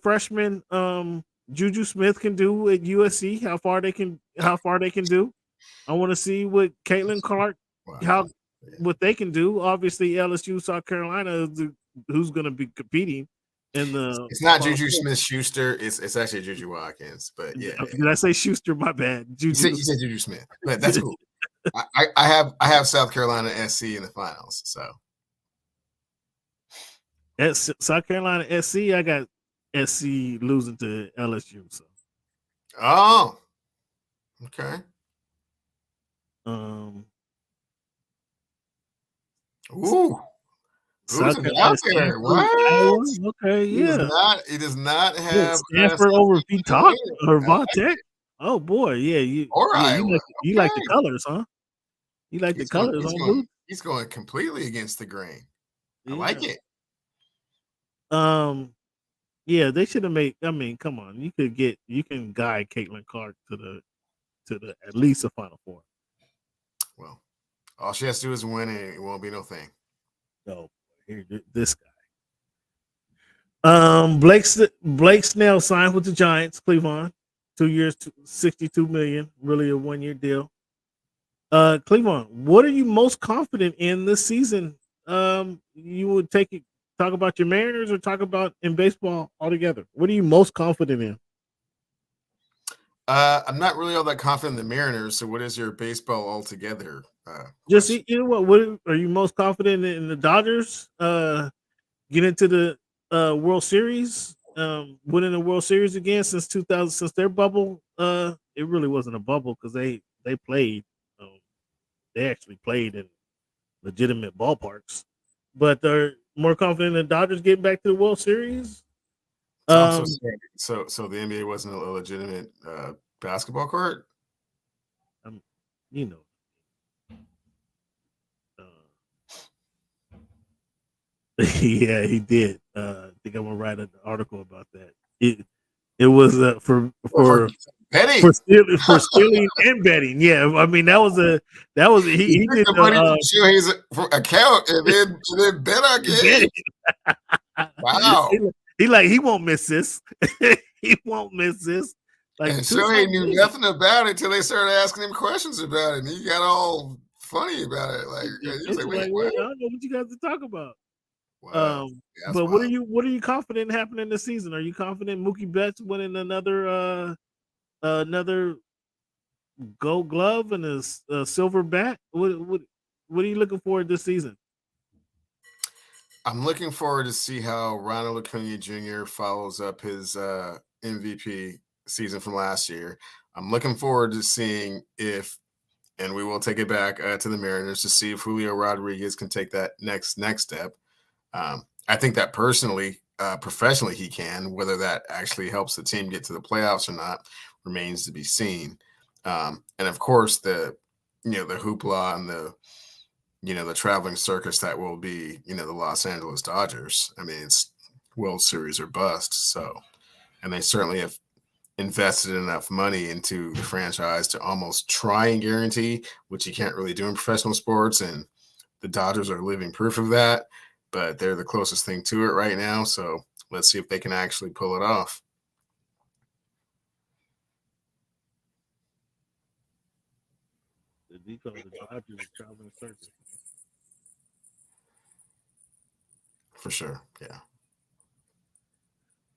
freshman Juju Smith can do at USC. How far they can do. I want to see what Caitlin Clark what they can do. Obviously, LSU, South Carolina, who's going to be competing in the. It's not Juju Smith-Schuster. It's actually Juju Watkins. But yeah, did I say Schuster? My bad. You said Juju Smith, but that's cool. I have South Carolina SC in the finals. So at South Carolina SC, I got SC losing to LSU. So. Oh. Okay. Ooh. Who's out there? What? Okay, yeah. He does not have Stanford over Vitek or Vitek. Oh boy, yeah. You like the colors, huh? You like the colors, huh? He's going completely against the grain. I like it. Yeah, they should have made. I mean, come on, you can guide Caitlin Clark to the at least a Final Four. Well, all she has to do is win, and it won't be no thing. No, here this guy. Blake Snell signed with the Giants, Cleveland, 2 years, $62 million, really a 1-year deal. Cleveland, what are you most confident in this season? You would talk about your Mariners or talk about in baseball altogether? What are you most confident in? I'm not really all that confident in the Mariners. So, what is your baseball altogether? Just what are you most confident in the Dodgers? Get into the World Series, winning the World Series again since 2000, since their bubble. It really wasn't a bubble because they played. They actually played in legitimate ballparks, but they're more confident in the Dodgers getting back to the World Series. So the NBA wasn't a legitimate basketball court. You know. Yeah, he did. I think I'm gonna write an article about that. It was for betting, for stealing and betting. Yeah, I mean that was he did the money from his account and then bet again. Wow, he won't miss this. He won't miss this. Like, and Shohei knew nothing about it until they started asking him questions about it, and he got all funny about it. Like, he's like, I don't know what you guys to talk about. Wow. But wild. What are you confident happening this season? Are you confident Mookie Betts winning another Gold Glove and a silver bat? What are you looking forward to this season? I'm looking forward to see how Ronald Acuna Jr. follows up his MVP season from last year. I'm looking forward to seeing if, and we will take it back to the Mariners to see if Julio Rodriguez can take that next step. I think that personally, professionally, he can. Whether that actually helps the team get to the playoffs or not remains to be seen. And of course, the hoopla and the traveling circus that will be, the Los Angeles Dodgers. I mean, it's World Series or bust. So, and they certainly have invested enough money into the franchise to almost try and guarantee, which you can't really do in professional sports. And the Dodgers are living proof of that. But they're the closest thing to it right now. So let's see if they can actually pull it off. He called the Dodgers a traveling circus. For sure. Yeah.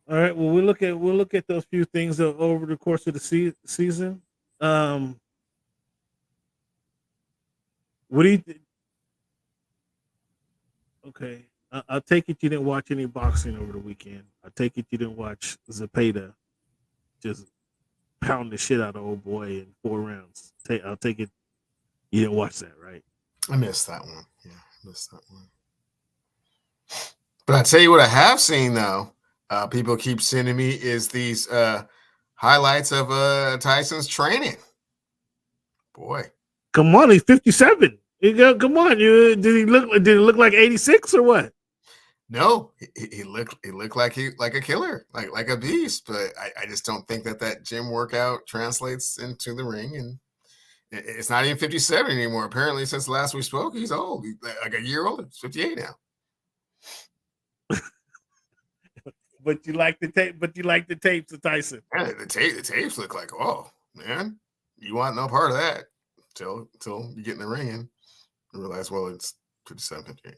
All right. Well, we'll look at those few things over the course of the season. What do you? Okay, I'll take it you didn't watch any boxing over the weekend. I take it you didn't watch Zepeda just pound the shit out of old boy in 4 rounds. I'll take it you didn't watch that, right? I missed that one. Yeah, I missed that one. But I tell you what I have seen though, people keep sending me is these highlights of Tyson's training. Boy, come on, he's 57. Come on, did he look like 86 or what? No, he looked like a killer, like a beast. But I just don't think that gym workout translates into the ring, and it's not even 57 anymore. Apparently, since last we spoke, he's old. He's like a year older. He's 58 now. But you like the tape. But you like the tapes of Tyson. Yeah, the tapes look like, oh man, you want no part of that till you get in the ring and realize, well, it's 57, 58.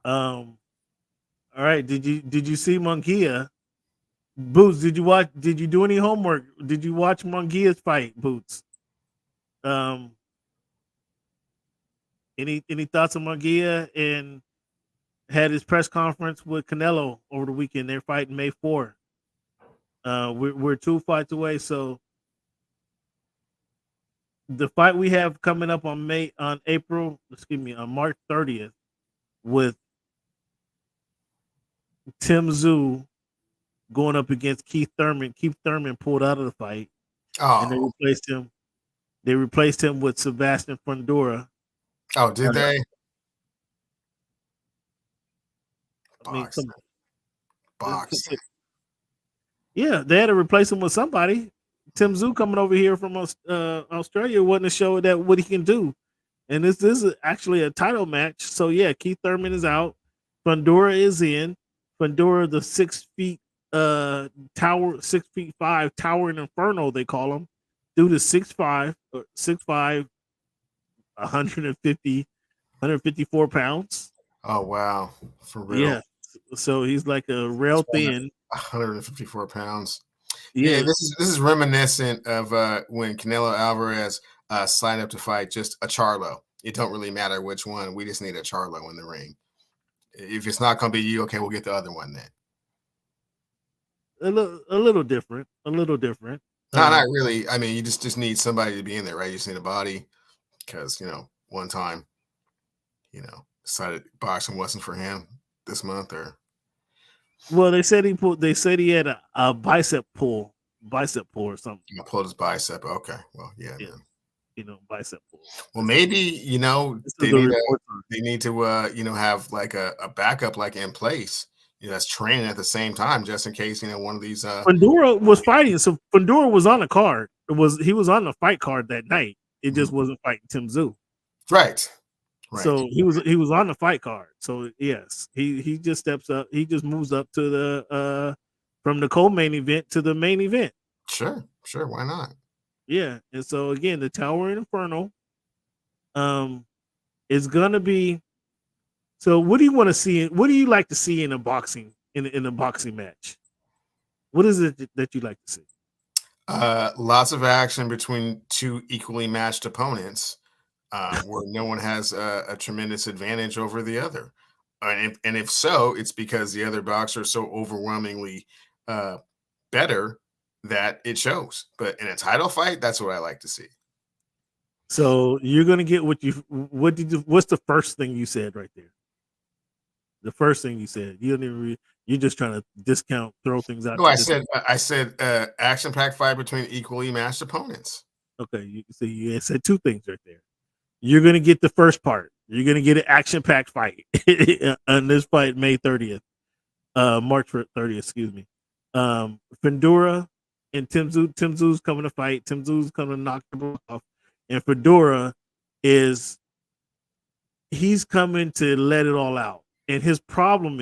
All right. Did you see Munguia? Boots, did you do any homework? Did you watch Munguia's fight, Boots? Any thoughts on Munguia? And had his press conference with Canelo over the weekend. They're fighting May 4. We're 2 fights away, so the fight we have coming up on March 30th with Tim Tszyu going up against Keith Thurman. Keith Thurman pulled out of the fight, and they replaced him. They replaced him with Sebastian Fundora. Oh, did they? Boxing. Boxing. Yeah, they had to replace him with somebody. Tim Tszyu coming over here from Australia wasn't a show that what he can do, and this is actually a title match. So yeah, Keith Thurman is out. Fundora is in. Fundora, the 6 feet tower, 6'5" towering inferno, they call him. Dude is 6'5", 154 pounds. Oh wow, for real. Yeah, so he's like a rail thin. 154 pounds. Yeah, this is reminiscent of when Canelo Alvarez signed up to fight just a Charlo. It don't really matter which one. We just need a Charlo in the ring. If it's not going to be you, okay, we'll get the other one then. A little different. No, not really. I mean, you just need somebody to be in there, right? You just need a body because, one time, decided boxing wasn't for him this month or. Well, they said he had a bicep pull or something. He pulled his bicep. Okay. Well, yeah. Bicep pull. Well, maybe, they need to have like a backup like in place, that's training at the same time, just in case, one of these Fundora was fighting. So Fundora was on the card. He was on the fight card that night. It just wasn't fighting Tim Tszyu. Right. So he was on the fight card. So yes, he just steps up. He just moves up to the from the co-main event to the main event. Sure. Why not? Yeah. And so again, the Towering Inferno is gonna be. So what do you want to see? What do you like to see in a boxing match? What is it that you like to see? Lots of action between 2 equally matched opponents. Where no one has a tremendous advantage over the other. And if so, it's because the other boxer is so overwhelmingly better that it shows. But in a title fight, that's what I like to see. So you're going to get what's the first thing you said right there? The first thing you said, you're just trying to throw things out. No, I said action-packed fight between equally matched opponents. Okay. You said 2 things right there. You're going to get the first part. You're going to get an action-packed fight on this fight, May 30th, March 30th, excuse me. Fundora and Tim Tszyu. Tim Tszyu's coming to fight. Tim Tszyu's coming to knock the block off. And Fundora he's coming to let it all out. And the problem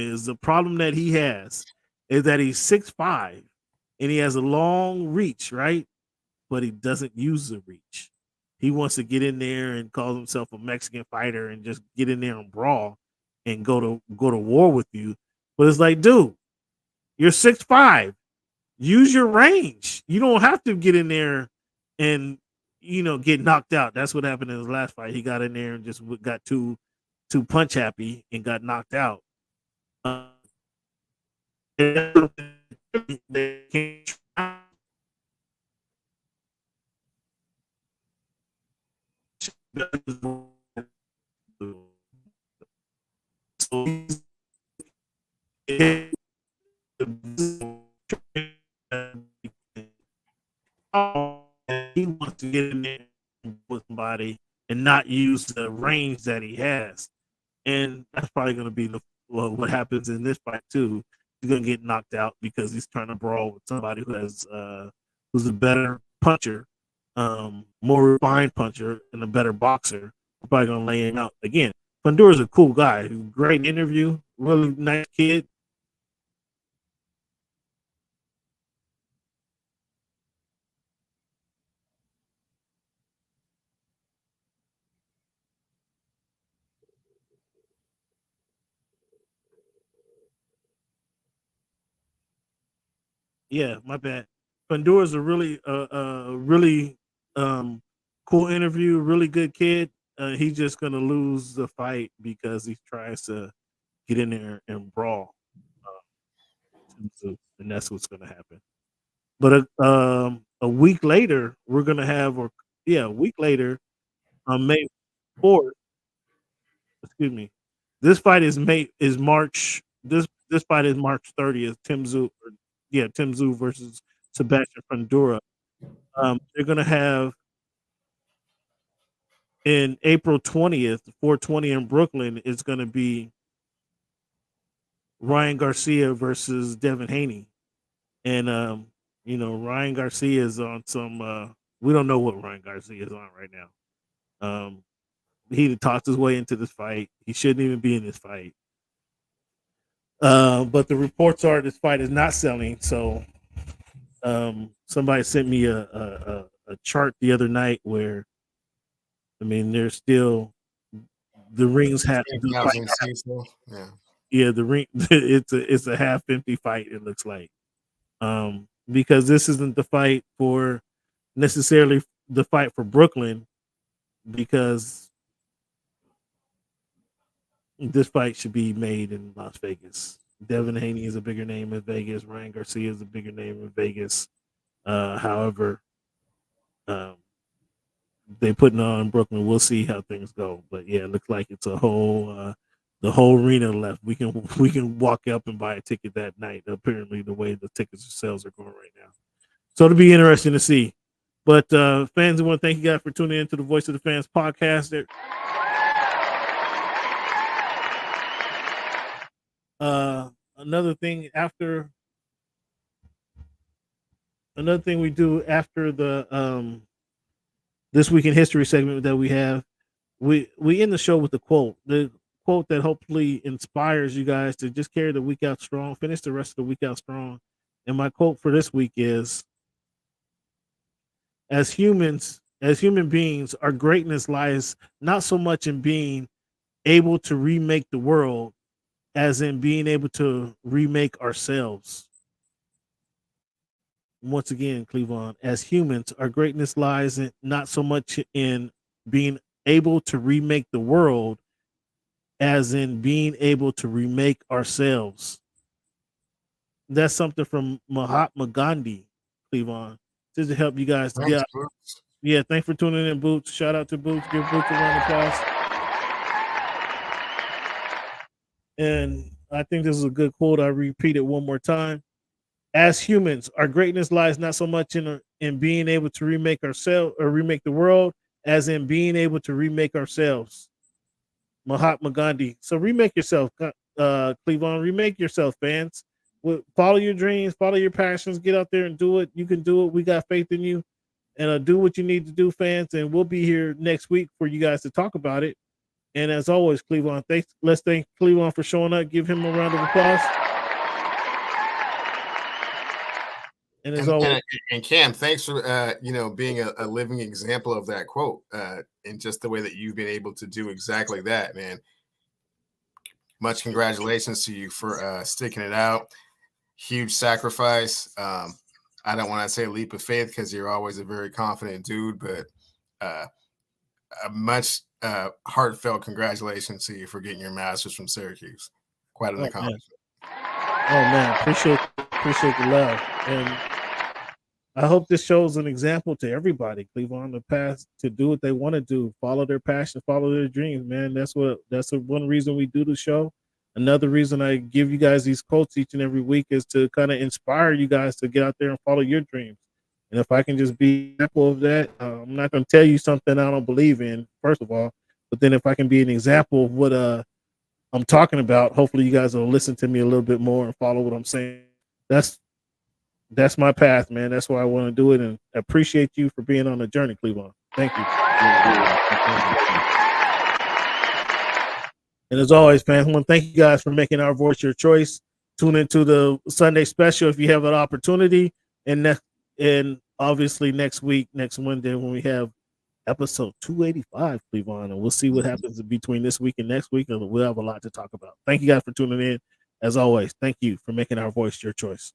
that he has is that he's 6'5", and he has a long reach, right? But he doesn't use the reach. he wants to get in there and call himself a Mexican fighter and just get in there and brawl and go to war with you. But it's like, dude, you're 6'5". Use your range. You don't have to get in there and get knocked out. That's what happened in his last fight. He got in there and just got too punch happy and got knocked out. He wants to get in there with somebody and not use the range that he has, and that's probably going to be what happens in this fight too. He's going to get knocked out because he's trying to brawl with somebody who has who's a better puncher, more refined puncher, and a better boxer. We're probably going to lay him out again. Fundura's a cool guy. Great interview, really nice kid. Yeah, my bad. Fundura's a really cool interview. Really good kid. He's just gonna lose the fight because he tries to get in there and brawl, and that's what's gonna happen. But a week later, we're gonna have, a week later, on May 4th. Excuse me. This fight is March. This fight is March 30th. Tim Tszyu versus Sebastian Fundura. They're gonna have in April 20th, 420 in Brooklyn. It's gonna be Ryan Garcia versus Devin Haney, and Ryan Garcia is on some. We don't know what Ryan Garcia is on right now. He talked his way into this fight. He shouldn't even be in this fight. But the reports are this fight is not selling. So somebody sent me a chart the other night where, there's still the rings have the ring. It's a half empty fight. It looks like, because this isn't the fight for necessarily the fight for Brooklyn, because this fight should be made in Las Vegas. Devin Haney is a bigger name in Vegas. Ryan Garcia is a bigger name in Vegas. However, they putting on Brooklyn. We'll see how things go. But yeah, it looks like it's the whole arena left. We can walk up and buy a ticket that night. Apparently, the way the tickets sales are going right now. So it'll be interesting to see. But fans, I want to thank you guys for tuning in to the Voice of the Fans podcast. Another thing we do after the this week in history segment that we have, we end the show with the quote that hopefully inspires you guys to just carry the week out strong, finish the rest of the week out strong. And my quote for this week is, as human beings, our greatness lies not so much in being able to remake the world as in being able to remake ourselves. Once again, Cleavon, as humans, our greatness lies not so much in being able to remake the world as in being able to remake ourselves. That's something from Mahatma Gandhi, Cleavon, just to help you guys. Yeah, thanks for tuning in, Boots. Shout out to Boots. Give Boots a round of applause. And I think this is a good quote. I repeat it one more time. As humans, our greatness lies not so much in being able to remake ourselves or remake the world as in being able to remake ourselves. Mahatma Gandhi. So remake yourself, Cleavon. Remake yourself, fans. Follow your dreams, follow your passions. Get out there and do it. You can do it. We got faith in you. And do what you need to do, fans. And we'll be here next week for you guys to talk about it. And as always, Cleavon, let's thank Cleavon for showing up. Give him a round of applause. And as always, and Cam, thanks for being a living example of that quote, and just the way that you've been able to do exactly that, man. Much congratulations to you for sticking it out. Huge sacrifice. I don't want to say leap of faith because you're always a very confident dude, but a much heartfelt congratulations to you for getting your master's from Syracuse. Quite an accomplishment. Oh man, appreciate the love, and I hope this shows an example to everybody, Cleveland, on the path to do what they want to do, follow their passion, follow their dreams, man. That's one reason we do the show. Another reason I give you guys these quotes each and every week is to kind of inspire you guys to get out there and follow your dreams. And if I can just be an example of that, I'm not going to tell you something I don't believe in, first of all, but then if I can be an example of what I'm talking about, hopefully you guys will listen to me a little bit more and follow what I'm saying. That's my path, man. That's why I want to do it, and I appreciate you for being on the journey, Cleveland. Thank you. And as always, fans, I want to thank you guys for making our voice your choice. Tune into the Sunday special if you have an opportunity, and obviously next week, next Monday, when we have episode 285, Cleveland, and we'll see what happens between this week and next week, and we'll have a lot to talk about. Thank you guys for tuning in. As always, thank you for making our voice your choice.